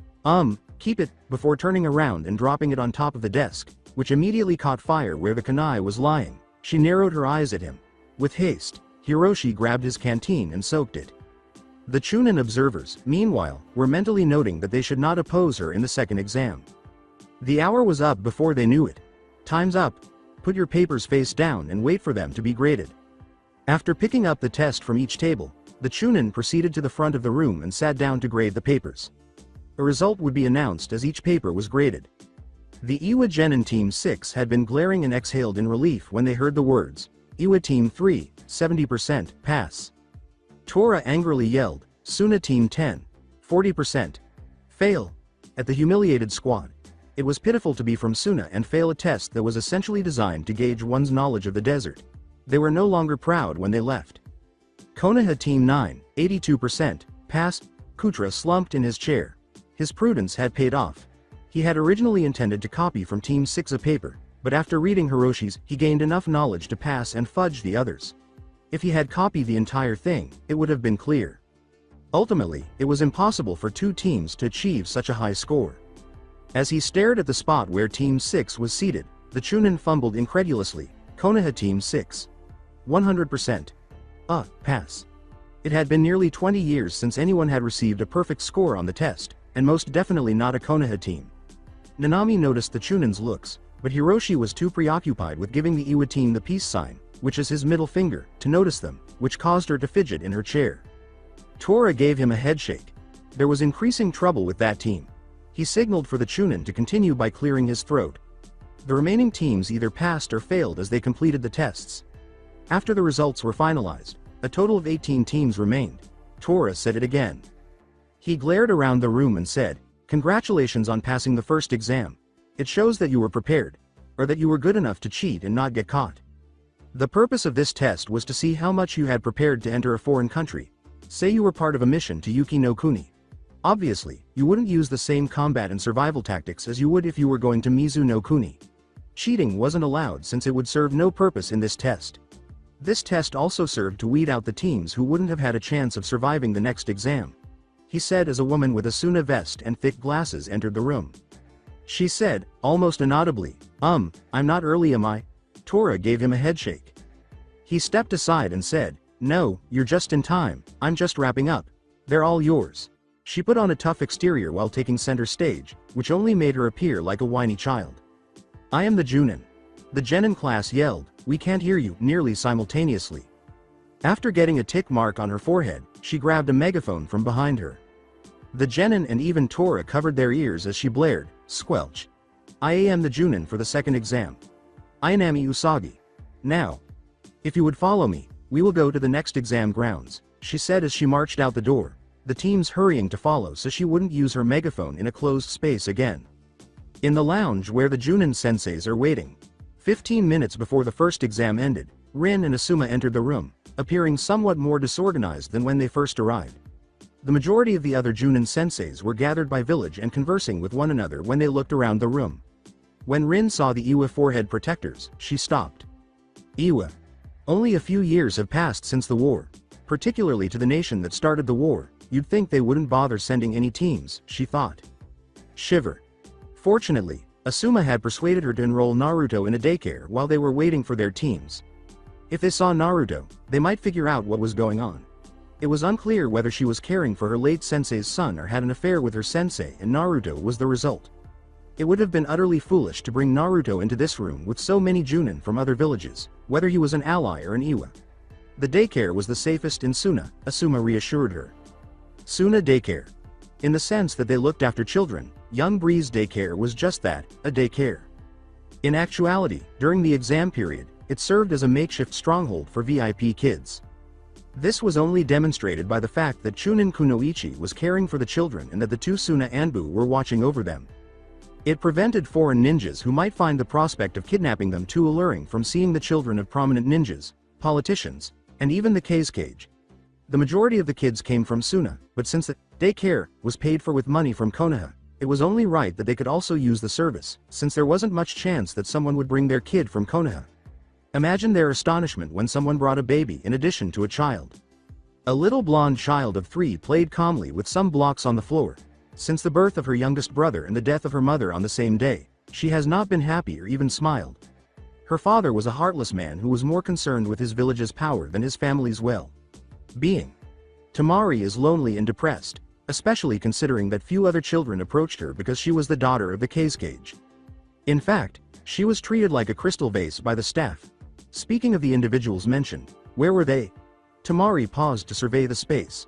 keep it, before turning around and dropping it on top of the desk, which immediately caught fire where the kunai was lying. She narrowed her eyes at him. With haste, Hiroshi grabbed his canteen and soaked it. The Chunin observers, meanwhile, were mentally noting that they should not oppose her in the second exam. The hour was up before they knew it. Time's up. Put your papers face down and wait for them to be graded. After picking up the test from each table, the Chunin proceeded to the front of the room and sat down to grade the papers. A result would be announced as each paper was graded. The Iwa Genin Team 6 had been glaring and exhaled in relief when they heard the words, Iwa Team 3, 70%, pass. Tora angrily yelled, Suna Team 10, 40%, fail. At the humiliated squad, it was pitiful to be from Suna and fail a test that was essentially designed to gauge one's knowledge of the desert. They were no longer proud when they left. Konoha Team 9, 82%, pass. Kutra slumped in his chair. His prudence had paid off. He had originally intended to copy from Team 6 a paper, but after reading Hiroshi's, he gained enough knowledge to pass and fudge the others. If he had copied the entire thing, it would have been clear. Ultimately, it was impossible for 2 teams to achieve such a high score. As he stared at the spot where Team 6 was seated, the Chunin fumbled incredulously, Konoha Team 6. 100%. Pass. It had been nearly 20 years since anyone had received a perfect score on the test, and most definitely not a Konoha team. Nanami noticed the Chunin's looks, but Hiroshi was too preoccupied with giving the Iwa team the peace sign, which is his middle finger, to notice them, which caused her to fidget in her chair. Tora gave him a headshake. There was increasing trouble with that team. He signaled for the Chunin to continue by clearing his throat. The remaining teams either passed or failed as they completed the tests. After the results were finalized, a total of 18 teams remained. Tora said it again. He glared around the room and said, "Congratulations on passing the first exam. It shows that you were prepared, or that you were good enough to cheat and not get caught. The purpose of this test was to see how much you had prepared to enter a foreign country. Say you were part of a mission to Yuki no Kuni. Obviously, you wouldn't use the same combat and survival tactics as you would if you were going to Mizu no Kuni. Cheating wasn't allowed since it would serve no purpose in this test. This test also served to weed out the teams who wouldn't have had a chance of surviving the next exam," he said as a woman with a Suna vest and thick glasses entered the room. She said, almost inaudibly, I'm not early, am I?" Tora gave him a headshake. He stepped aside and said, "No, you're just in time, I'm just wrapping up. They're all yours." She put on a tough exterior while taking center stage, which only made her appear like a whiny child. "I am the Junin." The Genin class yelled, "We can't hear you," nearly simultaneously. After getting a tick mark on her forehead, she grabbed a megaphone from behind her. The Genin and even Tora covered their ears as she blared, "Squelch. I am the Junin for the second exam. Ainami Usagi. Now. If you would follow me, we will go to the next exam grounds," she said as she marched out the door, the teams hurrying to follow so she wouldn't use her megaphone in a closed space again. In the lounge where the Junin senseis are waiting, 15 minutes before the first exam ended, Rin and Asuma entered the room, appearing somewhat more disorganized than when they first arrived. The majority of the other Junin senseis were gathered by village and conversing with one another when they looked around the room. When Rin saw the Iwa forehead protectors, she stopped. Iwa. Only a few years have passed since the war. Particularly to the nation that started the war, you'd think they wouldn't bother sending any teams, she thought. Shiver. Fortunately, Asuma had persuaded her to enroll Naruto in a daycare while they were waiting for their teams. If they saw Naruto, they might figure out what was going on. It was unclear whether she was caring for her late sensei's son or had an affair with her sensei, and Naruto was the result. It would have been utterly foolish to bring Naruto into this room with so many Junin from other villages, whether he was an ally or an Iwa. The daycare was the safest in Suna, Asuma reassured her. Suna daycare. In the sense that they looked after children, Young Breeze daycare was just that, a daycare. In actuality, during the exam period, it served as a makeshift stronghold for VIP kids. This was only demonstrated by the fact that Chunin Kunoichi was caring for the children and that the two Suna Anbu were watching over them. It prevented foreign ninjas who might find the prospect of kidnapping them too alluring from seeing the children of prominent ninjas, politicians, and even the Kazekage. The majority of the kids came from Suna, but since the daycare was paid for with money from Konoha, it was only right that they could also use the service, since there wasn't much chance that someone would bring their kid from Konoha. Imagine their astonishment when someone brought a baby in addition to a child. A little blonde child of 3 played calmly with some blocks on the floor. Since the birth of her youngest brother and the death of her mother on the same day, she has not been happy or even smiled. Her father was a heartless man who was more concerned with his village's power than his family's well-being. Tamari is lonely and depressed, especially considering that few other children approached her because she was the daughter of the Kazekage. In fact, she was treated like a crystal vase by the staff. Speaking of the individuals mentioned, where were they? Tamari paused to survey the space.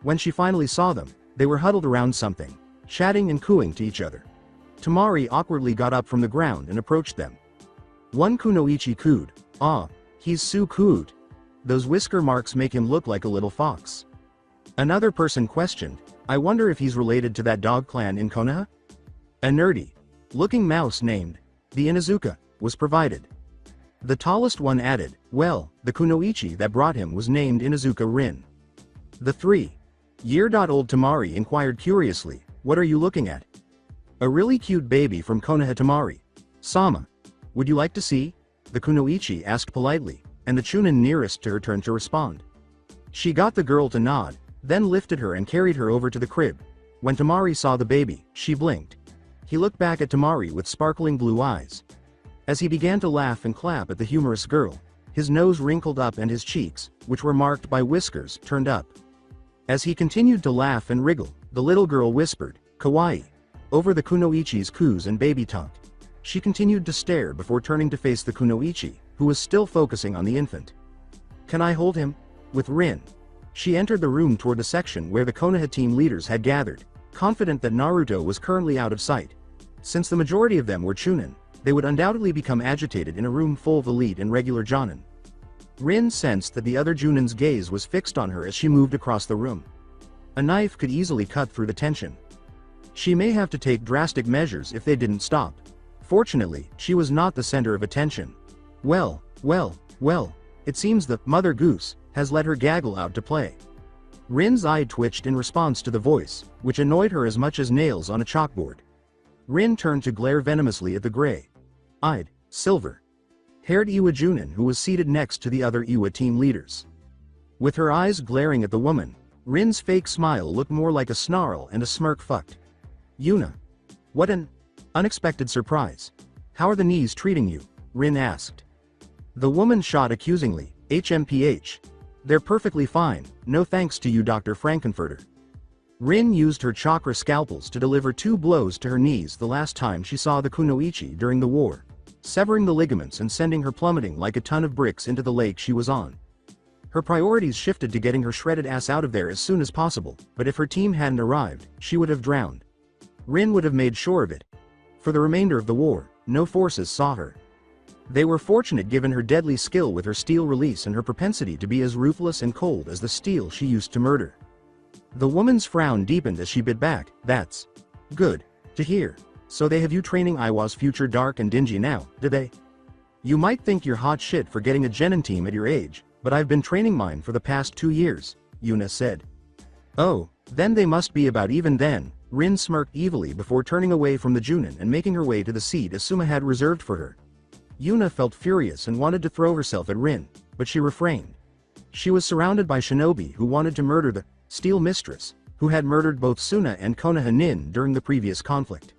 When she finally saw them, they were huddled around something, chatting and cooing to each other. Tamari awkwardly got up from the ground and approached them. One Kunoichi cooed, "Ah, he's so cute. Those whisker marks make him look like a little fox." Another person questioned, "I wonder if he's related to that dog clan in Konoha?" A nerdy-looking mouse named the Inuzuka was provided. The tallest one added, "Well, the Kunoichi that brought him was named Inuzuka Rin." The 3-year-old Tamari inquired curiously, "What are you looking at?" "A really cute baby from Konoha Tamari. Sama. Would you like to see?" the Kunoichi asked politely, and the Chunin nearest to her turned to respond. She got the girl to nod, then lifted her and carried her over to the crib. When Tamari saw the baby, she blinked. He looked back at Tamari with sparkling blue eyes. As he began to laugh and clap at the humorous girl, his nose wrinkled up and his cheeks, which were marked by whiskers, turned up. As he continued to laugh and wriggle, the little girl whispered, "Kawaii. over the kunoichi's coos and baby talk. She continued to stare before turning to face the kunoichi, who was still focusing on the infant. "Can I hold him?" With Rin. She entered the room toward the section where the Konoha team leaders had gathered, confident that Naruto was currently out of sight. Since the majority of them were Chunin, they would undoubtedly become agitated in a room full of elite and regular Jonin. Rin sensed that the other Junin's gaze was fixed on her as she moved across the room. A knife could easily cut through the tension. She may have to take drastic measures if they didn't stop. Fortunately, she was not the center of attention. Well, it seems the Mother Goose has let her gaggle out to play. Rin's eye twitched in response to the voice, which annoyed her as much as nails on a chalkboard. Rin turned to glare venomously at the gray-eyed, silver-haired Iwa Junin who was seated next to the other Iwa team leaders. With her eyes glaring at the woman, Rin's fake smile looked more like a snarl and a smirk. "Fucked. Yuna. What an unexpected surprise. How are the knees treating you?" Rin asked. The woman shot accusingly. "HMPH. They're perfectly fine, no thanks to you, Dr. Frankenfurter." Rin used her chakra scalpels to deliver 2 blows to her knees the last time she saw the kunoichi during the war, severing the ligaments and sending her plummeting like a ton of bricks into the lake she was on. Her priorities shifted to getting her shredded ass out of there as soon as possible, but if her team hadn't arrived, she would have drowned. Rin would have made sure of it. For the remainder of the war, no forces saw her. They were fortunate given her deadly skill with her steel release and her propensity to be as ruthless and cold as the steel she used to murder. The woman's frown deepened as she bit back. "That's good to hear. So they have you training Iwa's future dark and dingy now, do they? You might think you're hot shit for getting a genin team at your age, but I've been training mine for the past 2 years, Yuna said. "Oh, then they must be about even then." Rin smirked evilly before turning away from the Junin and making her way to the seat Asuma had reserved for her. Yuna felt furious and wanted to throw herself at Rin, but she refrained. She was surrounded by shinobi who wanted to murder the Steel Mistress, who had murdered both Suna and Konoha Nin during the previous conflict.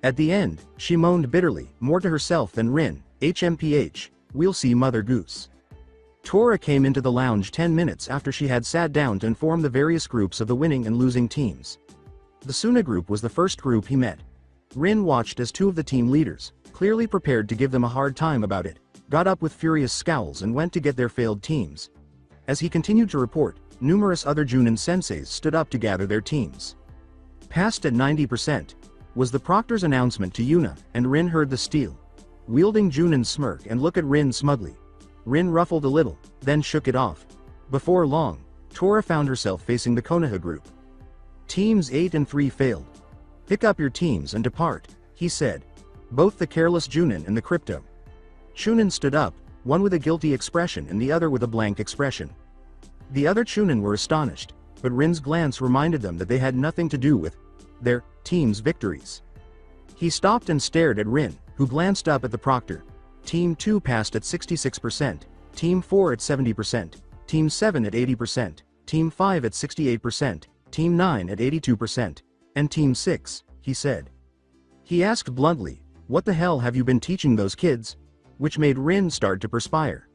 At the end, she moaned bitterly, more to herself than Rin. "HMPH, we'll see Mother Goose." Tora came into the lounge 10 minutes after she had sat down to inform the various groups of the winning and losing teams. The Suna group was the first group he met. Rin watched as 2 of the team leaders, clearly prepared to give them a hard time about it, got up with furious scowls and went to get their failed teams. As he continued to report, numerous other Junin senseis stood up to gather their teams. "Passed at 90%, was the proctor's announcement to Yuna, and Rin heard the steel-wielding Junin smirk and look at Rin smugly. Rin ruffled a little, then shook it off. Before long, Tora found herself facing the Konoha group. Teams 8 and 3 failed. "Pick up your teams and depart," he said. Both the careless Junin and the crypto Chunin stood up, one with a guilty expression and the other with a blank expression. The other Chunin were astonished, but Rin's glance reminded them that they had nothing to do with their team's victories. He stopped and stared at Rin, who glanced up at the proctor. Team 2 passed at 66%, Team 4 at 70%, Team 7 at 80%, Team 5 at 68%, Team 9 at 82%, and Team 6, he said. He asked bluntly, "What the hell have you been teaching those kids?" Which made Rin start to perspire.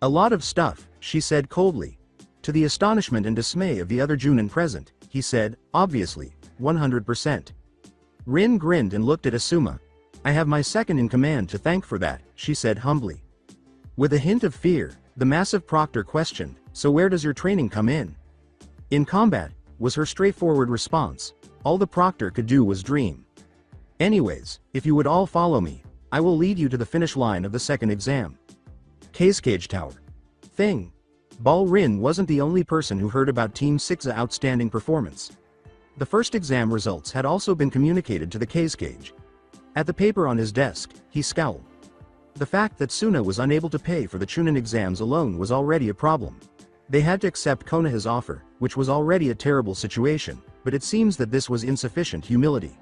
"A lot of stuff," she said coldly. To the astonishment and dismay of the other Junin present, he said, "Obviously, 100%. Rin grinned and looked at Asuma. "I have my second in command to thank for that," she said humbly. With a hint of fear, the massive proctor questioned, "So where does your training come in?" "In combat," was her straightforward response. All the proctor could do was dream. "Anyways, if you would all follow me, I will lead you to the finish line of the second exam." Cage Tower. Thing. Bal Rin wasn't the only person who heard about Team 6's outstanding performance. The first exam results had also been communicated to the Cage. At the paper on his desk, he scowled. The fact that Suna was unable to pay for the Chunin exams alone was already a problem. They had to accept Konoha's offer, which was already a terrible situation, but it seems that this was insufficient humility.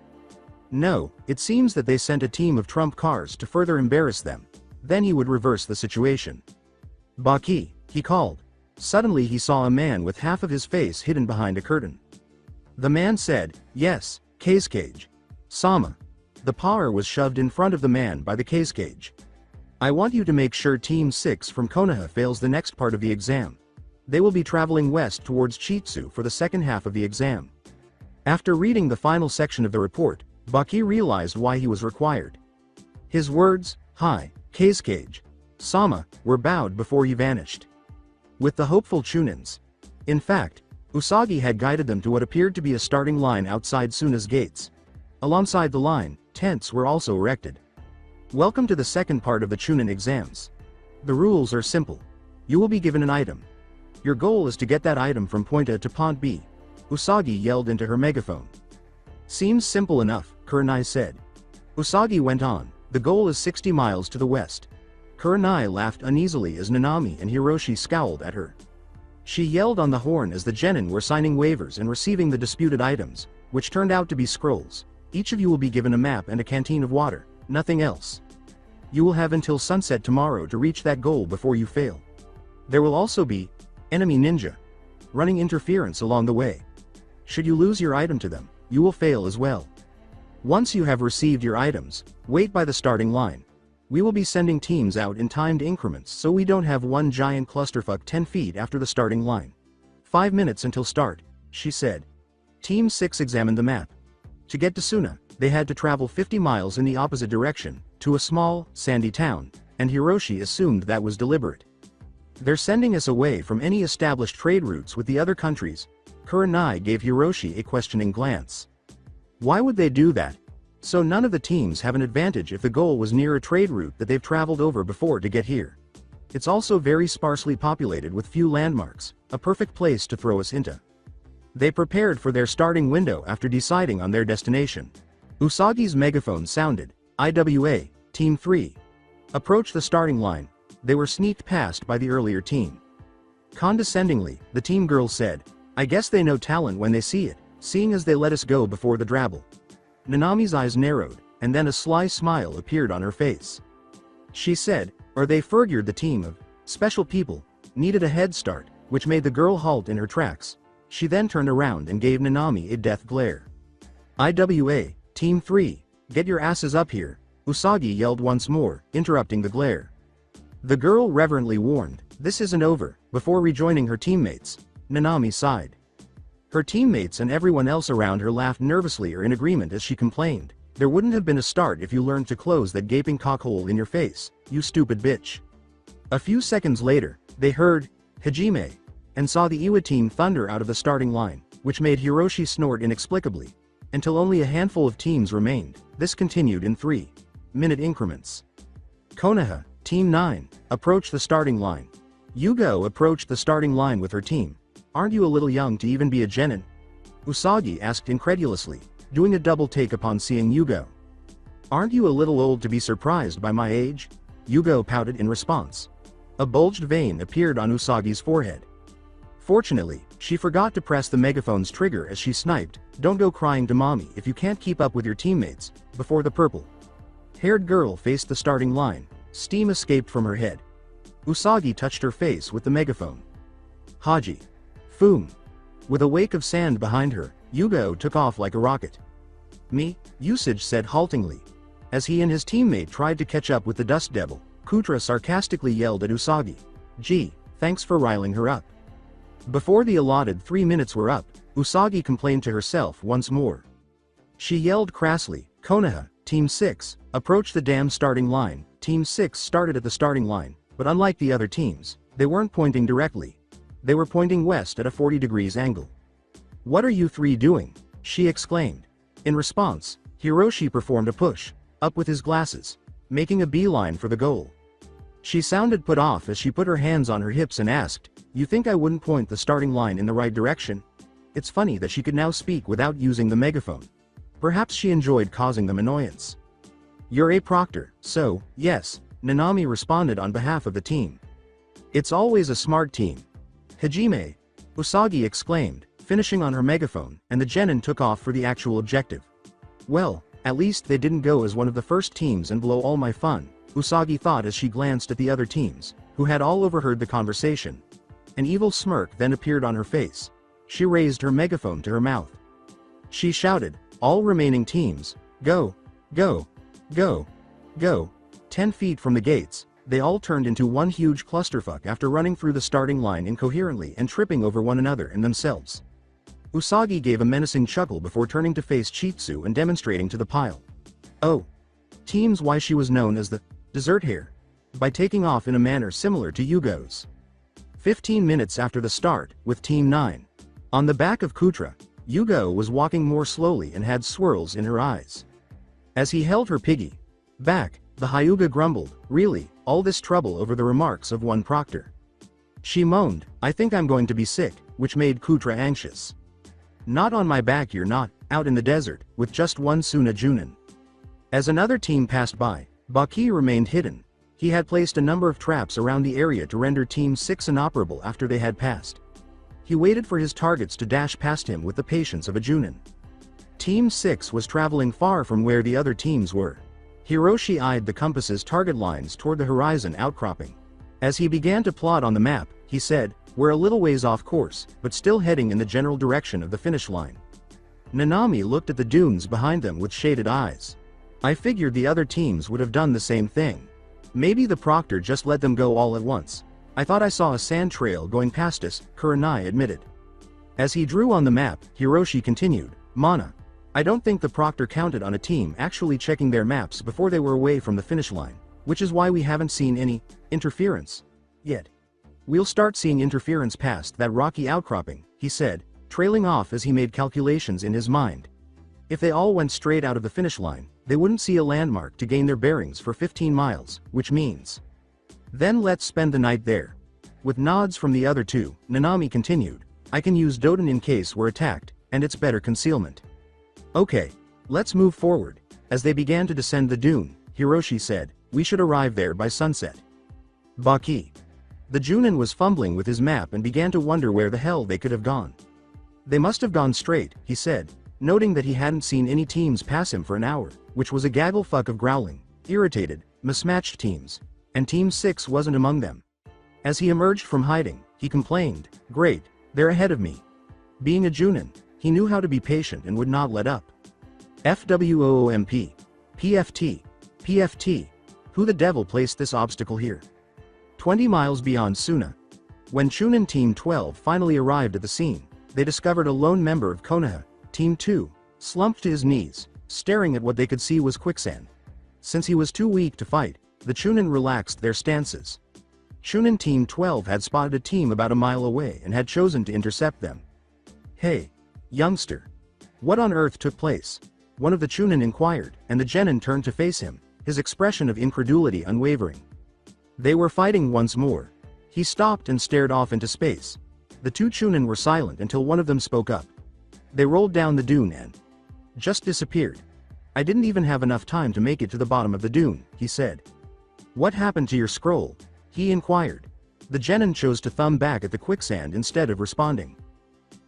No, it seems that they sent a team of trump cars to further embarrass them. Then he would reverse the situation. "Baki," he called. Suddenly he saw a man with half of his face hidden behind a curtain. The man said, "Yes, Cage. Sama." The power was shoved in front of the man by the Cage. "I want you to make sure Team 6 from Konoha fails the next part of the exam. They will be traveling west towards Chitsu for the second half of the exam." After reading the final section of the report, Baki realized why he was required. His words, "Hi, Kazekage, Sama," were bowed before he vanished. With the hopeful Chunins. In fact, Usagi had guided them to what appeared to be a starting line outside Suna's gates. Alongside the line, tents were also erected. Welcome to the second part of the Chunin exams. The rules are simple. You will be given an item. Your goal is to get that item from point A to point B. Usagi yelled into her megaphone. Seems simple enough, Kurenai said. Usagi went on, the goal is 60 miles to the west. Kurenai laughed uneasily as Nanami and Hiroshi scowled at her. She yelled on the horn as the genin were signing waivers and receiving the disputed items, which turned out to be scrolls. Each of you will be given a map and a canteen of water, nothing else. You will have until sunset tomorrow to reach that goal before you fail. There will also be enemy ninja running interference along the way. Should you lose your item to them, you will fail as well. Once you have received your items, wait by the starting line. We will be sending teams out in timed increments so we don't have one giant clusterfuck 10 feet after the starting line. 5 minutes until start, she said. Team 6 examined the map. To get to Suna, they had to travel 50 miles in the opposite direction, to a small, sandy town, and Hiroshi assumed that was deliberate. They're sending us away from any established trade routes with the other countries. Kurenai gave Hiroshi a questioning glance. Why would they do that? So none of the teams have an advantage if the goal was near a trade route that they've traveled over before to get here. It's also very sparsely populated with few landmarks, a perfect place to throw us into. They prepared for their starting window after deciding on their destination. Usagi's megaphone sounded, IWA, Team 3. Approach the starting line. They were sneaked past by the earlier team. Condescendingly, the team girl said, I guess they know talent when they see it, seeing as they let us go before the drabble. Nanami's eyes narrowed, and then a sly smile appeared on her face. She said, or they figured the team of special people needed a head start, which made the girl halt in her tracks. She then turned around and gave Nanami a death glare. IWA, Team 3, get your asses up here, Usagi yelled once more, interrupting the glare. The girl reverently warned, this isn't over, before rejoining her teammates. Nanami sighed. Her teammates and everyone else around her laughed nervously or in agreement as she complained, there wouldn't have been a start if you learned to close that gaping cockhole in your face, you stupid bitch. A few seconds later, they heard, Hajime, and saw the Iwa team thunder out of the starting line, which made Hiroshi snort inexplicably. Until only a handful of teams remained, this continued in 3-minute increments. Konoha, Team 9, approached the starting line. Yugo approached the starting line with her team. Aren't you a little young to even be a genin? Usagi asked incredulously, doing a double take upon seeing Yugo. Aren't you a little old to be surprised by my age? Yugo pouted in response. A bulged vein appeared on Usagi's forehead. Fortunately, she forgot to press the megaphone's trigger as she sniped, don't go crying to mommy if you can't keep up with your teammates, before the purple-haired girl faced the starting line. Steam escaped from her head. Usagi touched her face with the megaphone. Haji. Foom. With a wake of sand behind her, Yugo took off like a rocket. Me? Usage said haltingly. As he and his teammate tried to catch up with the dust devil, Kutra sarcastically yelled at Usagi. Gee, thanks for riling her up. Before the allotted 3 minutes were up, Usagi complained to herself once more. She yelled crassly, Konoha, Team 6, approach the damn starting line. Team 6 started at the starting line, but unlike the other teams, they weren't pointing directly. They were pointing west at a 40 degrees angle. What are you three doing? She exclaimed. In response, Hiroshi performed a push, up with his glasses, making a beeline for the goal. She sounded put off as she put her hands on her hips and asked, you think I wouldn't point the starting line in the right direction? It's funny that she could now speak without using the megaphone. Perhaps she enjoyed causing them annoyance. You're a proctor, so, yes, Nanami responded on behalf of the team. It's always a smart team. Hajime, Usagi exclaimed, finishing on her megaphone, and the genin took off for the actual objective. Well, at least they didn't go as one of the first teams and blow all my fun, Usagi thought as she glanced at the other teams, who had all overheard the conversation. An evil smirk then appeared on her face. She raised her megaphone to her mouth. She shouted, all remaining teams, go, go, go, go. 10 feet from the gates, they all turned into one huge clusterfuck after running through the starting line incoherently and tripping over one another and themselves. Usagi gave a menacing chuckle before turning to face Chitsu and demonstrating to the pile. Oh. Teams why she was known as the dessert hare. By taking off in a manner similar to Yugo's. 15 minutes after the start, with Team 9. On the back of Kutra, Yugo was walking more slowly and had swirls in her eyes. As he held her piggy back, the Hyuga grumbled, really, all this trouble over the remarks of one proctor. She moaned, I think I'm going to be sick, which made Kutra anxious. Not on my back, you're not, out in the desert, with just one Suna Junin. As another team passed by, Baki remained hidden. He had placed a number of traps around the area to render Team 6 inoperable after they had passed. He waited for his targets to dash past him with the patience of a Junin. Team 6 was traveling far from where the other teams were. Hiroshi eyed the compass's target lines toward the horizon outcropping. As he began to plot on the map, he said, we're a little ways off course, but still heading in the general direction of the finish line. Nanami looked at the dunes behind them with shaded eyes. I figured the other teams would have done the same thing. Maybe the proctor just let them go all at once. I thought I saw a sand trail going past us, Kurenai admitted. As he drew on the map, Hiroshi continued, Mana. I don't think the proctor counted on a team actually checking their maps before they were away from the finish line, which is why we haven't seen any interference yet. We'll start seeing interference past that rocky outcropping, he said, trailing off as he made calculations in his mind. If they all went straight out of the finish line, they wouldn't see a landmark to gain their bearings for 15 miles, which means. Then let's spend the night there. With nods from the other two, Nanami continued, I can use Doden in case we're attacked, and it's better concealment. Okay, let's move forward. As they began to descend the dune, Hiroshi said, we should arrive there by sunset. Baki. The Junin was fumbling with his map and began to wonder where the hell they could have gone. They must have gone straight, he said, noting that he hadn't seen any teams pass him for an hour, which was a gaggle fuck of growling, irritated, mismatched teams, and Team 6 wasn't among them. As he emerged from hiding, he complained, great, they're ahead of me. Being a Junin, he knew how to be patient and would not let up. FWOOMP. PFT. PFT. Who the devil placed this obstacle here? 20 miles beyond Suna. When Chunin Team 12 finally arrived at the scene, they discovered a lone member of Konoha, Team 2, slumped to his knees, staring at what they could see was quicksand. Since he was too weak to fight, the Chunin relaxed their stances. Chunin Team 12 had spotted a team about a mile away and had chosen to intercept them. Hey, youngster. What on earth took place? One of the Chunin inquired, and the genin turned to face him, his expression of incredulity unwavering. They were fighting once more. He stopped and stared off into space. The two Chunin were silent until one of them spoke up. They rolled down the dune and just disappeared. I didn't even have enough time to make it to the bottom of the dune, he said. What happened to your scroll? He inquired. The genin chose to thumb back at the quicksand instead of responding.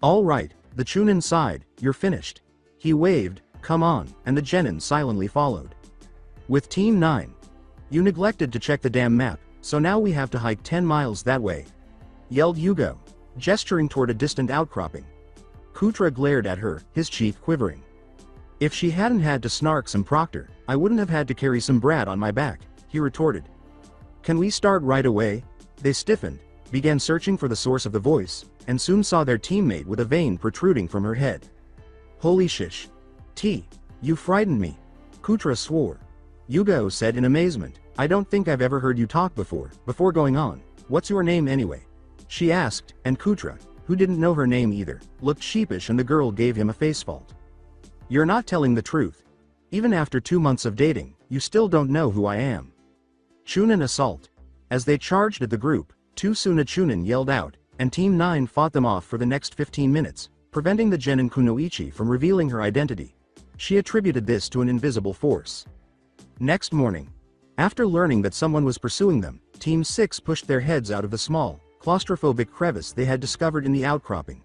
All right, the Chunin sighed, you're finished. He waved, come on, and the genin silently followed. With Team 9. You neglected to check the damn map, so now we have to hike 10 miles that way. Yelled Yugo, gesturing toward a distant outcropping. Kutra glared at her, his cheek quivering. If she hadn't had to snark some proctor, I wouldn't have had to carry some brat on my back, he retorted. Can we start right away? They stiffened, began searching for the source of the voice, and soon saw their teammate with a vein protruding from her head. Holy shish. You frightened me. Kutra swore. Yugo said in amazement, I don't think I've ever heard you talk before. Before going on, what's your name anyway? She asked, and Kutra, who didn't know her name either, looked sheepish and the girl gave him a face fault. You're not telling the truth. Even after 2 months of dating, you still don't know who I am. Chunin assault. As they charged at the group, 2 Suna Chunin yelled out, and Team 9 fought them off for the next 15 minutes, preventing the genin Kunoichi from revealing her identity. She attributed this to an invisible force. Next morning, after learning that someone was pursuing them, Team 6 pushed their heads out of the small, claustrophobic crevice they had discovered in the outcropping.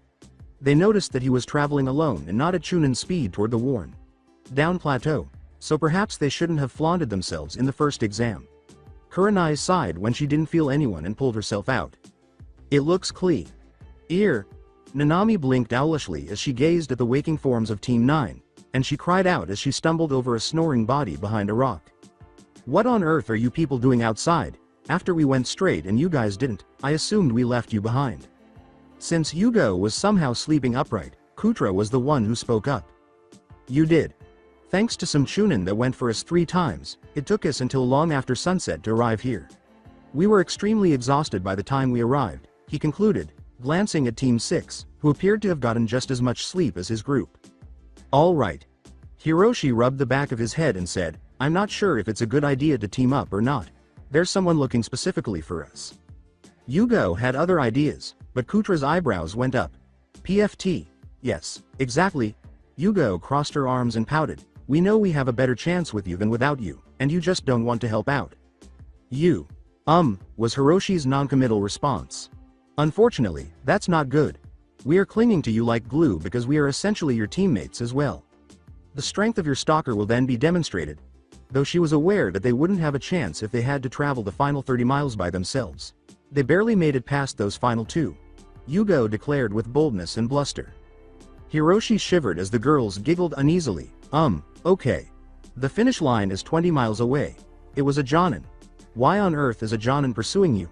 They noticed that he was traveling alone and not at Chunin speed toward the worn down plateau, so perhaps they shouldn't have flaunted themselves in the first exam. Kurenai sighed when she didn't feel anyone and pulled herself out. It looks clean. Ear. Nanami blinked owlishly as she gazed at the waking forms of Team 9, and she cried out as she stumbled over a snoring body behind a rock. What on earth are you people doing outside? After we went straight and you guys didn't, I assumed we left you behind. Since Yugo was somehow sleeping upright, Kutra was the one who spoke up. You did. Thanks to some chunin that went for us 3 times, it took us until long after sunset to arrive here. We were extremely exhausted by the time we arrived, he concluded, glancing at Team 6, who appeared to have gotten just as much sleep as his group. All right. Hiroshi rubbed the back of his head and said, I'm not sure if it's a good idea to team up or not. There's someone looking specifically for us. Yugo had other ideas, but Kutra's eyebrows went up. PFT. Yes, exactly. Yugo crossed her arms and pouted. We know we have a better chance with you than without you, and you just don't want to help out. Was Hiroshi's noncommittal response. Unfortunately, that's not good. We are clinging to you like glue because we are essentially your teammates as well. The strength of your stalker will then be demonstrated, though she was aware that they wouldn't have a chance if they had to travel the final 30 miles by themselves. They barely made it past those final 2. Yugo declared with boldness and bluster. Hiroshi shivered as the girls giggled uneasily. Okay. The finish line is 20 miles away. It was a Jonin. Why on earth is a Jonin pursuing you?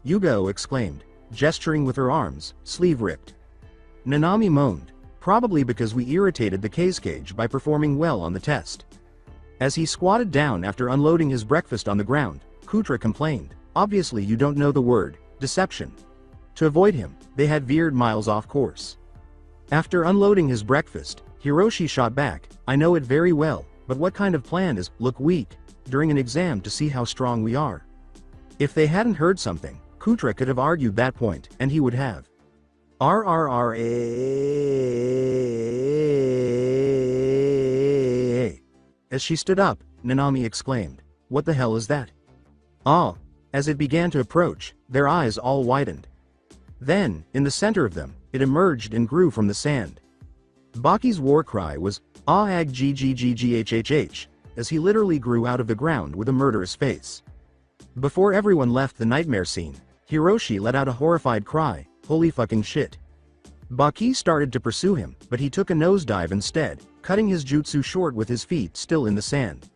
Yugo exclaimed, gesturing with her arms, sleeve ripped. Nanami moaned, probably because we irritated the cage by performing well on the test. As he squatted down after unloading his breakfast on the ground, Kutra complained, obviously you don't know the word, deception. To avoid him, they had veered miles off course. After unloading his breakfast, Hiroshi shot back, I know it very well, but what kind of plan is, look weak, during an exam to see how strong we are? If they hadn't heard something, Kutra could have argued that point, and he would have. RRRA. As she stood up, Nanami exclaimed, what the hell is that? As it began to approach, their eyes all widened. Then, in the center of them, it emerged and grew from the sand. Baki's war cry was, ag ggggghhh, as he literally grew out of the ground with a murderous face. Before everyone left the nightmare scene, Hiroshi let out a horrified cry, holy fucking shit. Baki started to pursue him, but he took a nosedive instead, cutting his jutsu short with his feet still in the sand.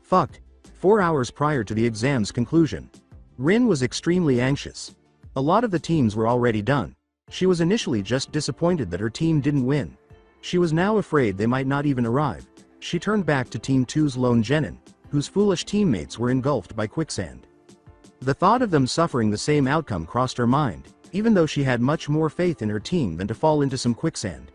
Fucked. 4 hours prior to the exam's conclusion. Rin was extremely anxious. A lot of the teams were already done. She was initially just disappointed that her team didn't win. She was now afraid they might not even arrive. She turned back to Team 2's lone genin, whose foolish teammates were engulfed by quicksand. The thought of them suffering the same outcome crossed her mind, even though she had much more faith in her team than to fall into some quicksand.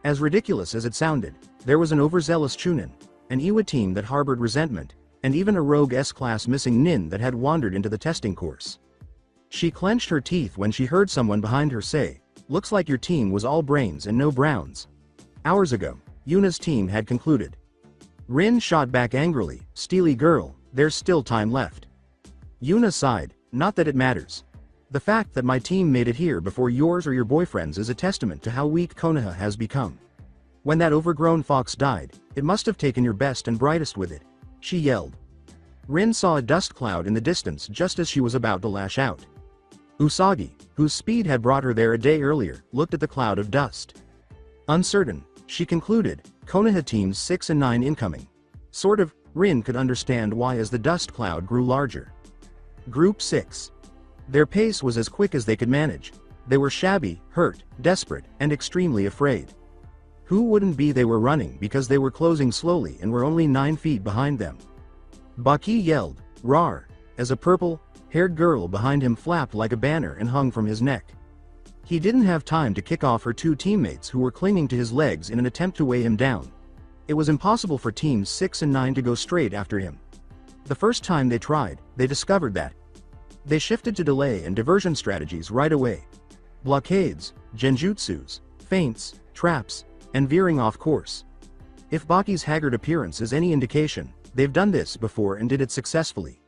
As ridiculous as it sounded, there was an overzealous chunin, an Iwa team that harbored resentment, and even a rogue S-class missing nin that had wandered into the testing course. She clenched her teeth when she heard someone behind her say, looks like your team was all brains and no browns. Hours ago, Yuna's team had concluded. Rin shot back angrily, steely girl, there's still time left. Yuna sighed, not that it matters. The fact that my team made it here before yours or your boyfriend's is a testament to how weak Konoha has become. When that overgrown fox died, it must have taken your best and brightest with it. She yelled. Rin saw a dust cloud in the distance just as she was about to lash out. Usagi, whose speed had brought her there a day earlier, looked at the cloud of dust. Uncertain, she concluded, Konoha teams 6 and 9 incoming. Sort of, Rin could understand why as the dust cloud grew larger. Group 6. Their pace was as quick as they could manage. They were shabby, hurt, desperate, and extremely afraid. Who wouldn't be? They were running because they were closing slowly and were only 9 feet behind them. Baki yelled, "Rawr," as a purple-haired girl behind him flapped like a banner and hung from his neck. He didn't have time to kick off her 2 teammates who were clinging to his legs in an attempt to weigh him down. It was impossible for teams 6 and 9 to go straight after him. The first time they tried, they discovered that. They shifted to delay and diversion strategies right away. Blockades, genjutsus, feints, traps, and veering off course. If Baki's haggard appearance is any indication, they've done this before and did it successfully.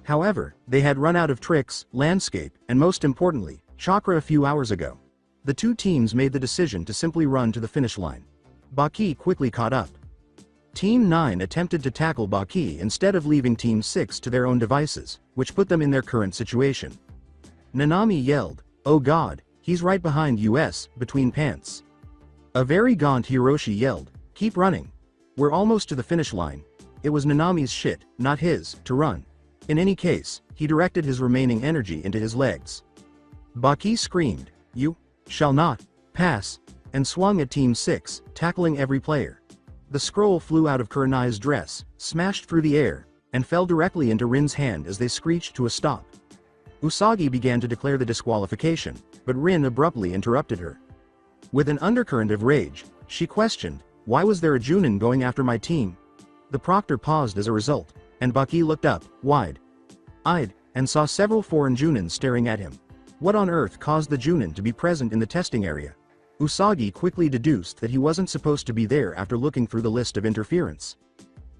However, they had run out of tricks, landscape, and most importantly, chakra a few hours ago. The 2 teams made the decision to simply run to the finish line. Baki quickly caught up. Team 9 attempted to tackle Baki instead of leaving Team 6 to their own devices, which put them in their current situation. Nanami yelled, "Oh god, he's right behind us, between pants." A very gaunt Hiroshi yelled, "Keep running. We're almost to the finish line." It was Nanami's shit, not his, to run. In any case, he directed his remaining energy into his legs. Baki screamed, "You shall not pass and swung at Team 6, tackling every player. The scroll flew out of Kurenai's dress, smashed through the air, and fell directly into Rin's hand as they screeched to a stop. Usagi began to declare the disqualification, but Rin abruptly interrupted her. With an undercurrent of rage, she questioned, "Why was there a Junin going after my team?" The proctor paused as a result, and Baki looked up, wide-eyed, and saw several foreign Junins staring at him. What on earth caused the Junin to be present in the testing area? Usagi quickly deduced that he wasn't supposed to be there after looking through the list of interference.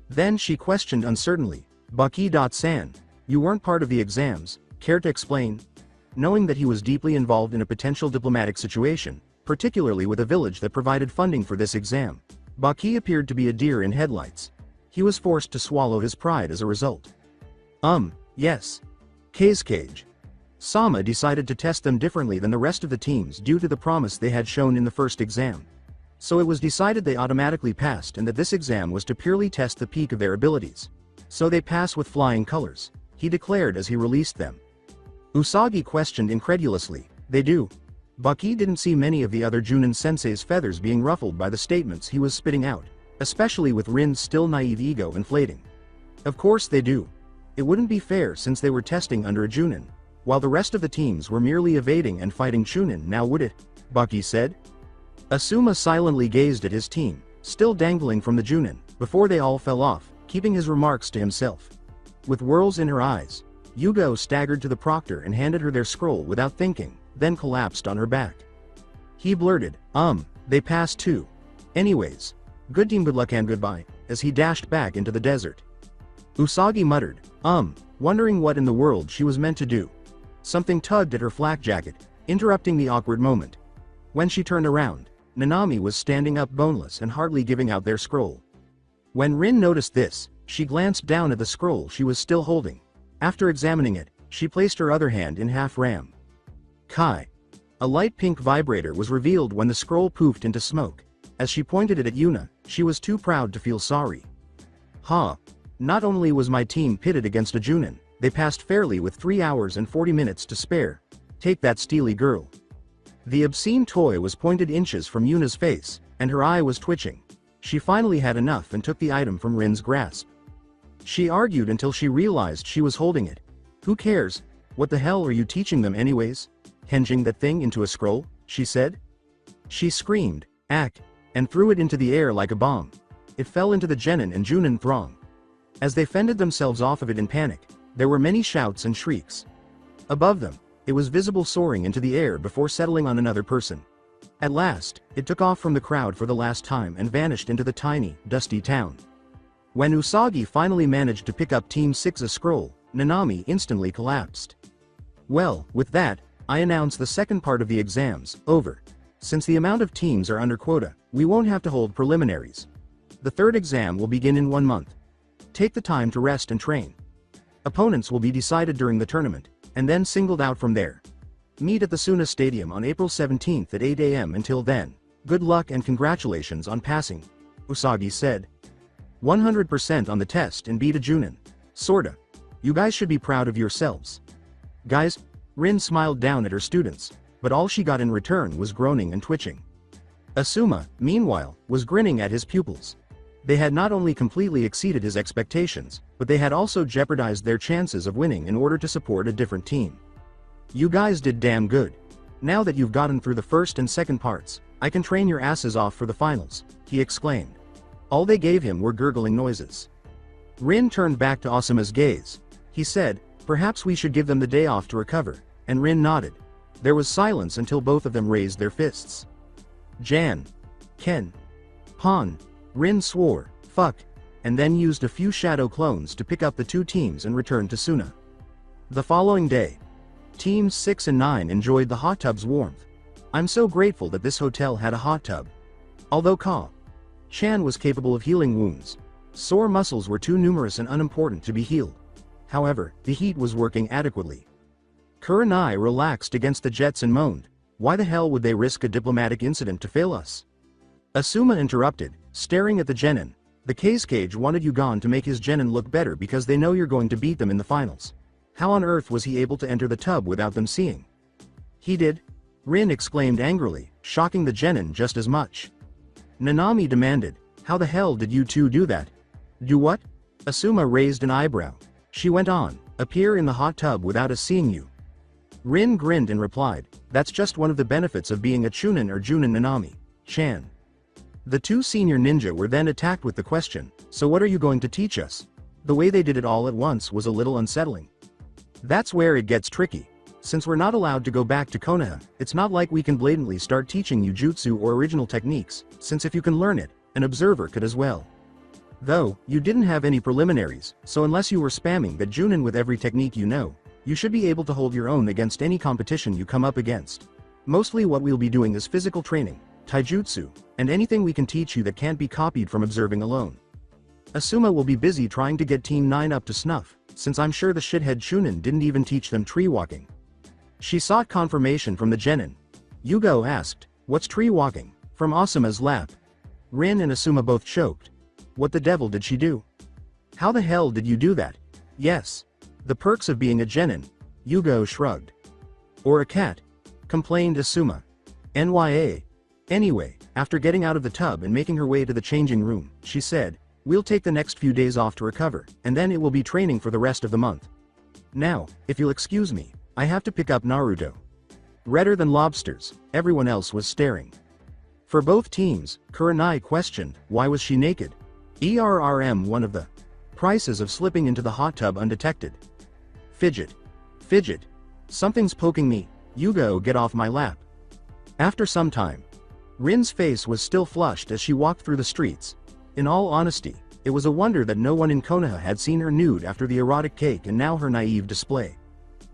Then she questioned uncertainly, "Baki-san, you weren't part of the exams, care to explain?" Knowing that he was deeply involved in a potential diplomatic situation, particularly with a village that provided funding for this exam, Baki appeared to be a deer in headlights. He was forced to swallow his pride as a result. Yes. Cage. Sama decided to test them differently than the rest of the teams due to the promise they had shown in the first exam. So it was decided they automatically passed and that this exam was to purely test the peak of their abilities. So they pass with flying colors, he declared as he released them. Usagi questioned incredulously, "They do?" Baki didn't see many of the other Junin sensei's feathers being ruffled by the statements he was spitting out, especially with Rin's still naive ego inflating. "Of course they do. It wouldn't be fair since they were testing under a Junin, while the rest of the teams were merely evading and fighting Chunin, now would it?" Baki said. Asuma silently gazed at his team, still dangling from the Junin, before they all fell off, keeping his remarks to himself. With whirls in her eyes, Yugo staggered to the proctor and handed her their scroll without thinking, then collapsed on her back. He blurted, "They passed too. Anyways, good team, good luck and goodbye," as he dashed back into the desert. Usagi muttered, wondering what in the world she was meant to do. Something tugged at her flak jacket, interrupting the awkward moment. When she turned around, Nanami was standing up boneless and hardly giving out their scroll. When Rin noticed this, she glanced down at the scroll she was still holding. After examining it, she placed her other hand in half ram. Kai. A light pink vibrator was revealed when the scroll poofed into smoke. As she pointed it at Yuna, she was too proud to feel sorry. Not only was my team pitted against a Junin, they passed fairly with 3 hours and 40 minutes to spare. Take that, steely girl. The obscene toy was pointed inches from Yuna's face, and her eye was twitching. She finally had enough and took the item from Rin's grasp. She argued until she realized she was holding it. "Who cares? What the hell are you teaching them anyways? Hinging that thing into a scroll?" she said. She screamed, "Ack!" and threw it into the air like a bomb. It fell into the Genin and Junin throng. As they fended themselves off of it in panic, there were many shouts and shrieks. Above them, it was visible soaring into the air before settling on another person. At last, it took off from the crowd for the last time and vanished into the tiny, dusty town. When Usagi finally managed to pick up Team 6's scroll, Nanami instantly collapsed. "Well, with that, I announce the second part of the exams over. Since the amount of teams are under quota, we won't have to hold preliminaries. The third exam will begin in 1 month. Take the time to rest and train. Opponents will be decided during the tournament, and then singled out from there. Meet at the Suna Stadium on April 17th at 8 AM. Until then, good luck and congratulations on passing," Usagi said. 100% on the test and beat a Junin. Sorta. You guys should be proud of yourselves. Guys, Rin smiled down at her students, but all she got in return was groaning and twitching. Asuma, meanwhile, was grinning at his pupils. They had not only completely exceeded his expectations, but they had also jeopardized their chances of winning in order to support a different team. "You guys did damn good. Now that you've gotten through the first and second parts, I can train your asses off for the finals," he exclaimed. All they gave him were gurgling noises. Rin turned back to Asuma's gaze. He said, "Perhaps we should give them the day off to recover," and Rin nodded. There was silence until both of them raised their fists. "Jan. Ken. Pon." Rin swore, "Fuck," and then used a few shadow clones to pick up the two teams and return to Suna. The following day, Teams 6 and 9 enjoyed the hot tub's warmth. "I'm so grateful that this hotel had a hot tub." Although Chan was capable of healing wounds, sore muscles were too numerous and unimportant to be healed. However, the heat was working adequately. Kurenai relaxed against the jets and moaned, "Why the hell would they risk a diplomatic incident to fail us?" Asuma interrupted, staring at the Genin. "The Cage wanted you gone to make his Genin look better because they know you're going to beat them in the finals. How on earth was he able to enter the tub without them seeing?" "He did," Rin exclaimed angrily, shocking the genin just as much. Nanami demanded, "How the hell did you two do that?" "Do what?" Asuma raised an eyebrow. She went on, "Appear in the hot tub without us seeing you." Rin grinned and replied, "That's just one of the benefits of being a Chunin or Junin Nanami, Chan." The two senior ninja were then attacked with the question, "So what are you going to teach us?" The way they did it all at once was a little unsettling. That's where it gets tricky. Since we're not allowed to go back to Konoha, it's not like we can blatantly start teaching you jutsu or original techniques, since if you can learn it, an observer could as well. Though, you didn't have any preliminaries, so unless you were spamming that Junin with every technique you know, you should be able to hold your own against any competition you come up against. Mostly what we'll be doing is physical training, taijutsu, and anything we can teach you that can't be copied from observing alone. Asuma will be busy trying to get Team 9 up to snuff, since I'm sure the shithead Chunin didn't even teach them tree walking. She sought confirmation from the genin. Yugo asked, "What's tree walking?" from Asuma's lap. Rin and Asuma both choked. What the devil did she do? How the hell did you do that? Yes. The perks of being a genin. Yugo shrugged. Or a cat? Complained Asuma. NYA. Anyway, after getting out of the tub and making her way to the changing room, she said, "We'll take the next few days off to recover, and then it will be training for the rest of the month. Now, if you'll excuse me, I have to pick up Naruto." Redder than lobsters, everyone else was staring. For both teams, Kurenai questioned, why was she naked? One of the prices of slipping into the hot tub undetected. Fidget. Fidget. Something's poking me. Yugo, get off my lap. After some time, Rin's face was still flushed as she walked through the streets. In all honesty, it was a wonder that no one in Konoha had seen her nude after the erotic cake and now her naive display.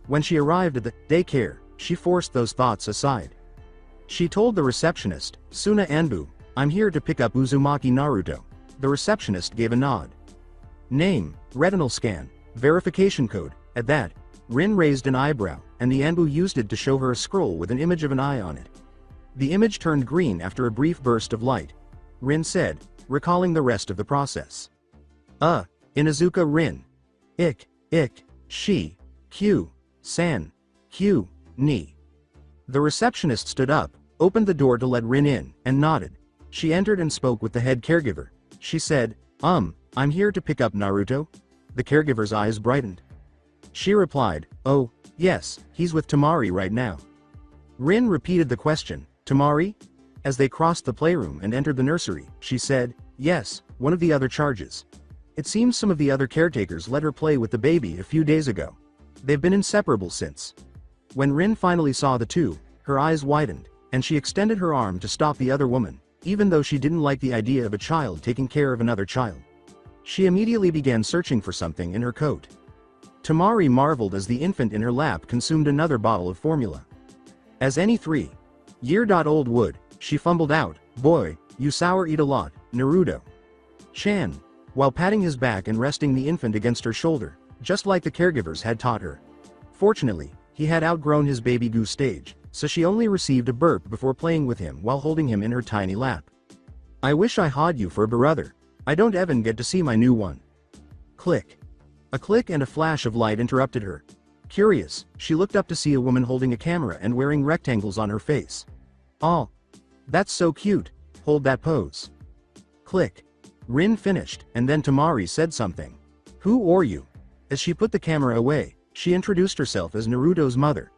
When she arrived at the daycare, she forced those thoughts aside. She told the receptionist, "Suna Anbu, I'm here to pick up Uzumaki Naruto." The receptionist gave a nod. Name, retinal scan, verification code. At that, Rin raised an eyebrow, and the Anbu used it to show her a scroll with an image of an eye on it. The image turned green after a brief burst of light. Rin said, recalling the rest of the process. Inazuka Rin. Shi. Q. San. Q. Ni. The receptionist stood up, opened the door to let Rin in, and nodded. She entered and spoke with the head caregiver. She said, I'm here to pick up Naruto." The caregiver's eyes brightened. She replied, "Oh, yes, he's with Tamari right now." Rin repeated the question, "Tamari?" As they crossed the playroom and entered the nursery, she said, "Yes, one of the other charges. It seems some of the other caretakers let her play with the baby a few days ago. They've been inseparable since." When Rin finally saw the two, her eyes widened, and she extended her arm to stop the other woman, even though she didn't like the idea of a child taking care of another child. She immediately began searching for something in her coat. Tamari marveled as the infant in her lap consumed another bottle of formula. As any 3-year-old would, she fumbled out, "Boy, you sour eat a lot, Naruto." Chan, while patting his back and resting the infant against her shoulder, just like the caregivers had taught her. Fortunately, he had outgrown his baby goo stage, so she only received a burp before playing with him while holding him in her tiny lap. "I wish I had you for a brother. I don't even get to see my new one." Click. A click and a flash of light interrupted her. Curious, she looked up to see a woman holding a camera and wearing rectangles on her face. "Oh, that's so cute, hold that pose." Click. Rin finished, and then Tamari said something. "Who are you?" As she put the camera away, she introduced herself as Naruto's mother.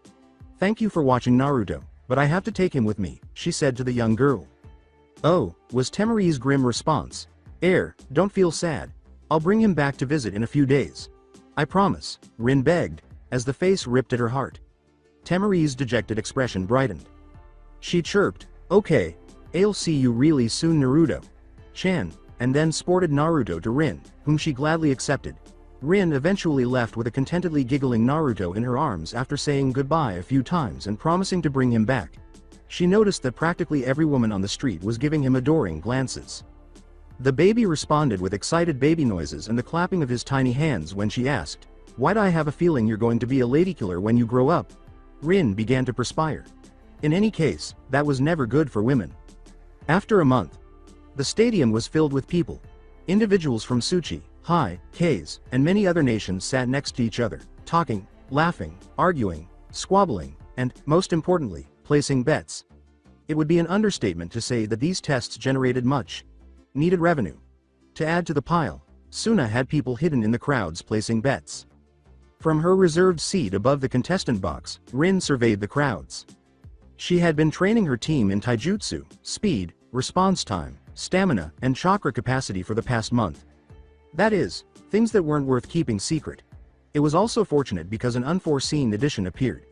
"Thank you for watching Naruto, but I have to take him with me," she said to the young girl. "Oh," was Temari's grim response. Don't feel sad. I'll bring him back to visit in a few days. I promise," Rin begged, as the face ripped at her heart. Temari's dejected expression brightened. She chirped, "Okay, I'll see you really soon Naruto." Chan, and then sported Naruto to Rin, whom she gladly accepted. Rin eventually left with a contentedly giggling Naruto in her arms after saying goodbye a few times and promising to bring him back. She noticed that practically every woman on the street was giving him adoring glances. The baby responded with excited baby noises and the clapping of his tiny hands when she asked, "Why'd I have a feeling you're going to be a lady killer when you grow up?" Rin began to perspire. In any case, that was never good for women. After a month, the stadium was filled with people. Individuals from Suchi, Hai, K's, and many other nations sat next to each other, talking, laughing, arguing, squabbling, and, most importantly, placing bets. It would be an understatement to say that these tests generated much needed revenue. To add to the pile, Suna had people hidden in the crowds placing bets. From her reserved seat above the contestant box, Rin surveyed the crowds. She had been training her team in taijutsu, speed, response time, stamina, and chakra capacity for the past month. That is, things that weren't worth keeping secret. It was also fortunate because an unforeseen addition appeared.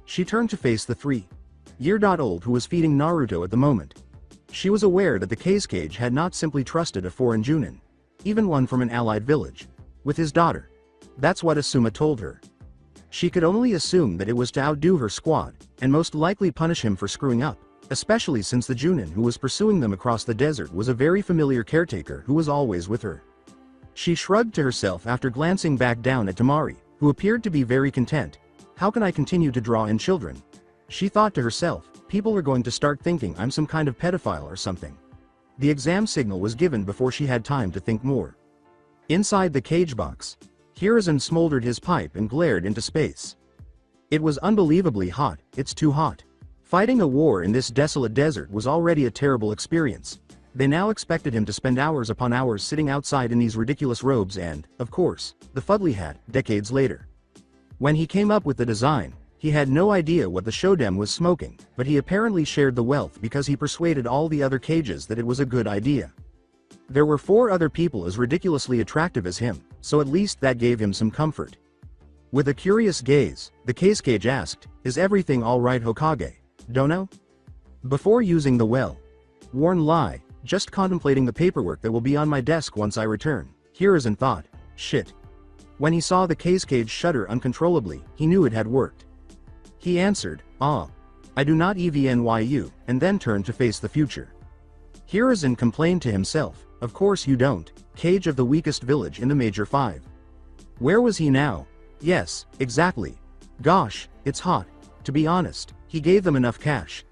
She turned to face the 3-year-old who was feeding Naruto at the moment. She was aware that the Kazekage had not simply trusted a foreign Junin, even one from an allied village, with his daughter. That's what Asuma told her. She could only assume that it was to outdo her squad, and most likely punish him for screwing up, especially since the Junin who was pursuing them across the desert was a very familiar caretaker who was always with her. She shrugged to herself after glancing back down at Tamari, who appeared to be very content. How can I continue to draw in children? She thought to herself, people are going to start thinking I'm some kind of pedophile or something. The exam signal was given before she had time to think more. Inside the cage box, Hiruzen smoldered his pipe and glared into space. It was unbelievably hot, it's too hot. Fighting a war in this desolate desert was already a terrible experience. They now expected him to spend hours upon hours sitting outside in these ridiculous robes and, of course, the fugly hat, decades later. When he came up with the design, he had no idea what the Shodem was smoking, but he apparently shared the wealth because he persuaded all the other cages that it was a good idea. There were 4 other people as ridiculously attractive as him, so at least that gave him some comfort. With a curious gaze, the Kazekage asked, "Is everything alright, Hokage? Dono?" Before using the well-worn lie, "Just contemplating the paperwork that will be on my desk once I return," Hiruzen thought. Shit. When he saw the Kazekage shudder uncontrollably, he knew it had worked. He answered, "Ah. I do not EVNYU," and then turned to face the future. Hiruzen complained to himself, "Of course you don't, cage of the weakest village in the Major 5. Where was he now? Yes, exactly. Gosh, it's hot. To be honest, he gave them enough cash.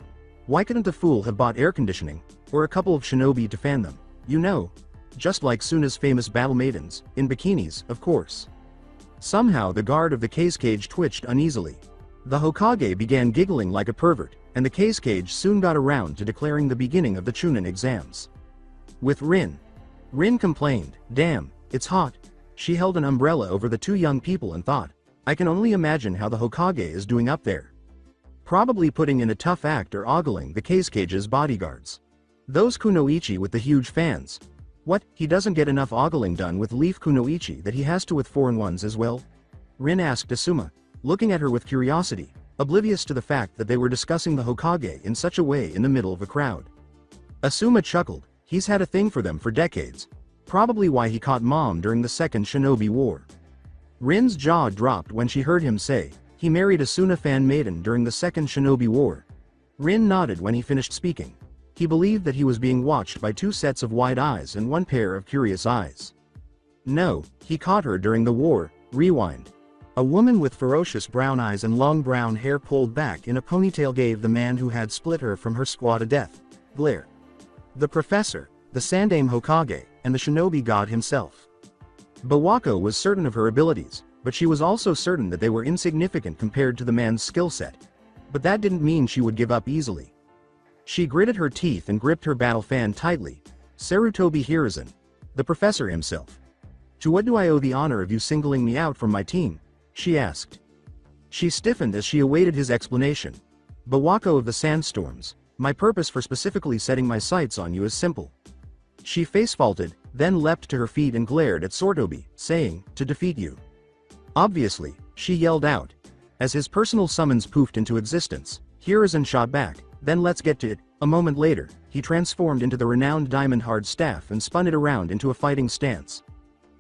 Why couldn't the fool have bought air conditioning, or a couple of shinobi to fan them? You know, just like Suna's famous battle maidens, in bikinis, of course." Somehow the guard of the Kazekage twitched uneasily. The Hokage began giggling like a pervert, and the Kazekage soon got around to declaring the beginning of the Chunin exams. With Rin complained, "Damn, it's hot." She held an umbrella over the 2 young people and thought, "I can only imagine how the Hokage is doing up there. Probably putting in a tough act or ogling the Kazecage's bodyguards. Those kunoichi with the huge fans. What, he doesn't get enough ogling done with leaf kunoichi that he has to with foreign ones as well?" Rin asked Asuma, looking at her with curiosity, oblivious to the fact that they were discussing the Hokage in such a way in the middle of a crowd. Asuma chuckled, he's had a thing for them for decades. Probably why he caught mom during the Second Shinobi War. Rin's jaw dropped when she heard him say, he married a Suna fan maiden during the Second Shinobi War. Rin nodded when he finished speaking. He believed that he was being watched by 2 sets of wide eyes and 1 pair of curious eyes. No, he caught her during the war. Rewind. A woman with ferocious brown eyes and long brown hair pulled back in a ponytail gave the man who had split her from her squad a death glare. The professor, the Sandaime Hokage, and the shinobi god himself. Bawako was certain of her abilities, but she was also certain that they were insignificant compared to the man's skill set. But that didn't mean she would give up easily. She gritted her teeth and gripped her battle fan tightly. Sarutobi Hiruzen, the professor himself. "To what do I owe the honor of you singling me out from my team?" she asked. She stiffened as she awaited his explanation. "Bawako of the Sandstorms, my purpose for specifically setting my sights on you is simple." She face-faulted, then leapt to her feet and glared at Sortobi, saying, "To defeat you." Obviously, she yelled out. As his personal summons poofed into existence, Hiruzen shot back, "Then let's get to it." A moment later, he transformed into the renowned Diamond Hard Staff and spun it around into a fighting stance.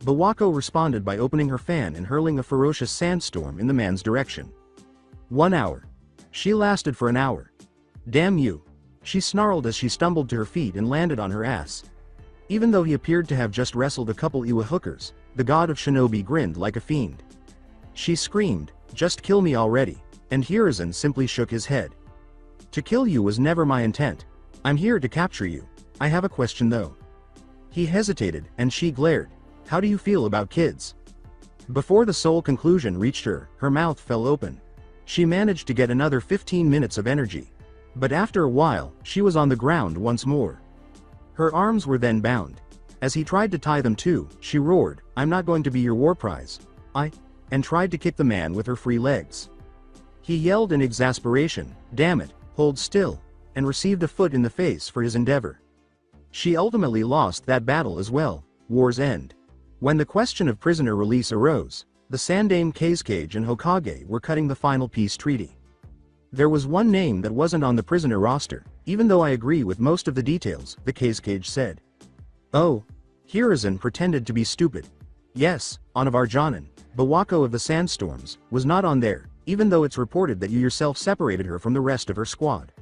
Bawako responded by opening her fan and hurling a ferocious sandstorm in the man's direction. 1 hour. She lasted for an hour. "Damn you." She snarled as she stumbled to her feet and landed on her ass. Even though he appeared to have just wrestled a couple Iwa hookers, the god of shinobi grinned like a fiend. She screamed, "Just kill me already," and Hiruzen simply shook his head. "To kill you was never my intent. I'm here to capture you. I have a question though." He hesitated, and she glared. "How do you feel about kids?" Before the sole conclusion reached her, her mouth fell open. She managed to get another 15 minutes of energy. But after a while, she was on the ground once more. Her arms were then bound. As he tried to tie them too, she roared, "I'm not going to be your war prize. And tried to kick the man with her free legs. He yelled in exasperation, "Damn it, hold still," and received a foot in the face for his endeavor. She ultimately lost that battle as well. War's end. When the question of prisoner release arose, the Sandaime Kazekage and Hokage were cutting the final peace treaty. There was one name that wasn't on the prisoner roster, even though I agree with most of the details, the Kazekage said. Oh. Hiruzen pretended to be stupid. Yes, Anavar Bawako of the Sandstorms, was not on there, even though it's reported that you yourself separated her from the rest of her squad.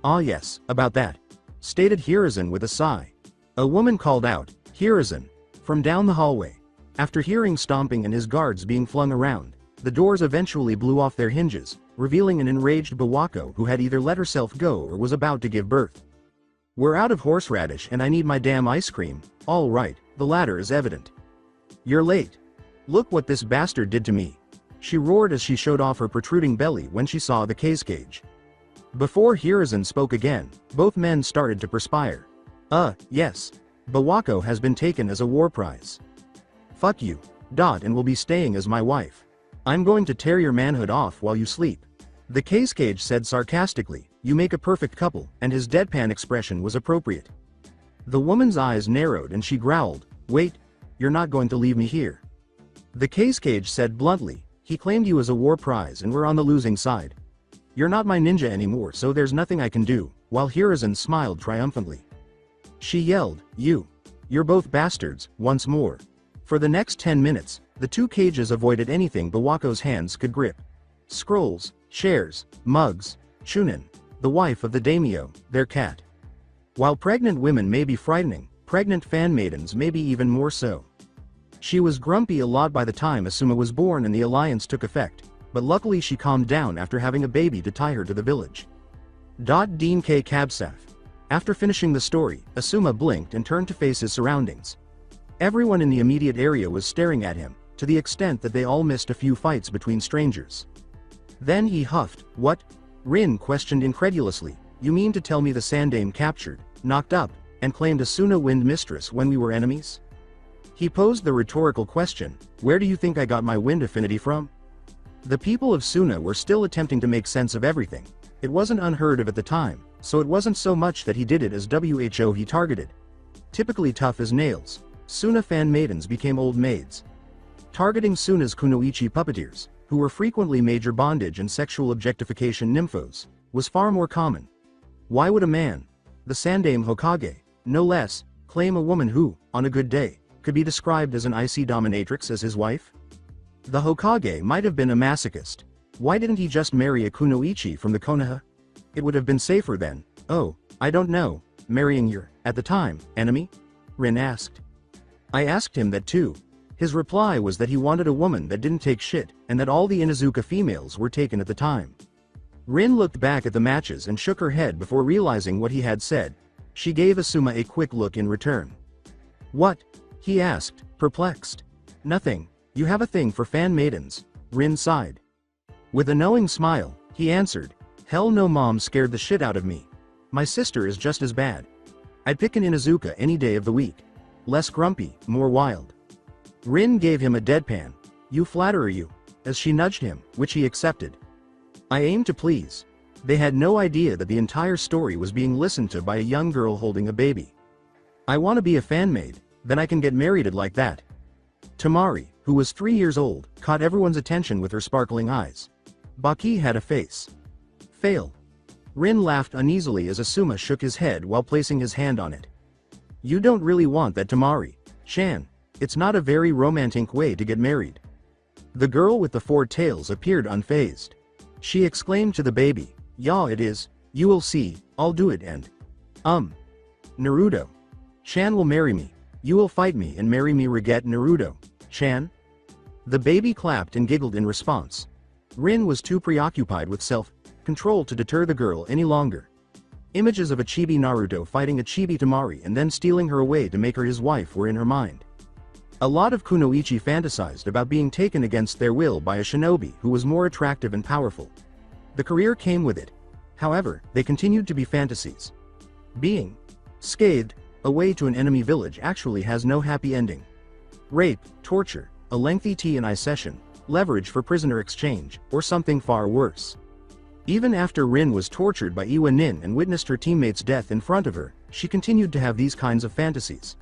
Ah yes, about that, stated Hiruzen with a sigh. A woman called out, "Hiruzen," from down the hallway. After hearing stomping and his guards being flung around, the doors eventually blew off their hinges, revealing an enraged Bawako who had either let herself go or was about to give birth. "We're out of horseradish and I need my damn ice cream." "All right, the latter is evident." "You're late. Look what this bastard did to me," she roared as she showed off her protruding belly when she saw the Kazekage. Before Hiruzen spoke again, both men started to perspire. Yes. Bawako has been taken as a war prize. Fuck you, and will be staying as my wife. I'm going to tear your manhood off while you sleep." The Kazekage said sarcastically, "You make a perfect couple," and his deadpan expression was appropriate. The woman's eyes narrowed and she growled, "Wait, you're not going to leave me here." The Kazekage said bluntly, "He claimed you as a war prize and we're on the losing side. You're not my ninja anymore, so there's nothing I can do," while Hiruzen smiled triumphantly. She yelled, You're both bastards," once more. For the next 10 minutes, the two cages avoided anything Bawako's hands could grip. Scrolls, chairs, mugs, Chunin, the wife of the daimyo, their cat. While pregnant women may be frightening, pregnant fan maidens may be even more so. She was grumpy a lot by the time Asuma was born and the alliance took effect, but luckily she calmed down after having a baby to tie her to the village. Dean K. Kabsaf. After finishing the story, Asuma blinked and turned to face his surroundings. Everyone in the immediate area was staring at him, to the extent that they all missed a few fights between strangers. Then he huffed, "What?" Rin questioned incredulously, "You mean to tell me the Sandaime captured, knocked up, and claimed Asuna Wind Mistress when we were enemies?" He posed the rhetorical question, "Where do you think I got my wind affinity from?" The people of Suna were still attempting to make sense of everything. It wasn't unheard of at the time, so it wasn't so much that he did it as who he targeted. Typically tough as nails, Suna fan maidens became old maids. Targeting Suna's kunoichi puppeteers, who were frequently major bondage and sexual objectification nymphos, was far more common. Why would a man, the Sandaime Hokage, no less, claim a woman who, on a good day, could be described as an icy dominatrix as his wife? The Hokage might have been a masochist. Why didn't he just marry a kunoichi from the Konoha? It would have been safer then. "Oh, I don't know, marrying your, at the time, enemy?" Rin asked. "I asked him that too. His reply was that he wanted a woman that didn't take shit, and that all the Inuzuka females were taken at the time." Rin looked back at the matches and shook her head before realizing what he had said. She gave Asuma a quick look in return. "What?" he asked, perplexed. "Nothing. You have a thing for fan maidens," Rin sighed. With a knowing smile, he answered, "Hell no, mom scared the shit out of me. My sister is just as bad. I'd pick an Inuzuka any day of the week. Less grumpy, more wild." Rin gave him a deadpan, "You flatter you," as she nudged him, which he accepted. "I aim to please." They had no idea that the entire story was being listened to by a young girl holding a baby. "I want to be a fan maid, then I can get married at like that." Tamari, who was 3 years old, caught everyone's attention with her sparkling eyes. Baki had a face. Fail. Rin laughed uneasily as Asuma shook his head while placing his hand on it. "You don't really want that, Tamari. Chan. It's not a very romantic way to get married." The girl with the 4 tails appeared unfazed. She exclaimed to the baby, "Yeah, it is. You will see, I'll do it and Naruto. Chan will marry me. You will fight me and marry me, Reget Naruto. Chan?" The baby clapped and giggled in response. Rin was too preoccupied with self-control to deter the girl any longer. Images of a chibi Naruto fighting a chibi Tamari and then stealing her away to make her his wife were in her mind. A lot of kunoichi fantasized about being taken against their will by a shinobi who was more attractive and powerful. The career came with it. However, they continued to be fantasies. Being scathed away to an enemy village actually has no happy ending. Rape, torture, a lengthy T&I session, leverage for prisoner exchange, or something far worse. Even after Rin was tortured by Iwa Nin and witnessed her teammate's death in front of her, she continued to have these kinds of fantasies.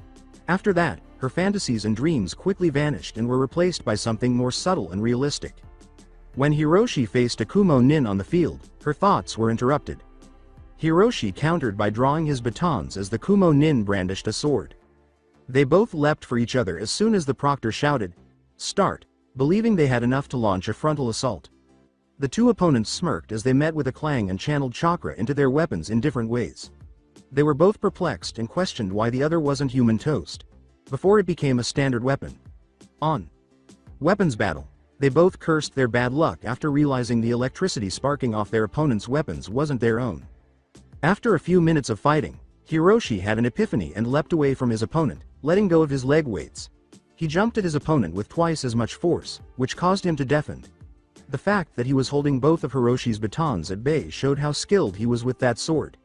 After that, her fantasies and dreams quickly vanished and were replaced by something more subtle and realistic. When Hiroshi faced Akumo Nin on the field, her thoughts were interrupted. Hiroshi countered by drawing his batons as the Kumo Nin brandished a sword. They both leapt for each other as soon as the proctor shouted, "Start," believing they had enough to launch a frontal assault. The two opponents smirked as they met with a clang and channeled chakra into their weapons in different ways. They were both perplexed and questioned why the other wasn't human toast before it became a standard weapon. On weapons battle, they both cursed their bad luck after realizing the electricity sparking off their opponent's weapons wasn't their own. After a few minutes of fighting, Hiroshi had an epiphany and leapt away from his opponent, letting go of his leg weights. He jumped at his opponent with twice as much force, which caused him to deafen. The fact that he was holding both of Hiroshi's batons at bay showed how skilled he was with that sword.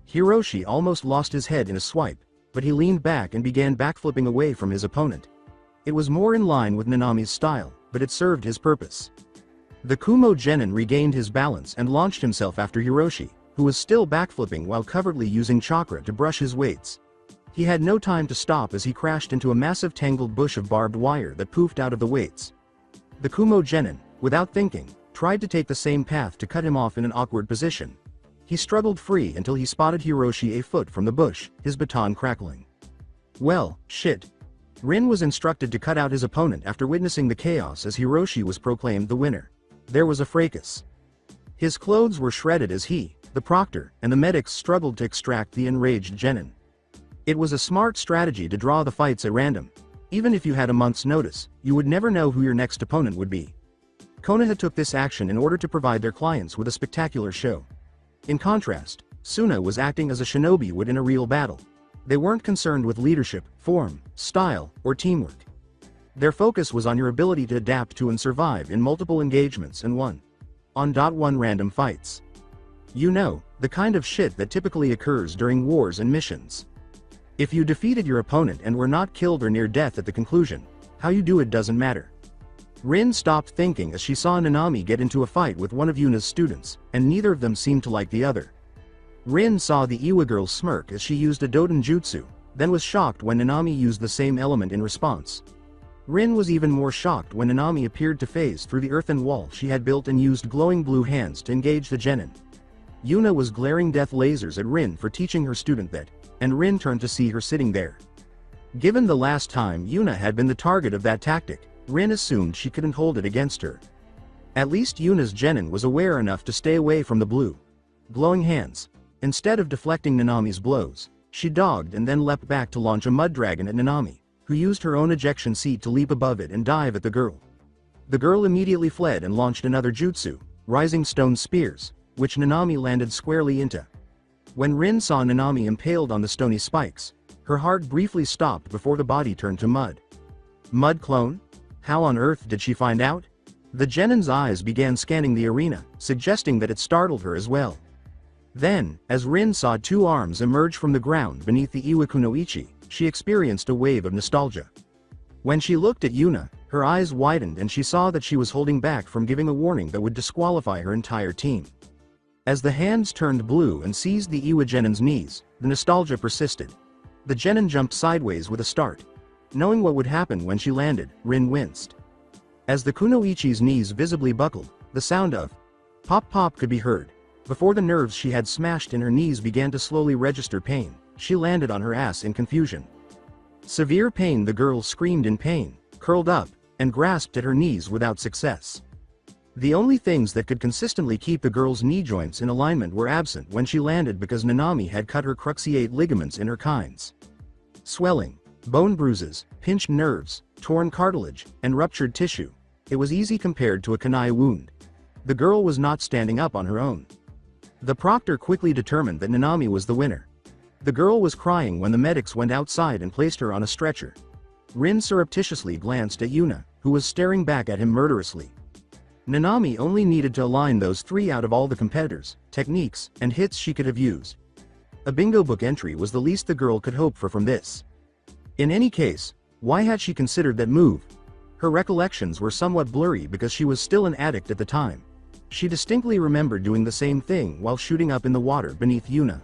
Hiroshi almost lost his head in a swipe, but he leaned back and began backflipping away from his opponent. It was more in line with Nanami's style, but it served his purpose. The Kumo Genin regained his balance and launched himself after Hiroshi, who was still backflipping while covertly using chakra to brush his weights. He had no time to stop as he crashed into a massive tangled bush of barbed wire that poofed out of the weights. The Kumo Genin, without thinking, tried to take the same path to cut him off in an awkward position. He struggled free until he spotted Hiroshi a foot from the bush, his baton crackling. Well, shit. Rin was instructed to cut out his opponent after witnessing the chaos as Hiroshi was proclaimed the winner. There was a fracas. His clothes were shredded as he, the proctor, and the medics struggled to extract the enraged Genin. It was a smart strategy to draw the fights at random. Even if you had a month's notice, you would never know who your next opponent would be. Konoha took this action in order to provide their clients with a spectacular show. In contrast, Suna was acting as a shinobi would in a real battle. They weren't concerned with leadership, form, style, or teamwork. Their focus was on your ability to adapt to and survive in multiple engagements and one random fights. You know, the kind of shit that typically occurs during wars and missions. If you defeated your opponent and were not killed or near death at the conclusion, how you do it doesn't matter. Rin stopped thinking as she saw Nanami get into a fight with one of Yuna's students, and neither of them seemed to like the other. Rin saw the Iwa girl smirk as she used a Doden Jutsu, then was shocked when Nanami used the same element in response. Rin was even more shocked when Nanami appeared to phase through the earthen wall she had built and used glowing blue hands to engage the Genin. Yuna was glaring death lasers at Rin for teaching her student that, and Rin turned to see her sitting there. Given the last time Yuna had been the target of that tactic, Rin assumed she couldn't hold it against her. At least Yuna's Genin was aware enough to stay away from the blue, glowing hands. Instead of deflecting Nanami's blows, she dogged and then leapt back to launch a mud dragon at Nanami, who used her own ejection seat to leap above it and dive at the girl. The girl immediately fled and launched another jutsu, Rising Stone Spears, which Nanami landed squarely into. When Rin saw Nanami impaled on the stony spikes, her heart briefly stopped before the body turned to mud. Mud clone? How on earth did she find out? The Genin's eyes began scanning the arena, suggesting that it startled her as well. Then, as Rin saw two arms emerge from the ground beneath the Iwakunoichi, she experienced a wave of nostalgia. When she looked at Yuna, her eyes widened and she saw that she was holding back from giving a warning that would disqualify her entire team. As the hands turned blue and seized the Iwa Genin's knees, the nostalgia persisted. The Genin jumped sideways with a start. Knowing what would happen when she landed, Rin winced. As the Kunoichi's knees visibly buckled, the sound of pop pop could be heard. Before the nerves she had smashed in her knees began to slowly register pain, she landed on her ass in confusion. Severe pain. The girl screamed in pain, curled up, and grasped at her knees without success. The only things that could consistently keep the girl's knee joints in alignment were absent when she landed because Nanami had cut her cruciate ligaments in her kinds. Swelling, bone bruises, pinched nerves, torn cartilage, and ruptured tissue. It was easy compared to a kunai wound. The girl was not standing up on her own. The proctor quickly determined that Nanami was the winner. The girl was crying when the medics went outside and placed her on a stretcher. Rin surreptitiously glanced at Yuna, who was staring back at him murderously. Nanami only needed to align those 3 out of all the competitors, techniques, and hits she could have used. A bingo book entry was the least the girl could hope for from this. In any case, why had she considered that move? Her recollections were somewhat blurry because she was still an addict at the time. She distinctly remembered doing the same thing while shooting up in the water beneath Yuna.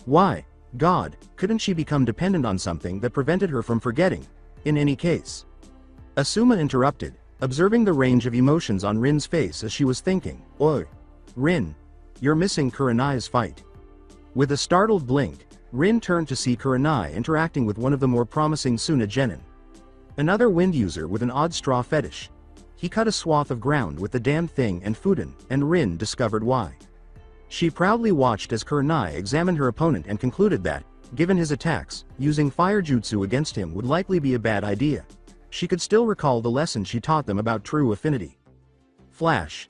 Why, God, couldn't she become dependent on something that prevented her from forgetting? In any case. Asuma interrupted, observing the range of emotions on Rin's face as she was thinking, "Oi, Rin, you're missing Kurenai's fight." With a startled blink, Rin turned to see Kurenai interacting with one of the more promising Suna genin. Another wind user with an odd straw fetish. He cut a swath of ground with the damned thing and Fuden, and Rin discovered why. She proudly watched as Kurenai examined her opponent and concluded that, given his attacks, using fire jutsu against him would likely be a bad idea. She could still recall the lesson she taught them about true affinity. Flash.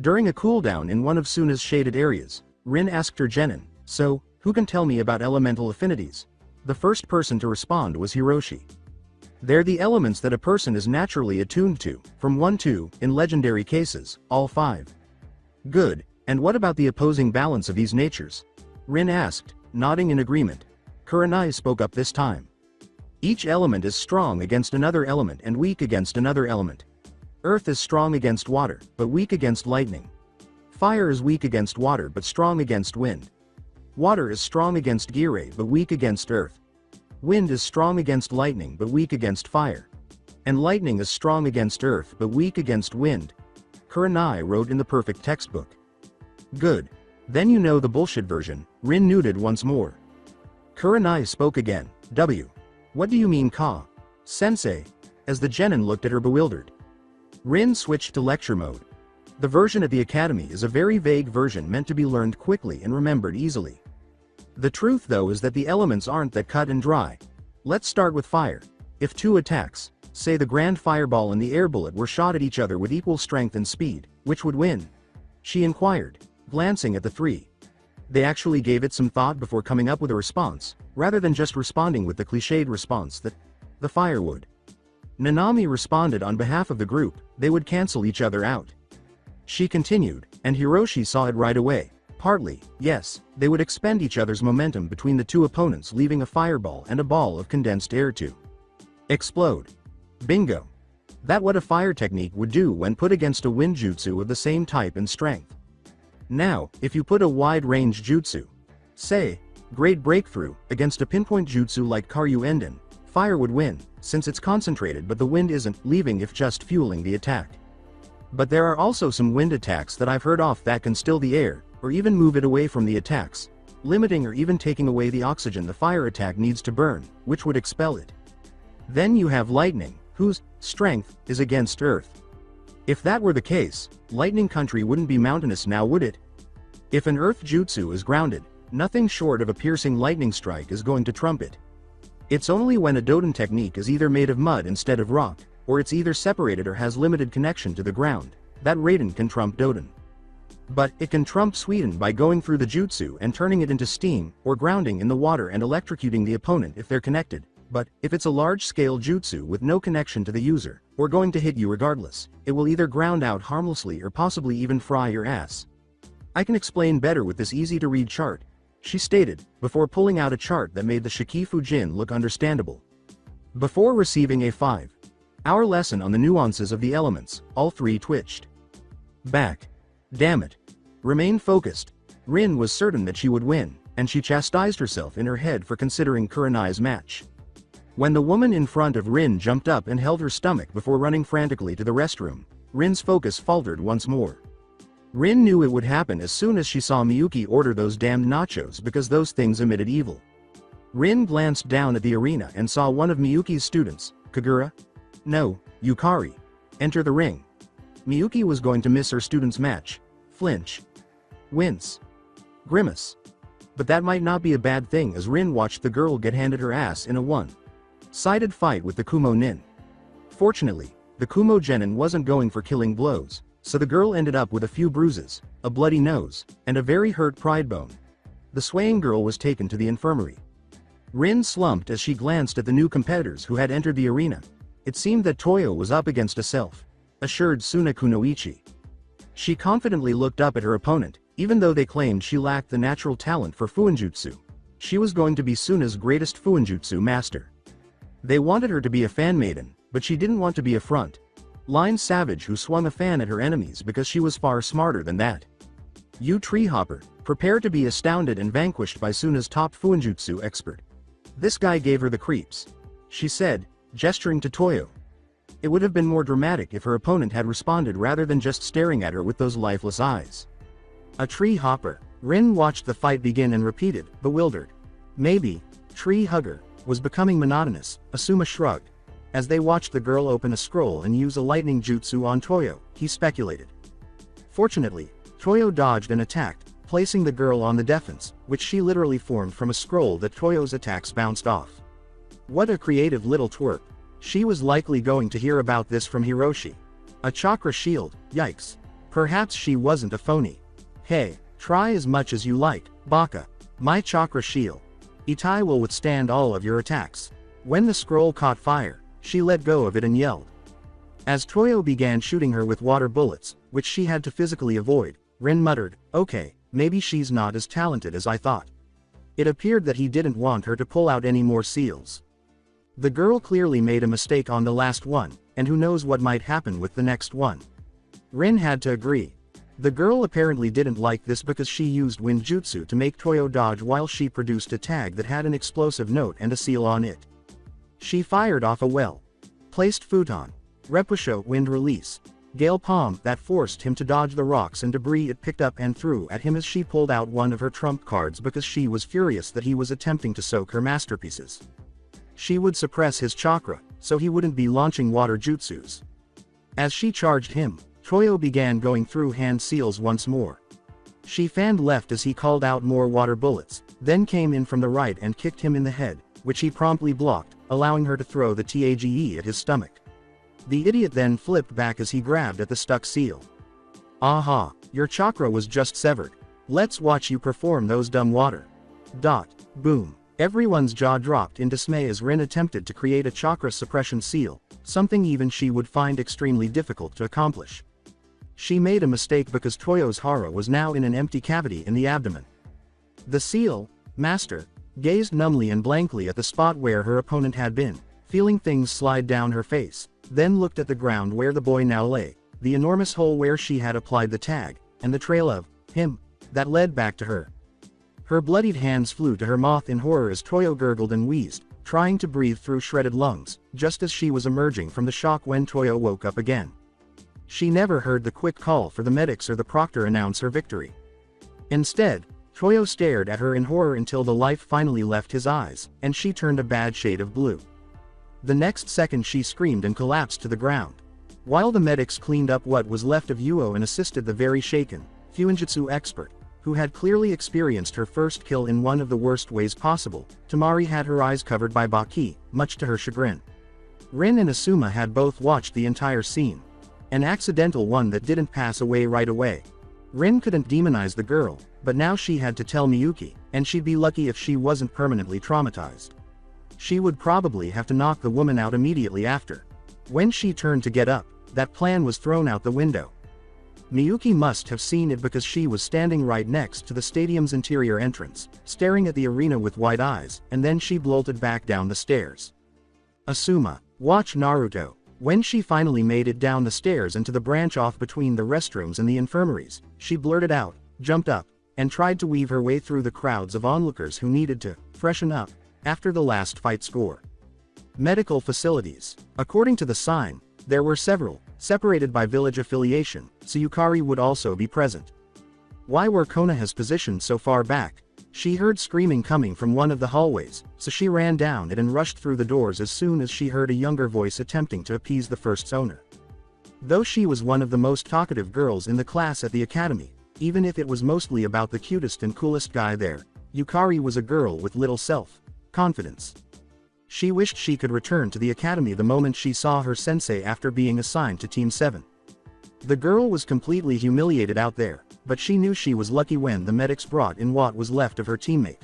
During a cooldown in one of Suna's shaded areas, Rin asked her genin, "So, who can tell me about elemental affinities?" The first person to respond was Hiroshi. They're the elements that a person is naturally attuned to, from 1 to, in legendary cases, all 5. Good, and what about the opposing balance of these natures? Rin asked, nodding in agreement. Kurenai spoke up this time. Each element is strong against another element and weak against another element. Earth is strong against water, but weak against lightning. Fire is weak against water but strong against wind. Water is strong against Girei but weak against earth. Wind is strong against lightning but weak against fire. And lightning is strong against earth but weak against wind. Kurenai wrote in the perfect textbook. Good. Then you know the bullshit version, Rin nodded once more. Kurenai spoke again, "W. What do you mean Ka? Sensei?" As the genin looked at her bewildered. Rin switched to lecture mode. The version at the academy is a very vague version meant to be learned quickly and remembered easily. The truth though is that the elements aren't that cut and dry. Let's start with fire. If 2 attacks, say the grand fireball and the air bullet, were shot at each other with equal strength and speed, which would win? She inquired, glancing at the 3. They actually gave it some thought before coming up with a response, rather than just responding with the cliched response that the fire would. Nanami responded on behalf of the group, they would cancel each other out. She continued, and Hiroshi saw it right away. Partly, yes, they would expend each other's momentum between the 2 opponents, leaving a fireball and a ball of condensed air to explode. Bingo. That's what a fire technique would do when put against a wind jutsu of the same type and strength. Now, if you put a wide-range jutsu, say, Great Breakthrough, against a pinpoint jutsu like Karyu Enden, fire would win, since it's concentrated but the wind isn't, leaving if just fueling the attack. But there are also some wind attacks that I've heard of that can still the air, or even move it away from the attacks, limiting or even taking away the oxygen the fire attack needs to burn, which would expel it. Then you have lightning, whose strength is against earth. If that were the case, lightning country wouldn't be mountainous now, would it? If an earth jutsu is grounded, nothing short of a piercing lightning strike is going to trump it. It's only when a Doden technique is either made of mud instead of rock, or it's either separated or has limited connection to the ground, that Raiden can trump Doden. But it can trump Sweden by going through the jutsu and turning it into steam, or grounding in the water and electrocuting the opponent if they're connected. But if it's a large-scale jutsu with no connection to the user, or going to hit you regardless, it will either ground out harmlessly or possibly even fry your ass. I can explain better with this easy-to-read chart, she stated, before pulling out a chart that made the Shikifu Jin look understandable. Before receiving a 5-hour lesson on the nuances of the elements, all 3 twitched. Back. Damn it. Remain focused. Rin was certain that she would win, and she chastised herself in her head for considering Kurenai's match. When the woman in front of Rin jumped up and held her stomach before running frantically to the restroom, Rin's focus faltered once more. Rin knew it would happen as soon as she saw Miyuki order those damned nachos because those things emitted evil. Rin glanced down at the arena and saw one of Miyuki's students, Kagura? No, Yukari. Enter the ring. Miyuki was going to miss her student's match. Flinch. Wince. Grimace. But that might not be a bad thing as Rin watched the girl get handed her ass in a one-sided fight with the Kumo Nin. Fortunately, the Kumo Genin wasn't going for killing blows, so the girl ended up with a few bruises, a bloody nose, and a very hurt pride bone. The swaying girl was taken to the infirmary. Rin slumped as she glanced at the new competitors who had entered the arena. It seemed that Toyo was up against a self-assured Suna Kunoichi. She confidently looked up at her opponent, even though they claimed she lacked the natural talent for Fuinjutsu. She was going to be Suna's greatest Fuinjutsu master. They wanted her to be a fan maiden, but she didn't want to be a front line savage who swung a fan at her enemies because she was far smarter than that. You treehopper, prepare to be astounded and vanquished by Suna's top Fuinjutsu expert. This guy gave her the creeps, she said, gesturing to Toyo. It would have been more dramatic if her opponent had responded rather than just staring at her with those lifeless eyes. A tree hopper. Rin watched the fight begin and repeated, bewildered. Maybe, tree hugger, was becoming monotonous, Asuma shrugged. As they watched the girl open a scroll and use a lightning jutsu on Toyo, he speculated. Fortunately, Toyo dodged and attacked, placing the girl on the defense, which she literally formed from a scroll that Toyo's attacks bounced off. What a creative little twerp. She was likely going to hear about this from Hiroshi. A chakra shield, yikes. Perhaps she wasn't a phony. Hey, try as much as you like, Baka. My chakra shield. Itai will withstand all of your attacks. When the scroll caught fire, she let go of it and yelled. As Toyo began shooting her with water bullets, which she had to physically avoid, Rin muttered, okay, maybe she's not as talented as I thought. It appeared that he didn't want her to pull out any more seals. The girl clearly made a mistake on the last one, and who knows what might happen with the next one. Rin had to agree. The girl apparently didn't like this because she used wind jutsu to make Toyo dodge while she produced a tag that had an explosive note and a seal on it. She fired off a well-placed futon. Repusho wind release. Gale palm that forced him to dodge the rocks and debris it picked up and threw at him as she pulled out one of her trump cards because she was furious that he was attempting to soak her masterpieces. She would suppress his chakra, so he wouldn't be launching water jutsus. As she charged him, Toyo began going through hand seals once more. She fanned left as he called out more water bullets, then came in from the right and kicked him in the head, which he promptly blocked, allowing her to throw the TAGE at his stomach. The idiot then flipped back as he grabbed at the stuck seal. Aha, your chakra was just severed. Let's watch you perform those dumb water. Boom. Everyone's jaw dropped in dismay as Rin attempted to create a chakra suppression seal, something even she would find extremely difficult to accomplish. She made a mistake because Toyo's hara was now in an empty cavity in the abdomen. The seal, master, gazed numbly and blankly at the spot where her opponent had been, feeling things slide down her face, then looked at the ground where the boy now lay, the enormous hole where she had applied the tag, and the trail of him that led back to her. Her bloodied hands flew to her mouth in horror as Toyo gurgled and wheezed, trying to breathe through shredded lungs, just as she was emerging from the shock when Toyo woke up again. She never heard the quick call for the medics or the proctor announce her victory. Instead, Toyo stared at her in horror until the life finally left his eyes, and she turned a bad shade of blue. The next second she screamed and collapsed to the ground. While the medics cleaned up what was left of Yuo and assisted the very shaken Fuinjutsu expert, who had clearly experienced her first kill in one of the worst ways possible, Tamari had her eyes covered by Baki, much to her chagrin. Rin and Asuma had both watched the entire scene. An accidental one that didn't pass away right away. Rin couldn't demonize the girl, but now she had to tell Miyuki, and she'd be lucky if she wasn't permanently traumatized. She would probably have to knock the woman out immediately after. When she turned to get up, that plan was thrown out the window. Miyuki must have seen it because she was standing right next to the stadium's interior entrance, staring at the arena with wide eyes, and then she bolted back down the stairs. Asuma, watch Naruto. When she finally made it down the stairs and to the branch off between the restrooms and the infirmaries, she blurted out, jumped up, and tried to weave her way through the crowds of onlookers who needed to freshen up after the last fight score. Medical facilities. According to the sign, there were several, separated by village affiliation, so Yukari would also be present. Why were Konoha's positioned so far back? She heard screaming coming from one of the hallways, so she ran down it and rushed through the doors as soon as she heard a younger voice attempting to appease the first's owner. Though she was one of the most talkative girls in the class at the academy, even if it was mostly about the cutest and coolest guy there, Yukari was a girl with little self-confidence. She wished she could return to the academy the moment she saw her sensei after being assigned to Team 7. The girl was completely humiliated out there, but she knew she was lucky when the medics brought in what was left of her teammate.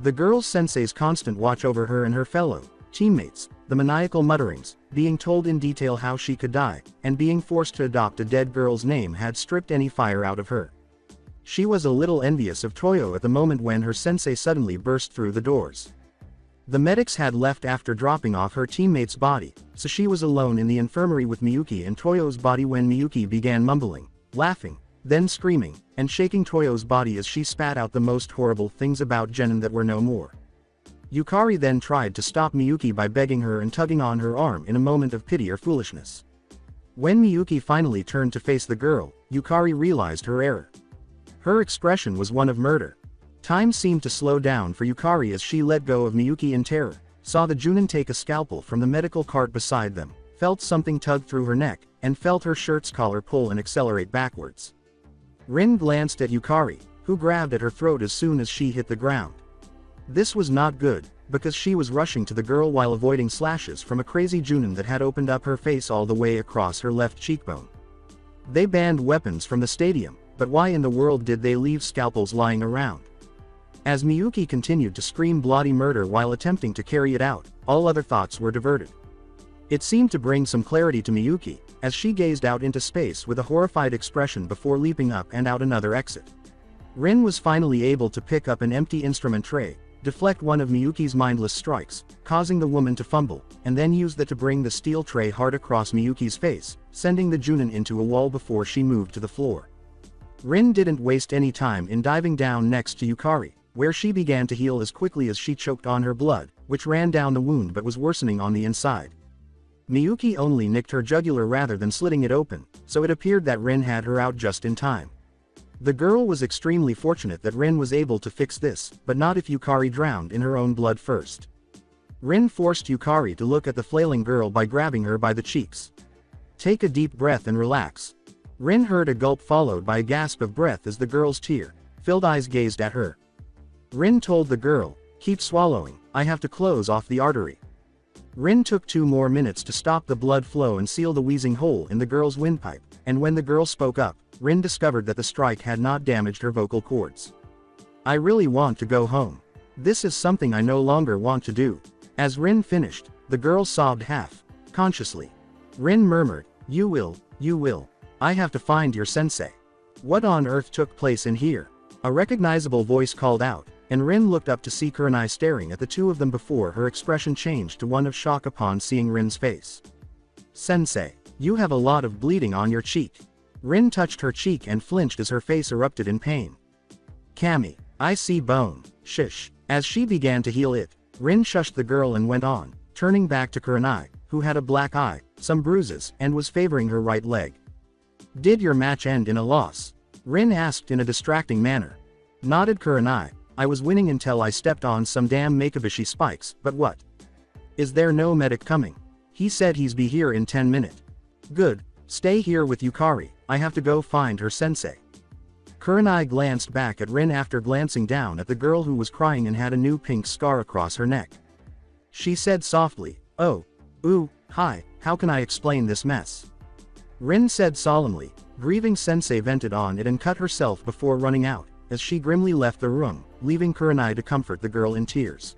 The girl's sensei's constant watch over her and her fellow teammates the maniacal mutterings, being told in detail how she could die, and being forced to adopt a dead girl's name had stripped any fire out of her. She was a little envious of Toyo at the moment when her sensei suddenly burst through the doors. The medics had left after dropping off her teammate's body, so she was alone in the infirmary with Miyuki and Toyo's body when Miyuki began mumbling, laughing, then screaming, and shaking Toyo's body as she spat out the most horrible things about Genin that were no more. Yukari then tried to stop Miyuki by begging her and tugging on her arm in a moment of pity or foolishness. When Miyuki finally turned to face the girl, Yukari realized her error. Her expression was one of murder. Time seemed to slow down for Yukari as she let go of Miyuki in terror, saw the Junin take a scalpel from the medical cart beside them, felt something tug through her neck, and felt her shirt's collar pull and accelerate backwards. Rin glanced at Yukari, who grabbed at her throat as soon as she hit the ground. This was not good, because she was rushing to the girl while avoiding slashes from a crazy Junin that had opened up her face all the way across her left cheekbone. They banned weapons from the stadium, but why in the world did they leave scalpels lying around? As Miyuki continued to scream bloody murder while attempting to carry it out, all other thoughts were diverted. It seemed to bring some clarity to Miyuki, as she gazed out into space with a horrified expression before leaping up and out another exit. Rin was finally able to pick up an empty instrument tray, deflect one of Miyuki's mindless strikes, causing the woman to fumble, and then use that to bring the steel tray hard across Miyuki's face, sending the Junin into a wall before she moved to the floor. Rin didn't waste any time in diving down next to Yukari, where she began to heal as quickly as she choked on her blood, which ran down the wound but was worsening on the inside. Miyuki only nicked her jugular rather than slitting it open, so it appeared that Rin had her out just in time. The girl was extremely fortunate that Rin was able to fix this, but not if Yukari drowned in her own blood first. Rin forced Yukari to look at the flailing girl by grabbing her by the cheeks. Take a deep breath and relax. Rin heard a gulp followed by a gasp of breath as the girl's tear-filled eyes gazed at her. Rin told the girl, keep swallowing, I have to close off the artery. Rin took 2 more minutes to stop the blood flow and seal the wheezing hole in the girl's windpipe, and when the girl spoke up, Rin discovered that the strike had not damaged her vocal cords. I really want to go home. This is something I no longer want to do. As Rin finished, the girl sobbed half-consciously. Rin murmured, you will, I have to find your sensei. What on earth took place in here? A recognizable voice called out, and Rin looked up to see Kurenai staring at the two of them before her expression changed to one of shock upon seeing Rin's face. Sensei, you have a lot of bleeding on your cheek. Rin touched her cheek and flinched as her face erupted in pain. Kami, I see bone, shish. As she began to heal it, Rin shushed the girl and went on, turning back to Kurenai, who had a black eye, some bruises, and was favoring her right leg. Did your match end in a loss? Rin asked in a distracting manner. Nodded Kurenai, I was winning until I stepped on some damn Makebishi spikes, but what? Is there no medic coming? He said he's be here in 10 minutes. Good, stay here with Yukari, I have to go find her sensei. Kurenai glanced back at Rin after glancing down at the girl who was crying and had a new pink scar across her neck. She said softly, oh, ooh, hi, how can I explain this mess? Rin said solemnly, grieving sensei vented on it and cut herself before running out, as she grimly left the room, leaving Kurenai to comfort the girl in tears.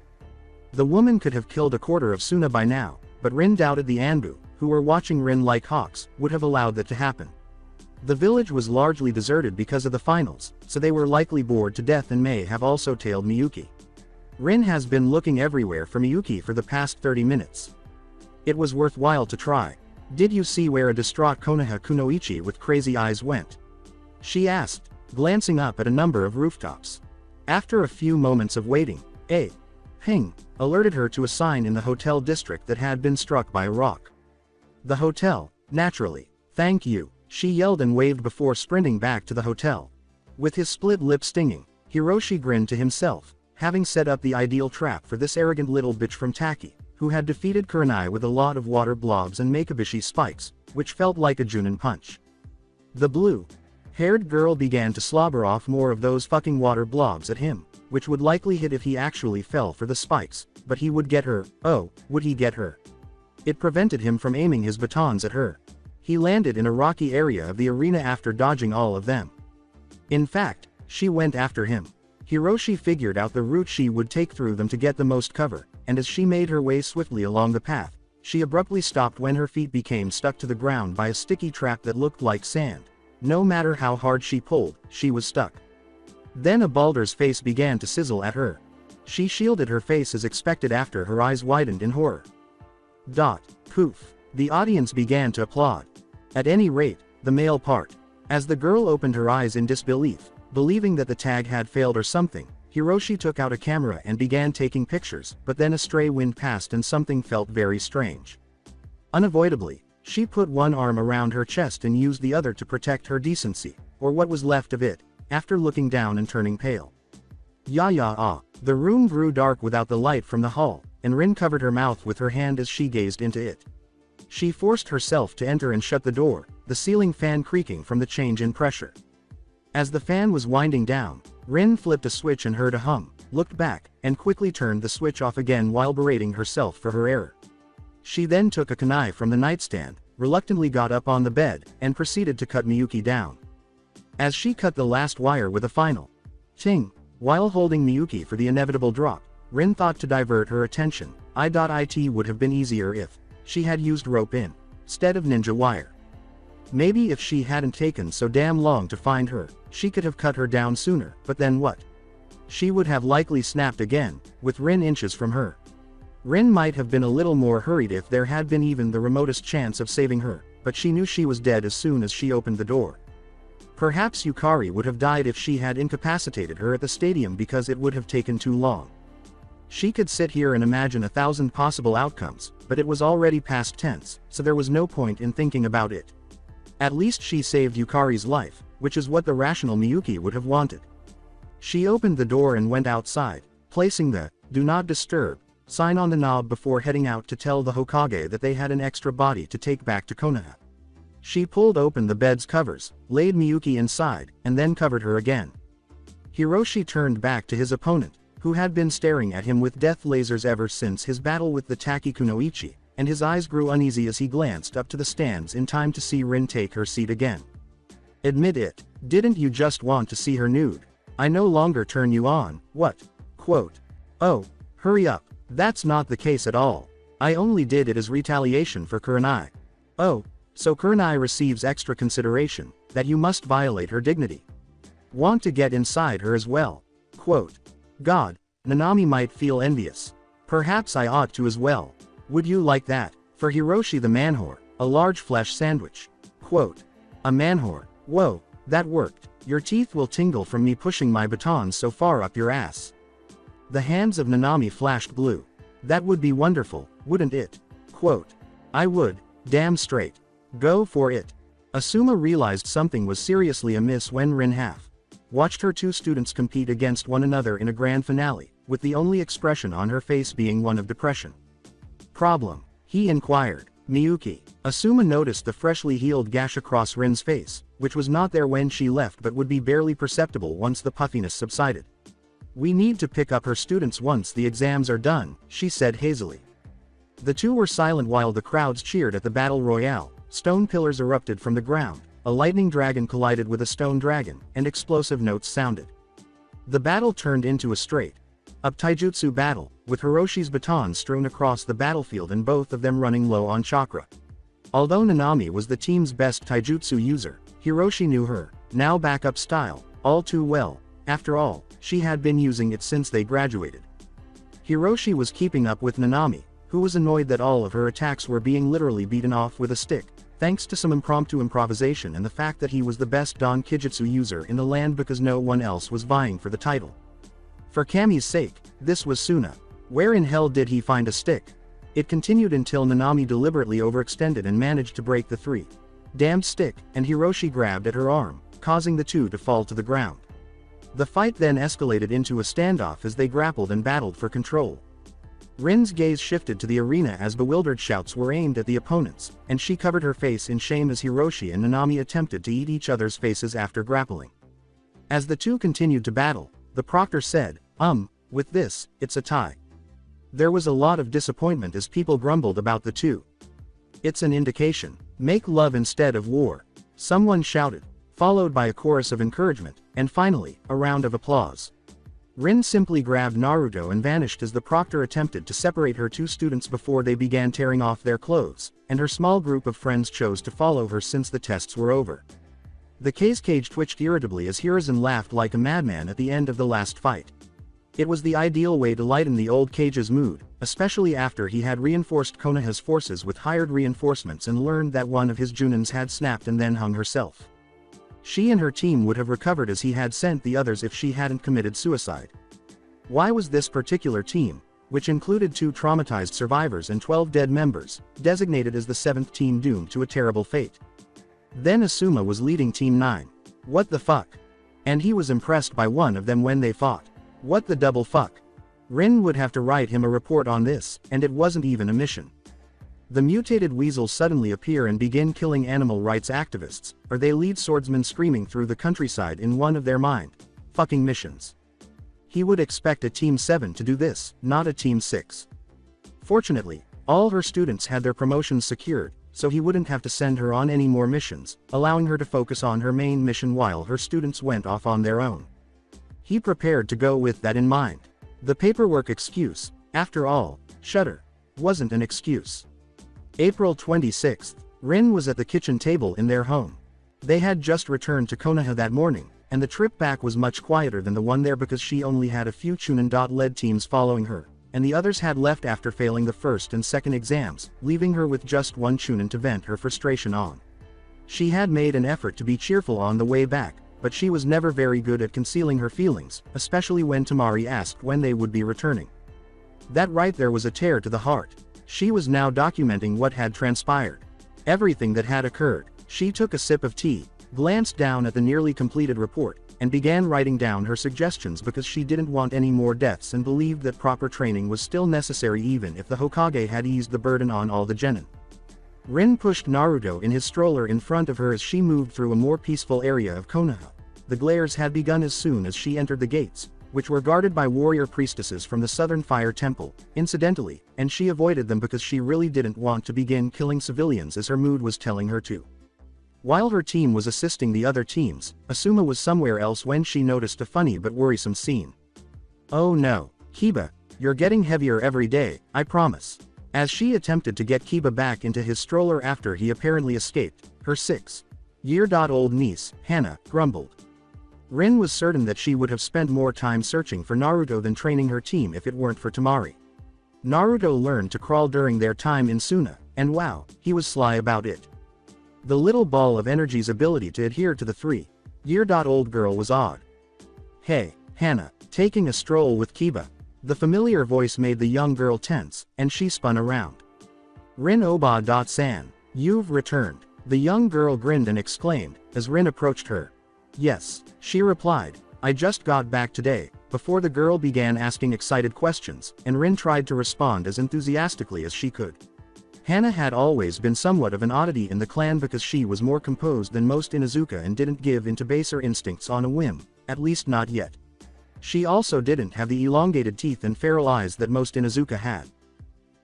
The woman could have killed a quarter of Suna by now, but Rin doubted the Anbu, who were watching Rin like hawks, would have allowed that to happen. The village was largely deserted because of the finals, so they were likely bored to death and may have also tailed Miyuki. Rin has been looking everywhere for Miyuki for the past 30 minutes. It was worthwhile to try. Did you see where a distraught Konoha Kunoichi with crazy eyes went? She asked, glancing up at a number of rooftops. After a few moments of waiting, a ping alerted her to a sign in the hotel district that had been struck by a rock. The hotel, naturally. Thank you, she yelled and waved before sprinting back to the hotel. With his split lip stinging, Hiroshi grinned to himself, having set up the ideal trap for this arrogant little bitch from Taki, who had defeated Kurenai with a lot of water blobs and Makebishi spikes, which felt like a Junin punch. The blue-haired girl began to slobber off more of those fucking water blobs at him, which would likely hit if he actually fell for the spikes, but he would get her. Oh, would he get her? It prevented him from aiming his batons at her. He landed in a rocky area of the arena after dodging all of them. In fact, she went after him. Hiroshi figured out the route she would take through them to get the most cover, and as she made her way swiftly along the path, She abruptly stopped when her feet became stuck to the ground by a sticky trap that looked like sand. No matter how hard she pulled, she was stuck. Then a Baldur's face began to sizzle at her. She shielded her face as expected after her eyes widened in horror. Poof. The audience began to applaud. At any rate, the male part. As the girl opened her eyes in disbelief, believing that the tag had failed or something, Hiroshi took out a camera and began taking pictures, but then a stray wind passed and something felt very strange. Unavoidably, she put one arm around her chest and used the other to protect her decency, or what was left of it, after looking down and turning pale. The room grew dark without the light from the hall, and Rin covered her mouth with her hand as she gazed into it. She forced herself to enter and shut the door, the ceiling fan creaking from the change in pressure. As the fan was winding down, Rin flipped a switch and heard a hum, looked back, and quickly turned the switch off again while berating herself for her error. She then took a kunai from the nightstand, reluctantly got up on the bed, and proceeded to cut Miyuki down. As she cut the last wire with a final ting, while holding Miyuki for the inevitable drop, Rin thought to divert her attention. It would have been easier if she had used rope instead of ninja wire. Maybe if she hadn't taken so damn long to find her, she could have cut her down sooner, but then what? She would have likely snapped again, with Rin inches from her. Rin might have been a little more hurried if there had been even the remotest chance of saving her, but she knew she was dead as soon as she opened the door. Perhaps Yukari would have died if she had incapacitated her at the stadium because it would have taken too long. She could sit here and imagine 1,000 possible outcomes, but it was already past tense, so there was no point in thinking about it. At least she saved Yukari's life, which is what the rational Miyuki would have wanted. She opened the door and went outside, placing the "Do Not Disturb" sign on the knob before heading out to tell the Hokage that they had an extra body to take back to Konoha. She pulled open the bed's covers, laid Miyuki inside, and then covered her again. Hiroshi turned back to his opponent, who had been staring at him with death lasers ever since his battle with the Takikunoichi, and his eyes grew uneasy as he glanced up to the stands in time to see Rin take her seat again. Admit it, didn't you just want to see her nude? I no longer turn you on, what? Quote. Oh, hurry up, that's not the case at all. I only did it as retaliation for Kurenai. Oh, so Kurenai receives extra consideration, that you must violate her dignity. Want to get inside her as well. Quote. God, Nanami might feel envious. Perhaps I ought to as well. Would you like that? For Hiroshi the manwhore, a large flesh sandwich. Quote. A manwhore. Whoa, that worked. Your teeth will tingle from me pushing my baton so far up your ass. The hands of Nanami flashed blue. That would be wonderful, wouldn't it? Quote. I would, damn straight. Go for it. Asuma realized something was seriously amiss when Rin watched her two students compete against one another in a grand finale, with the only expression on her face being one of depression. Problem? He inquired. Miyuki. Asuma noticed the freshly healed gash across Rin's face, which was not there when she left but would be barely perceptible once the puffiness subsided. We need to pick up her students once the exams are done, she said hazily. The two were silent while the crowds cheered at the battle royale. Stone pillars erupted from the ground, a lightning dragon collided with a stone dragon, and explosive notes sounded. The battle turned into a straight-up taijutsu battle, with Hiroshi's baton strewn across the battlefield and both of them running low on chakra. Although Nanami was the team's best taijutsu user, Hiroshi knew her, now backup style, all too well. After all, she had been using it since they graduated. Hiroshi was keeping up with Nanami, who was annoyed that all of her attacks were being literally beaten off with a stick, thanks to some impromptu improvisation and the fact that he was the best Don Kijutsu user in the land because no one else was vying for the title. For Kami's sake, this was Suna. Where in hell did he find a stick? It continued until Nanami deliberately overextended and managed to break the three-damned stick, and Hiroshi grabbed at her arm, causing the two to fall to the ground. The fight then escalated into a standoff as they grappled and battled for control. Rin's gaze shifted to the arena as bewildered shouts were aimed at the opponents, and she covered her face in shame as Hiroshi and Nanami attempted to eat each other's faces after grappling. As the two continued to battle, the proctor said, with this, it's a tie. There was a lot of disappointment as people grumbled about the two. It's an indication. Make love instead of war. Someone shouted, followed by a chorus of encouragement, and finally, a round of applause. Rin simply grabbed Naruto and vanished as the proctor attempted to separate her two students before they began tearing off their clothes, and her small group of friends chose to follow her since the tests were over. The K's cage twitched irritably as Hiruzen laughed like a madman at the end of the last fight. It was the ideal way to lighten the old Cage's mood, especially after he had reinforced Konoha's forces with hired reinforcements and learned that one of his Junins had snapped and then hung herself. She and her team would have recovered as he had sent the others if she hadn't committed suicide. Why was this particular team, which included 2 traumatized survivors and 12 dead members, designated as the 7th team doomed to a terrible fate? Then Asuma was leading Team 9. What the fuck? And he was impressed by one of them when they fought. What the double fuck? Rin would have to write him a report on this, and it wasn't even a mission. The mutated weasels suddenly appear and begin killing animal rights activists, or they lead swordsmen screaming through the countryside in one of their mind-fucking missions. He would expect a Team 7 to do this, not a Team 6. Fortunately, all her students had their promotions secured, so he wouldn't have to send her on any more missions, allowing her to focus on her main mission while her students went off on their own. He prepared to go with that in mind. The paperwork excuse, after all, shudder, wasn't an excuse. April 26th, Rin was at the kitchen table in their home. They had just returned to Konoha that morning, and the trip back was much quieter than the one there because she only had a few Chunin-led teams following her, and the others had left after failing the first and second exams, leaving her with just one Chunin to vent her frustration on. She had made an effort to be cheerful on the way back, but she was never very good at concealing her feelings, especially when Tamari asked when they would be returning. That right there was a tear to the heart. She was now documenting what had transpired. Everything that had occurred. She took a sip of tea, glanced down at the nearly completed report, and began writing down her suggestions because she didn't want any more deaths and believed that proper training was still necessary even if the Hokage had eased the burden on all the genin. Rin pushed Naruto in his stroller in front of her as she moved through a more peaceful area of Konoha. The glares had begun as soon as she entered the gates, which were guarded by warrior priestesses from the Southern Fire Temple, incidentally, and she avoided them because she really didn't want to begin killing civilians as her mood was telling her to. While her team was assisting the other teams, Asuma was somewhere else when she noticed a funny but worrisome scene. Oh no, Kiba, you're getting heavier every day, I promise. As she attempted to get Kiba back into his stroller after he apparently escaped, her 6-year-old niece, Hana, grumbled. Rin was certain that she would have spent more time searching for Naruto than training her team if it weren't for Tamari. Naruto learned to crawl during their time in Suna, and wow, he was sly about it. The little ball of energy's ability to adhere to the 3-year-old girl was odd. Hey, Hana, taking a stroll with Kiba. The familiar voice made the young girl tense, and she spun around. Rin Oba-san, you've returned. The young girl grinned and exclaimed, as Rin approached her. Yes, she replied, I just got back today, before the girl began asking excited questions, and Rin tried to respond as enthusiastically as she could. Hana had always been somewhat of an oddity in the clan because she was more composed than most Inuzuka and didn't give into baser instincts on a whim, at least not yet. She also didn't have the elongated teeth and feral eyes that most Inuzuka had.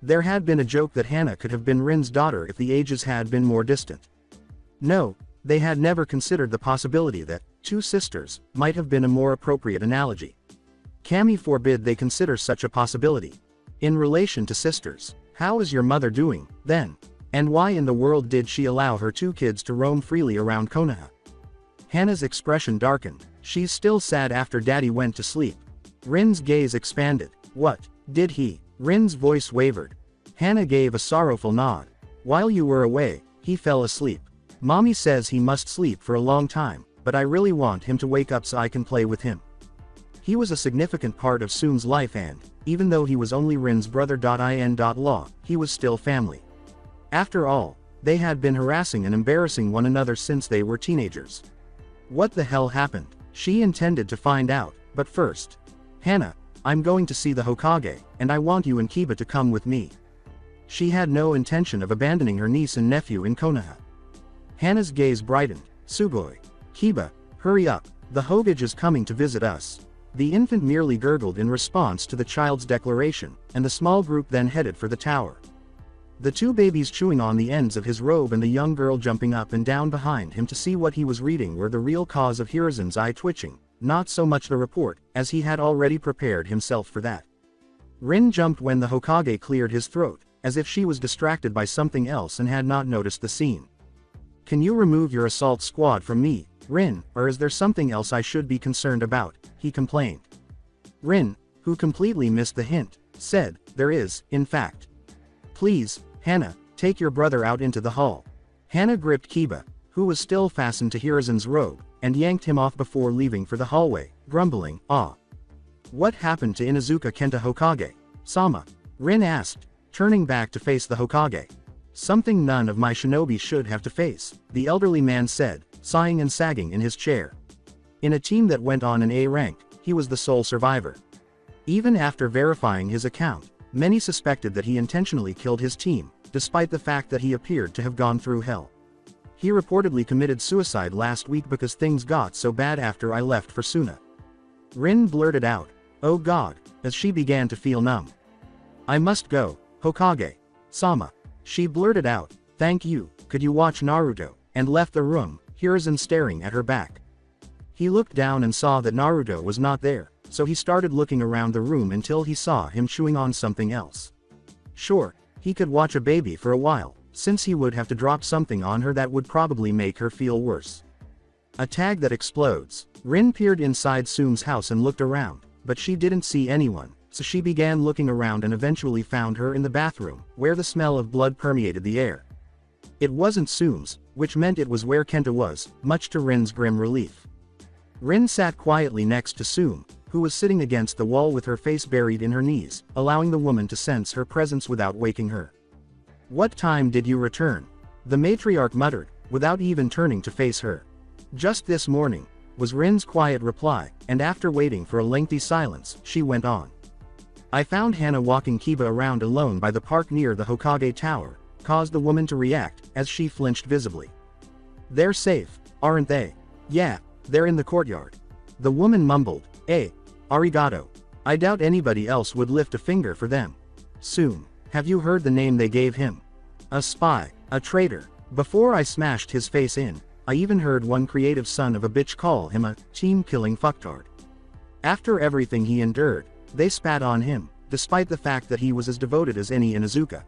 There had been a joke that Hana could have been Rin's daughter if the ages had been more distant. No, they had never considered the possibility that 2 sisters might have been a more appropriate analogy. Kami forbid they consider such a possibility. In relation to sisters, how is your mother doing, then? And why in the world did she allow her 2 kids to roam freely around Konoha? Hana's expression darkened. She's still sad after daddy went to sleep. Rin's gaze expanded. What, did he? Rin's voice wavered. Hana gave a sorrowful nod. While you were away, he fell asleep. Mommy says he must sleep for a long time, but I really want him to wake up so I can play with him. He was a significant part of Soon's life and, even though he was only Rin's brother.in.law, he was still family. After all, they had been harassing and embarrassing one another since they were teenagers. What the hell happened? She intended to find out, but first. Hana, I'm going to see the Hokage, and I want you and Kiba to come with me. She had no intention of abandoning her niece and nephew in Konoha. Hana's gaze brightened. Sugoi. Kiba, hurry up, the Hokage is coming to visit us. The infant merely gurgled in response to the child's declaration, and the small group then headed for the tower. The 2 babies chewing on the ends of his robe and the young girl jumping up and down behind him to see what he was reading were the real cause of Hiruzen's eye twitching, not so much the report, as he had already prepared himself for that. Rin jumped when the Hokage cleared his throat, as if she was distracted by something else and had not noticed the scene. "Can you remove your assault squad from me, Rin, or is there something else I should be concerned about?" he complained. Rin, who completely missed the hint, said, "There is, in fact. Please, Hana, take your brother out into the hall." Hana gripped Kiba, who was still fastened to Hiruzen's robe, and yanked him off before leaving for the hallway, grumbling, "Ah. What happened to Inuzuka Kenta Hokage? Sama?" Rin asked, turning back to face the Hokage. "Something none of my shinobi should have to face," the elderly man said, sighing and sagging in his chair. In a team that went on an A rank, he was the sole survivor. Even after verifying his account, many suspected that he intentionally killed his team, despite the fact that he appeared to have gone through hell. "He reportedly committed suicide last week because things got so bad after I left for Suna." Rin blurted out, "Oh God," as she began to feel numb. "I must go, Hokage. Sama." She blurted out, "Thank you, could you watch Naruto," and left the room, Hiruzen staring at her back. He looked down and saw that Naruto was not there, so he started looking around the room until he saw him chewing on something else. Sure, he could watch a baby for a while, since he would have to drop something on her that would probably make her feel worse. A tag that explodes. Rin peered inside Soom's house and looked around, but she didn't see anyone, so she began looking around and eventually found her in the bathroom, where the smell of blood permeated the air. It wasn't Soom's, which meant it was where Kenta was, much to Rin's grim relief. Rin sat quietly next to Soom, who was sitting against the wall with her face buried in her knees, allowing the woman to sense her presence without waking her. "What time did you return?" the matriarch muttered, without even turning to face her. "Just this morning," was Rin's quiet reply, and after waiting for a lengthy silence, she went on. "I found Hana walking Kiba around alone by the park near the Hokage Tower," caused the woman to react, as she flinched visibly. "They're safe, aren't they?" "Yeah, they're in the courtyard." The woman mumbled, Arigato. I doubt anybody else would lift a finger for them." "Soom, have you heard the name they gave him? A spy, a traitor. Before I smashed his face in, I even heard one creative son of a bitch call him a team-killing fucktard. After everything he endured, they spat on him, despite the fact that he was as devoted as any Inuzuka.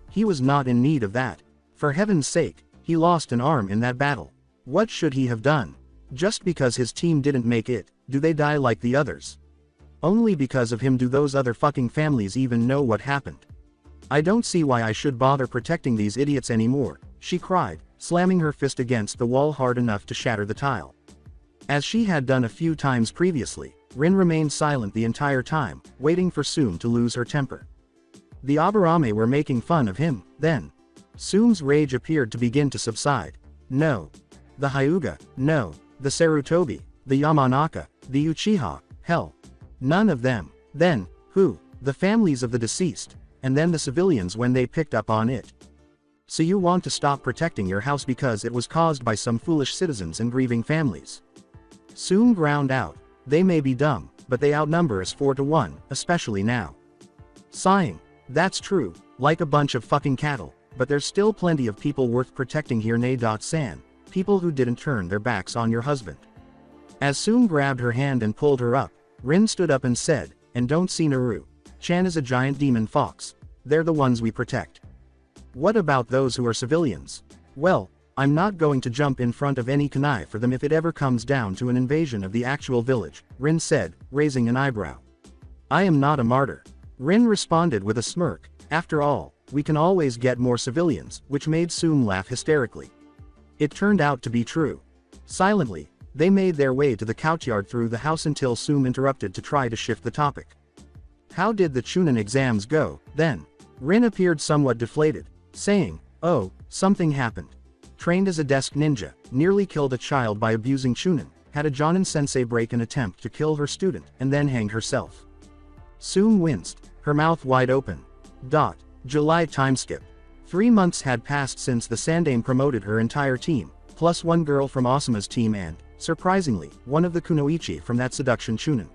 He was not in need of that. For heaven's sake, he lost an arm in that battle. What should he have done? Just because his team didn't make it, do they die like the others? Only because of him do those other fucking families even know what happened. I don't see why I should bother protecting these idiots anymore," she cried, slamming her fist against the wall hard enough to shatter the tile. As she had done a few times previously, Rin remained silent the entire time, waiting for Soom to lose her temper. The Aburame were making fun of him, then. Soom's rage appeared to begin to subside. "No. The Hyuga, no. The Sarutobi, the Yamanaka, the Uchiha, hell. None of them. Then, who? The families of the deceased, and then the civilians when they picked up on it. So you want to stop protecting your house because it was caused by some foolish citizens and grieving families." Soom ground out, "They may be dumb, but they outnumber us 4-1, especially now." Sighing, "That's true, like a bunch of fucking cattle, but there's still plenty of people worth protecting here San, people who didn't turn their backs on your husband." As Soom grabbed her hand and pulled her up, Rin stood up and said, "And don't see Naru-chan is a giant demon fox. They're the ones we protect. What about those who are civilians? Well, I'm not going to jump in front of any kunai for them if it ever comes down to an invasion of the actual village," Rin said, raising an eyebrow. "I am not a martyr." Rin responded with a smirk, "After all, we can always get more civilians," which made Soom laugh hysterically. It turned out to be true. Silently, they made their way to the courtyard through the house until Soom interrupted to try to shift the topic. "How did the Chunin exams go, then?" Rin appeared somewhat deflated, saying, "Oh, something happened. Trained as a desk ninja, nearly killed a child by abusing Chunin, had a Jonin sensei break an attempt to kill her student, and then hanged herself." Soom winced, her mouth wide open. July timeskip. 3 months had passed since the Sandaime promoted her entire team, plus one girl from Asuma's team and, surprisingly, one of the kunoichi from that seduction Chunin.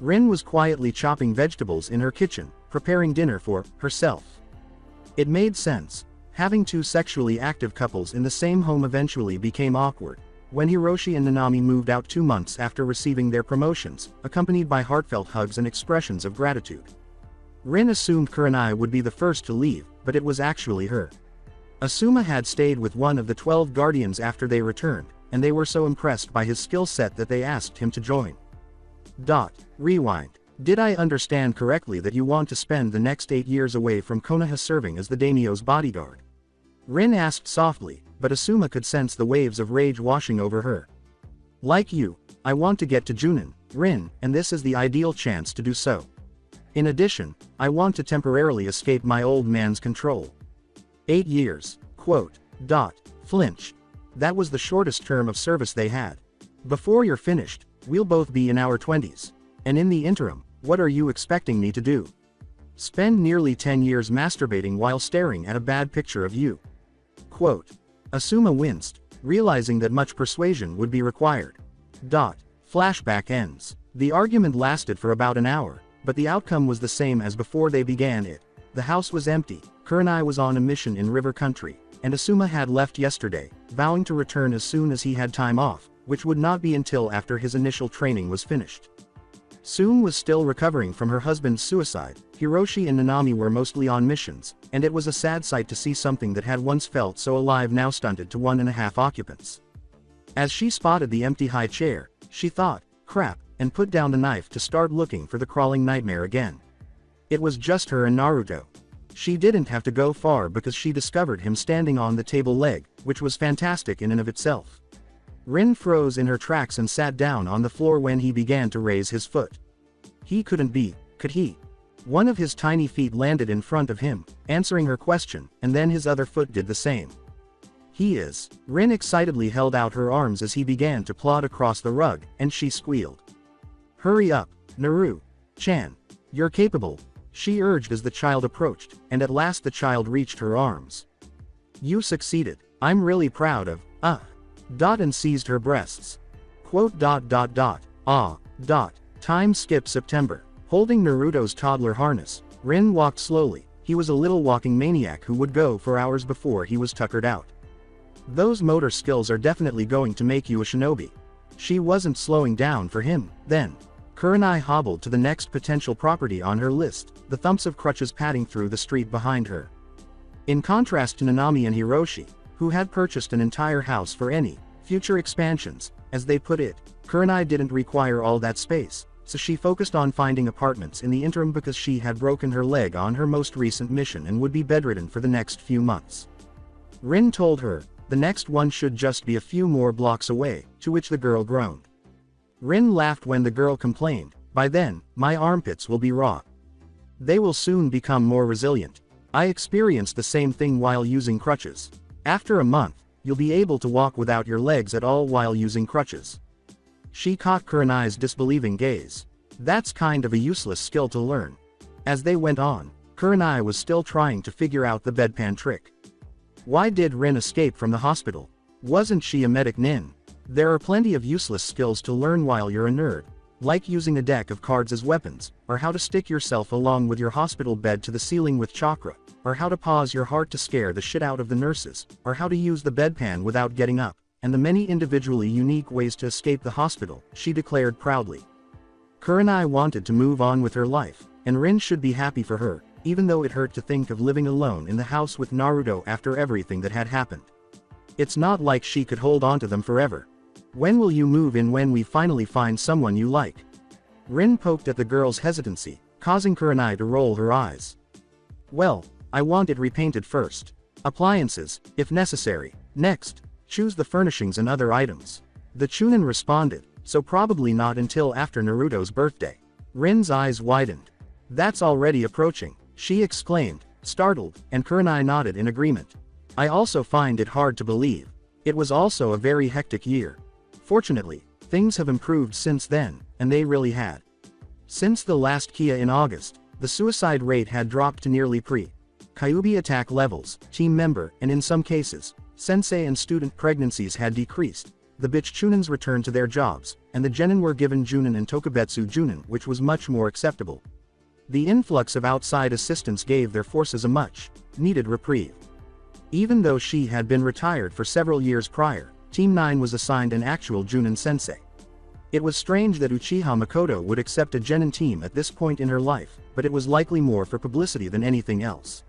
Rin was quietly chopping vegetables in her kitchen, preparing dinner for herself. It made sense. Having two sexually active couples in the same home eventually became awkward, When Hiroshi and Nanami moved out 2 months after receiving their promotions, accompanied by heartfelt hugs and expressions of gratitude. Rin assumed Kurenai would be the first to leave, but it was actually her. Asuma had stayed with one of the 12 guardians after they returned, and they were so impressed by his skill set that they asked him to join. Rewind. Did I understand correctly that you want to spend the next 8 years away from Konoha serving as the daimyo's bodyguard? Rin asked softly, but Asuma could sense the waves of rage washing over her. Like you, I want to get to Junin, Rin, and this is the ideal chance to do so. In addition, I want to temporarily escape my old man's control. 8 years. Flinch. That was the shortest term of service they had. Before you're finished, we'll both be in our 20s. And in the interim, what are you expecting me to do? Spend nearly 10 years masturbating while staring at a bad picture of you. Asuma winced, realizing that much persuasion would be required. Flashback ends. The argument lasted for about an hour, but the outcome was the same as before they began it. The house was empty, Kurenai was on a mission in River Country, and Asuma had left yesterday, vowing to return as soon as he had time off, which would not be until after his initial training was finished. Soon was still recovering from her husband's suicide. Hiroshi and Nanami were mostly on missions, and it was a sad sight to see something that had once felt so alive now stunted to 1.5 occupants. As she spotted the empty high chair, she thought, crap, and put down the knife to start looking for the crawling nightmare again. It was just her and Naruto. She didn't have to go far because she discovered him standing on the table leg, which was fantastic in and of itself. Rin froze in her tracks and sat down on the floor when he began to raise his foot. He couldn't be, could he? One of his tiny feet landed in front of him, answering her question, and then his other foot did the same. He is. Rin excitedly held out her arms as he began to plod across the rug, and she squealed. Hurry up, Naru-chan. You're capable, she urged as the child approached, and at last the child reached her arms. You succeeded. I'm really proud of, and seized her breasts. Time skip September. Holding Naruto's toddler harness, Rin walked slowly. He was a little walking maniac who would go for hours before he was tuckered out. Those motor skills are definitely going to make you a shinobi. She wasn't slowing down for him, then. Kurenai hobbled to the next potential property on her list, the thumps of crutches padding through the street behind her. In contrast to Nanami and Hiroshi, who had purchased an entire house for any future expansions, as they put it, Kurenai didn't require all that space, so she focused on finding apartments in the interim because she had broken her leg on her most recent mission and would be bedridden for the next few months. Rin told her, the next one should just be a few more blocks away, to which the girl groaned. Rin laughed when the girl complained, by then, my armpits will be raw. They will soon become more resilient. I experienced the same thing while using crutches. After a month, you'll be able to walk without your legs at all while using crutches. She caught Kurenai's disbelieving gaze. That's kind of a useless skill to learn. As they went on, Kurenai was still trying to figure out the bedpan trick. Why did Rin escape from the hospital? Wasn't she a medic nin? There are plenty of useless skills to learn while you're a nerd, like using a deck of cards as weapons, or how to stick yourself along with your hospital bed to the ceiling with chakra, or how to pause your heart to scare the shit out of the nurses, or how to use the bedpan without getting up, and the many individually unique ways to escape the hospital, she declared proudly. Kurenai wanted to move on with her life, and Rin should be happy for her, even though it hurt to think of living alone in the house with Naruto after everything that had happened. It's not like she could hold on to them forever. When will you move in? When we finally find someone you like? Rin poked at the girl's hesitancy, causing Kurenai to roll her eyes. Well, I want it repainted first. Appliances, if necessary. Next, choose the furnishings and other items. The Chunin responded, so probably not until after Naruto's birthday. Rin's eyes widened. That's already approaching, she exclaimed, startled, and Kurenai nodded in agreement. I also find it hard to believe. It was also a very hectic year. Fortunately, things have improved since then, and they really had. Since the last Kia in August, the suicide rate had dropped to nearly pre-Kyuubi attack levels, team member, and in some cases, sensei and student pregnancies had decreased, the bitch Chunins returned to their jobs, and the genin were given Junin and Tokubetsu Junin, which was much more acceptable. The influx of outside assistance gave their forces a much-needed reprieve. Even though she had been retired for several years prior, Team 9 was assigned an actual Junin sensei. It was strange that Uchiha Makoto would accept a genin team at this point in her life, but it was likely more for publicity than anything else.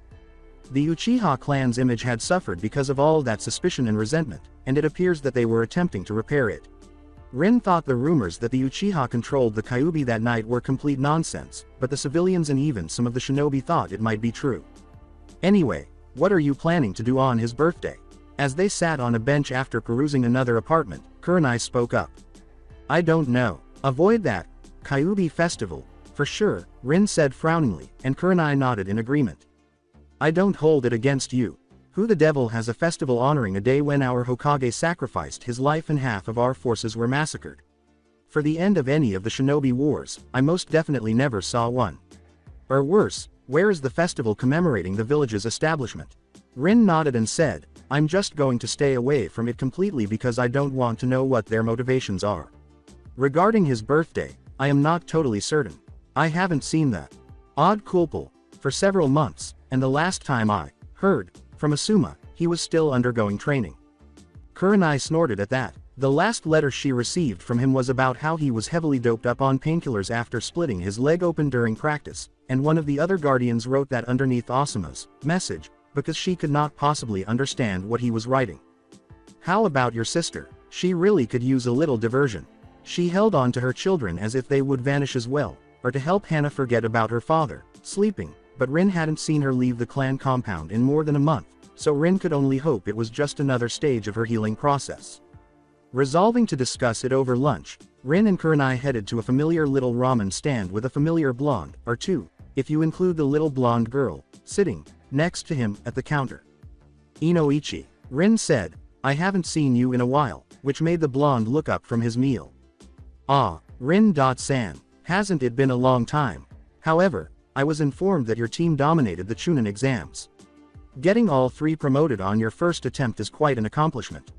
The Uchiha clan's image had suffered because of all that suspicion and resentment, and it appears that they were attempting to repair it. Rin thought the rumors that the Uchiha controlled the Kyuubi that night were complete nonsense, but the civilians and even some of the shinobi thought it might be true. Anyway, what are you planning to do on his birthday? As they sat on a bench after perusing another apartment, Kurenai spoke up. I don't know. Avoid that Kyuubi festival, for sure, Rin said frowningly, and Kurenai nodded in agreement. I don't hold it against you. Who the devil has a festival honoring a day when our Hokage sacrificed his life and half of our forces were massacred? For the end of any of the shinobi wars, I most definitely never saw one. Or worse, where is the festival commemorating the village's establishment? Rin nodded and said, I'm just going to stay away from it completely because I don't want to know what their motivations are. Regarding his birthday, I am not totally certain. I haven't seen the odd culpal for several months, and the last time I heard from Asuma, he was still undergoing training. Kurenai snorted at that. The last letter she received from him was about how he was heavily doped up on painkillers after splitting his leg open during practice, and one of the other guardians wrote that underneath Asuma's message, because she could not possibly understand what he was writing. How about your sister? She really could use a little diversion. She held on to her children as if they would vanish as well, or to help Hana forget about her father, sleeping, but Rin hadn't seen her leave the clan compound in more than a month, so Rin could only hope it was just another stage of her healing process. Resolving to discuss it over lunch, Rin and Kurenai headed to a familiar little ramen stand with a familiar blonde, or two, if you include the little blonde girl, sitting next to him at the counter. Inoichi, Rin said, I haven't seen you in a while, which made the blonde look up from his meal. Ah, Rin-san, hasn't it been a long time? However, I was informed that your team dominated the Chunin exams. Getting all 3 promoted on your first attempt is quite an accomplishment.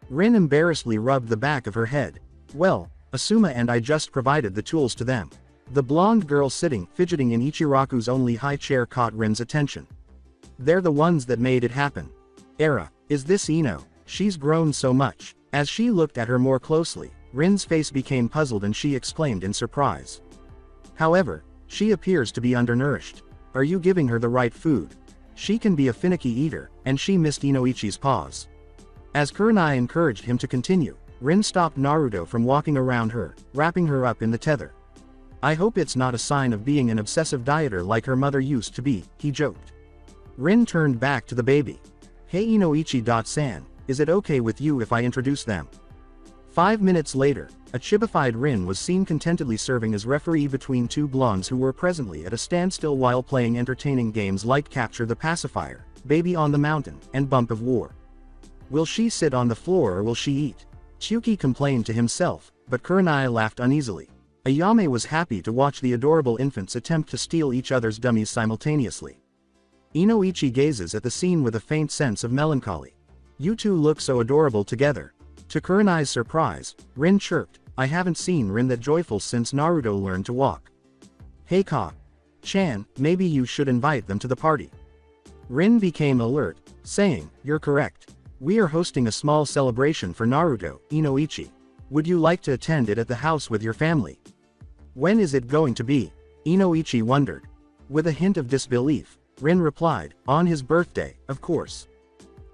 Rin embarrassedly rubbed the back of her head. Well, Asuma and I just provided the tools to them. The blonde girl sitting, fidgeting in Ichiraku's only high chair caught Rin's attention. They're the ones that made it happen. Is this Ino? She's grown so much. As she looked at her more closely, Rin's face became puzzled and she exclaimed in surprise. However, she appears to be undernourished. Are you giving her the right food? She can be a finicky eater, and she missed Inoichi's pause. As Kurenai encouraged him to continue, Rin stopped Naruto from walking around her, wrapping her up in the tether. I hope it's not a sign of being an obsessive dieter like her mother used to be, he joked. Rin turned back to the baby. Hey Inoichi-san, is it okay with you if I introduce them? 5 minutes later, a chibified Rin was seen contentedly serving as referee between 2 blondes who were presently at a standstill while playing entertaining games like Capture the Pacifier, Baby on the Mountain, and Bump of War. Will she sit on the floor or will she eat? Tsuki complained to himself, but Kurenai laughed uneasily. Ayame was happy to watch the adorable infants attempt to steal each other's dummies simultaneously. Inoichi gazes at the scene with a faint sense of melancholy. You two look so adorable together. To Kurenai's surprise, Rin chirped, I haven't seen Rin that joyful since Naruto learned to walk. Hey Chan, maybe you should invite them to the party. Rin became alert, saying, you're correct. We are hosting a small celebration for Naruto, Inoichi. Would you like to attend it at the house with your family? When is it going to be? Inoichi wondered. With a hint of disbelief, Rin replied, on his birthday, of course.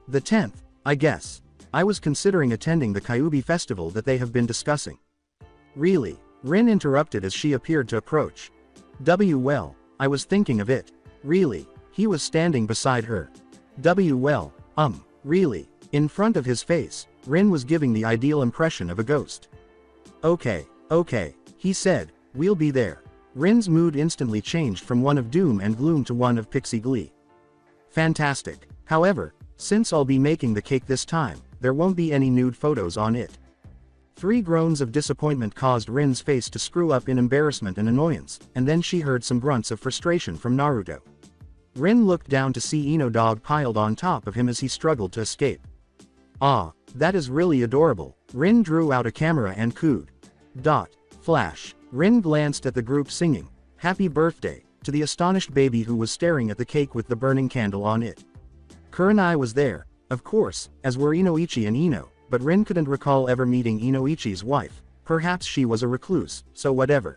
The 10th, I guess. I was considering attending the Kyuubi festival that they have been discussing. Really? Rin interrupted as she appeared to approach. Well, I was thinking of it. Really? He was standing beside her. Well, really? In front of his face, Rin was giving the ideal impression of a ghost. Okay, he said, we'll be there. Rin's mood instantly changed from one of doom and gloom to one of pixie glee. Fantastic. However, since I'll be making the cake this time, there won't be any nude photos on it. 3 groans of disappointment caused Rin's face to screw up in embarrassment and annoyance, and then she heard some grunts of frustration from Naruto. Rin looked down to see Ino dog piled on top of him as he struggled to escape. Ah, that is really adorable. Rin drew out a camera and cooed. Flash. Rin glanced at the group singing, Happy Birthday, to the astonished baby who was staring at the cake with the burning candle on it. Kurenai was there, of course, as were Inoichi and Ino, but Rin couldn't recall ever meeting Inoichi's wife. Perhaps she was a recluse, so whatever.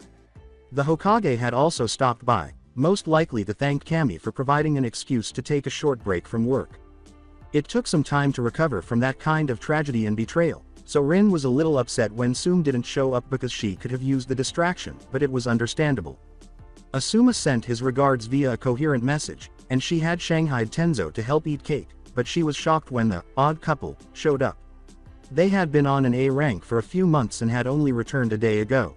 The Hokage had also stopped by, most likely to thank Kami for providing an excuse to take a short break from work. It took some time to recover from that kind of tragedy and betrayal, so Rin was a little upset when Sum didn't show up because she could have used the distraction, but it was understandable. Asuma sent his regards via a coherent message, and she had shanghaied Tenzo to help eat cake, but she was shocked when the odd couple showed up. They had been on an A rank for a few months and had only returned a day ago.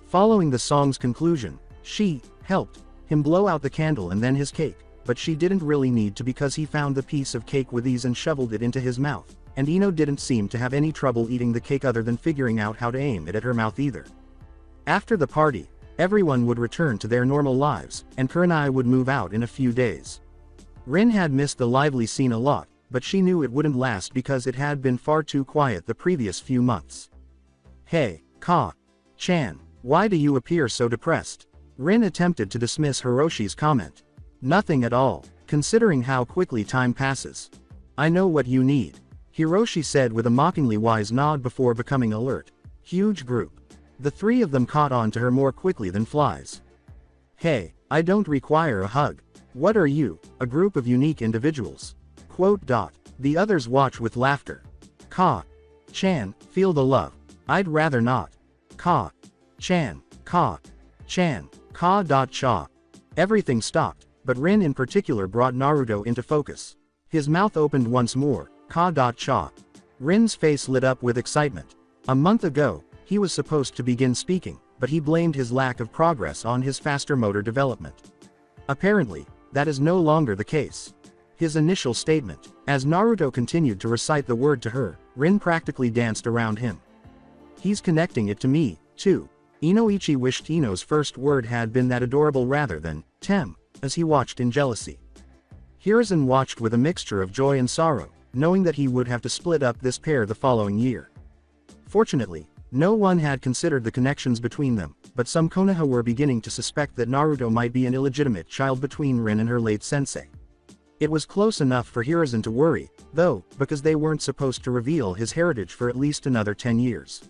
Following the song's conclusion, she helped him blow out the candle and then his cake, but she didn't really need to because he found the piece of cake with ease and shoveled it into his mouth, and Ino didn't seem to have any trouble eating the cake other than figuring out how to aim it at her mouth either. After the party, everyone would return to their normal lives, and Kurenai would move out in a few days. Rin had missed the lively scene a lot, but she knew it wouldn't last because it had been far too quiet the previous few months. "Hey, Ka-chan, why do you appear so depressed?" Rin attempted to dismiss Hiroshi's comment. "Nothing at all, considering how quickly time passes. I know what you need," Hiroshi said with a mockingly wise nod before becoming alert. Huge group. The three of them caught on to her more quickly than flies. "Hey, I don't require a hug. What are you, a group of unique individuals?" The others watch with laughter. "Ka-chan, feel the love. I'd rather not. Ka-chan, Ka-chan, Ka-cha." Everything stopped, but Rin in particular brought Naruto into focus. His mouth opened once more, Ka-cha. Rin's face lit up with excitement. A month ago, he was supposed to begin speaking, but he blamed his lack of progress on his faster motor development. Apparently, that is no longer the case. His initial statement, as Naruto continued to recite the word to her, Rin practically danced around him. "He's connecting it to me, too." Inoichi wished Ino's first word had been that adorable rather than "tem," as he watched in jealousy. Hiruzen watched with a mixture of joy and sorrow, knowing that he would have to split up this pair the following year. Fortunately, no one had considered the connections between them, but some Konoha were beginning to suspect that Naruto might be an illegitimate child between Rin and her late sensei. It was close enough for Hiruzen to worry, though, because they weren't supposed to reveal his heritage for at least another 10 years.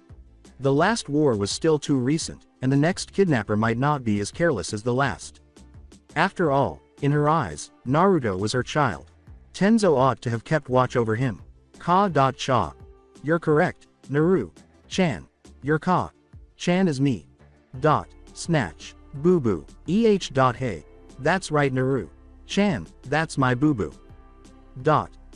The last war was still too recent, and the next kidnapper might not be as careless as the last. After all, in her eyes, Naruto was her child. Tenzo ought to have kept watch over him. Ka-cha. You're correct, Naru-chan. Your Ka-chan is me. Snatch. Boo-boo. Hey. That's right, Naru-chan, that's my boo-boo.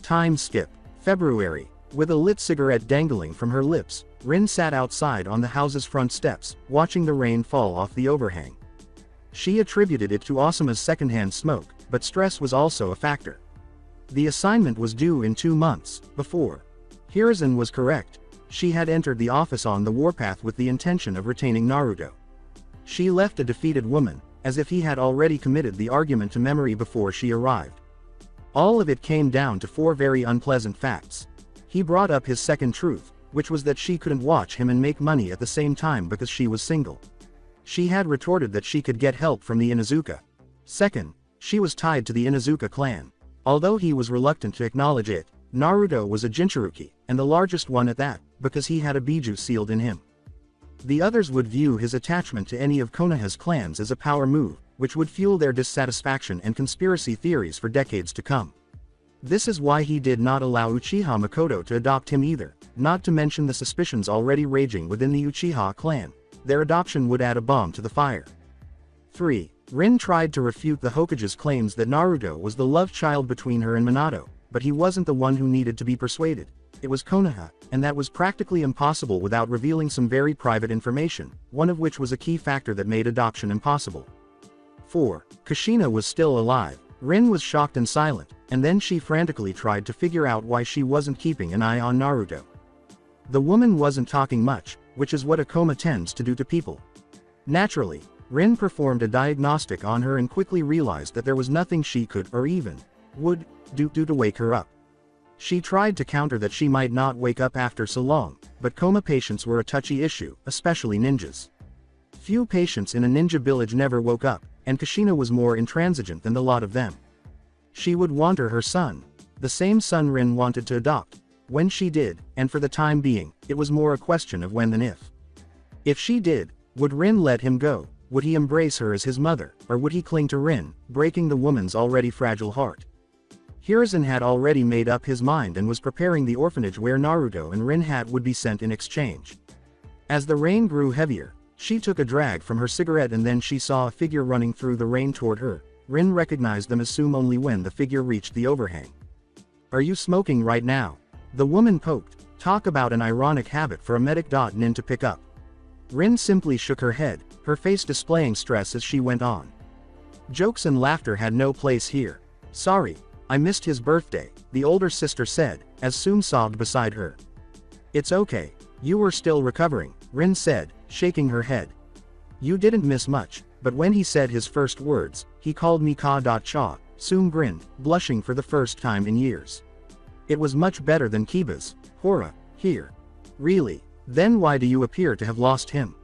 Time skip. February. With a lit cigarette dangling from her lips, Rin sat outside on the house's front steps, watching the rain fall off the overhang. She attributed it to Asuma's secondhand smoke, but stress was also a factor. The assignment was due in 2 months. Before Hiruzen was correct, she had entered the office on the warpath with the intention of retaining Naruto. She left a defeated woman, as if he had already committed the argument to memory before she arrived. All of it came down to 4 very unpleasant facts. He brought up his second truth, which was that she couldn't watch him and make money at the same time because she was single. She had retorted that she could get help from the Inuzuka. Second, she was tied to the Inuzuka clan. Although he was reluctant to acknowledge it, Naruto was a Jinchuruki, and the largest one at that, because he had a Biju sealed in him. The others would view his attachment to any of Konoha's clans as a power move, which would fuel their dissatisfaction and conspiracy theories for decades to come. This is why he did not allow Uchiha Makoto to adopt him either, not to mention the suspicions already raging within the Uchiha clan. Their adoption would add a bomb to the fire. 3. Rin tried to refute the Hokage's claims that Naruto was the love child between her and Minato, but he wasn't the one who needed to be persuaded. It was Konoha, and that was practically impossible without revealing some very private information, one of which was a key factor that made adoption impossible. 4. Kushina was still alive. Rin was shocked and silent, and then she frantically tried to figure out why she wasn't keeping an eye on Naruto. The woman wasn't talking much, which is what a coma tends to do to people. Naturally, Rin performed a diagnostic on her and quickly realized that there was nothing she could, or even would, do to wake her up. She tried to counter that she might not wake up after so long, but coma patients were a touchy issue, especially ninjas. Few patients in a ninja village never woke up, and Kushina was more intransigent than the lot of them. She would want her son, the same son Rin wanted to adopt. When she did, and for the time being, it was more a question of when than if. If she did, would Rin let him go? Would he embrace her as his mother, or would he cling to Rin, breaking the woman's already fragile heart? Hiruzen had already made up his mind and was preparing the orphanage where Naruto and Rin would be sent in exchange. As the rain grew heavier, she took a drag from her cigarette and then she saw a figure running through the rain toward her. Rin recognized them as only when the figure reached the overhang. "Are you smoking right now?" The woman poked. Talk about an ironic habit for a medic. Nin to pick up. Rin simply shook her head, her face displaying stress as she went on. Jokes and laughter had no place here. "Sorry, I missed his birthday," the older sister said, as Sum sobbed beside her. "It's okay, you were still recovering," Rin said, shaking her head. "You didn't miss much, but when he said his first words, he called me Ka-cha," Sum grinned, blushing for the first time in years. "It was much better than Kiba's, Hora, here." "Really? Then why do you appear to have lost him?"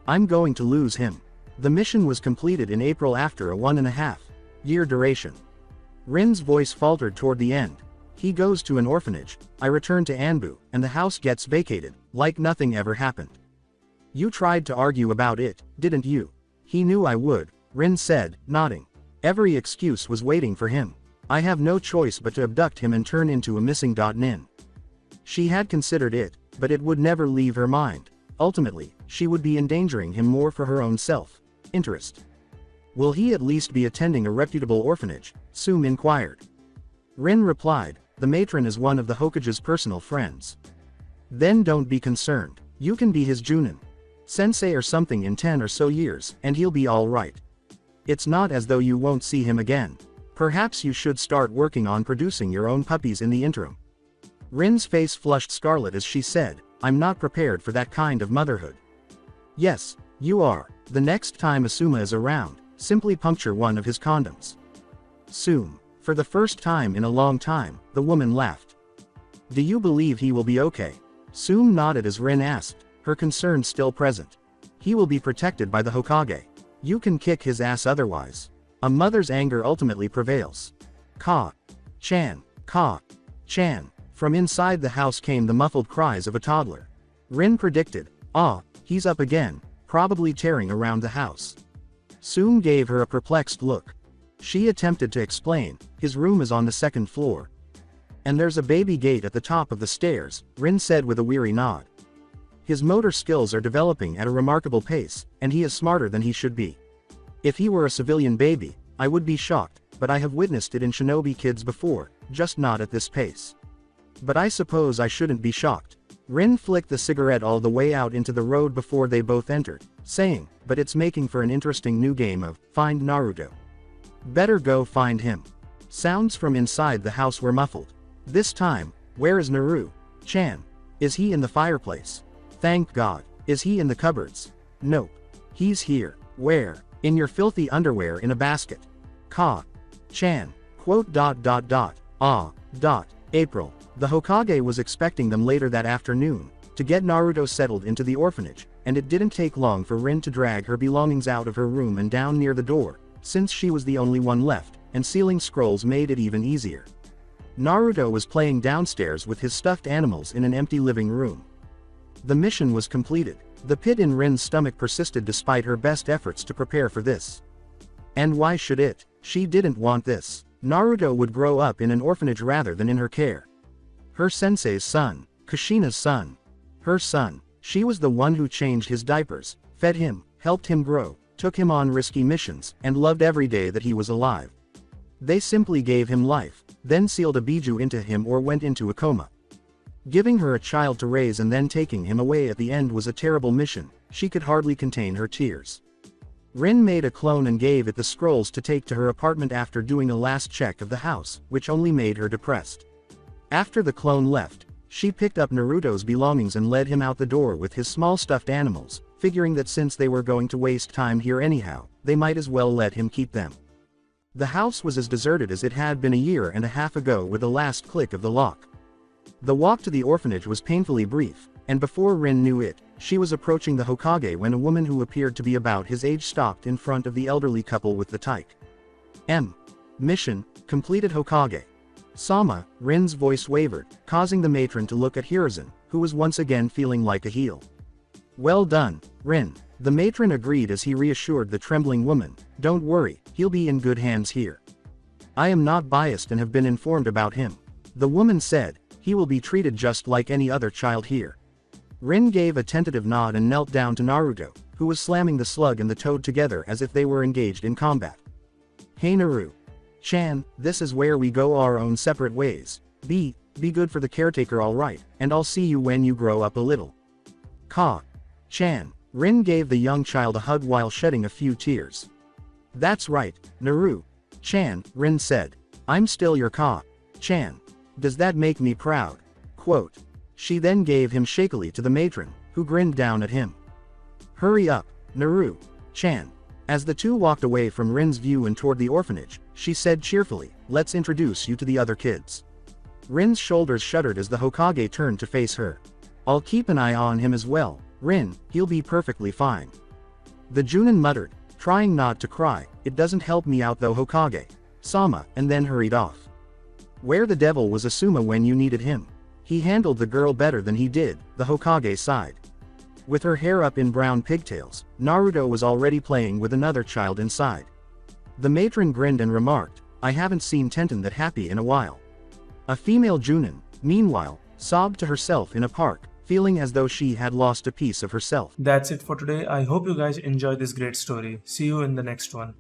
"I'm going to lose him." The mission was completed in April after a 1.5-year duration. Rin's voice faltered toward the end. "He goes to an orphanage, I return to Anbu, and the house gets vacated, like nothing ever happened." "You tried to argue about it, didn't you?" "He knew I would," Rin said, nodding. "Every excuse was waiting for him. I have no choice but to abduct him and turn into a missing. Nin." She had considered it, but it would never leave her mind. Ultimately, she would be endangering him more for her own self-interest. "Will he at least be attending a reputable orphanage?" Sum inquired. Rin replied, "The matron is one of the Hokage's personal friends." "Then don't be concerned. You can be his Junin sensei or something in 10 or so years, and he'll be all right. It's not as though you won't see him again. Perhaps you should start working on producing your own puppies in the interim." Rin's face flushed scarlet as she said, "I'm not prepared for that kind of motherhood." "Yes, you are. The next time Asuma is around, simply puncture one of his condoms." "Sum." For the first time in a long time, the woman laughed. "Do you believe he will be okay?" Sum nodded as Rin asked, her concern still present. "He will be protected by the Hokage. You can kick his ass otherwise." A mother's anger ultimately prevails. "Ka-chan, Ka-chan." From inside the house came the muffled cries of a toddler. Rin predicted, "Ah, he's up again, probably tearing around the house." Sum gave her a perplexed look. She attempted to explain, "His room is on the 2nd floor. And there's a baby gate at the top of the stairs," Rin said with a weary nod. "His motor skills are developing at a remarkable pace, and he is smarter than he should be. If he were a civilian baby, I would be shocked, but I have witnessed it in shinobi kids before, just not at this pace. But I suppose I shouldn't be shocked." Rin flicked the cigarette all the way out into the road before they both entered, saying, "But it's making for an interesting new game of Find Naruto. Better go find him." Sounds from inside the house were muffled. This time, "Where is Naru-chan? Is he in the fireplace? Thank God. Is he in the cupboards? Nope. He's here." "Where?" "In your filthy underwear in a basket." Ka-chan. April. The Hokage was expecting them later that afternoon, to get Naruto settled into the orphanage, and it didn't take long for Rin to drag her belongings out of her room and down near the door, since she was the only one left, and sealing scrolls made it even easier. Naruto was playing downstairs with his stuffed animals in an empty living room. The mission was completed. The pit in Rin's stomach persisted despite her best efforts to prepare for this. And why should it? She didn't want this. Naruto would grow up in an orphanage rather than in her care. Her sensei's son, Kushina's son. Her son. She was the one who changed his diapers, fed him, helped him grow, took him on risky missions, and loved every day that he was alive. They simply gave him life, then sealed a biju into him or went into a coma. Giving her a child to raise and then taking him away at the end was a terrible mission. She could hardly contain her tears. Rin made a clone and gave it the scrolls to take to her apartment after doing a last check of the house, which only made her depressed. After the clone left, she picked up Naruto's belongings and led him out the door with his small stuffed animals, figuring that since they were going to waste time here anyhow, they might as well let him keep them. The house was as deserted as it had been a year and a half ago with the last click of the lock. The walk to the orphanage was painfully brief, and before Rin knew it, she was approaching the Hokage when a woman who appeared to be about his age stopped in front of the elderly couple with the tyke. Mission completed. Hokage. Sama, Rin's voice wavered, causing the matron to look at Hiruzen, who was once again feeling like a heel. Well done, Rin. The matron agreed as he reassured the trembling woman, don't worry, he'll be in good hands here. I am not biased and have been informed about him. The woman said, he will be treated just like any other child here. Rin gave a tentative nod and knelt down to Naruto, who was slamming the slug and the toad together as if they were engaged in combat. Hey Naru-chan, this is where we go our own separate ways. Be good for the caretaker alright, and I'll see you when you grow up a little. Ka-chan, Rin gave the young child a hug while shedding a few tears. That's right, Naru-chan, Rin said. I'm still your Ka-chan. Does that make me proud? Quote. She then gave him shakily to the matron, who grinned down at him. Hurry up, Naru-chan. As the two walked away from Rin's view and toward the orphanage, she said cheerfully, let's introduce you to the other kids. Rin's shoulders shuddered as the Hokage turned to face her. I'll keep an eye on him as well, Rin, he'll be perfectly fine. The Junin muttered, trying not to cry, it doesn't help me out though Hokage. Sama, and then hurried off. Where the devil was Asuma when you needed him? He handled the girl better than he did, the Hokage sighed. With her hair up in brown pigtails, Naruto was already playing with another child inside. The matron grinned and remarked, I haven't seen Tenten that happy in a while. A female Junin, meanwhile, sobbed to herself in a park, feeling as though she had lost a piece of herself. That's it for today. I hope you guys enjoyed this great story. See you in the next one.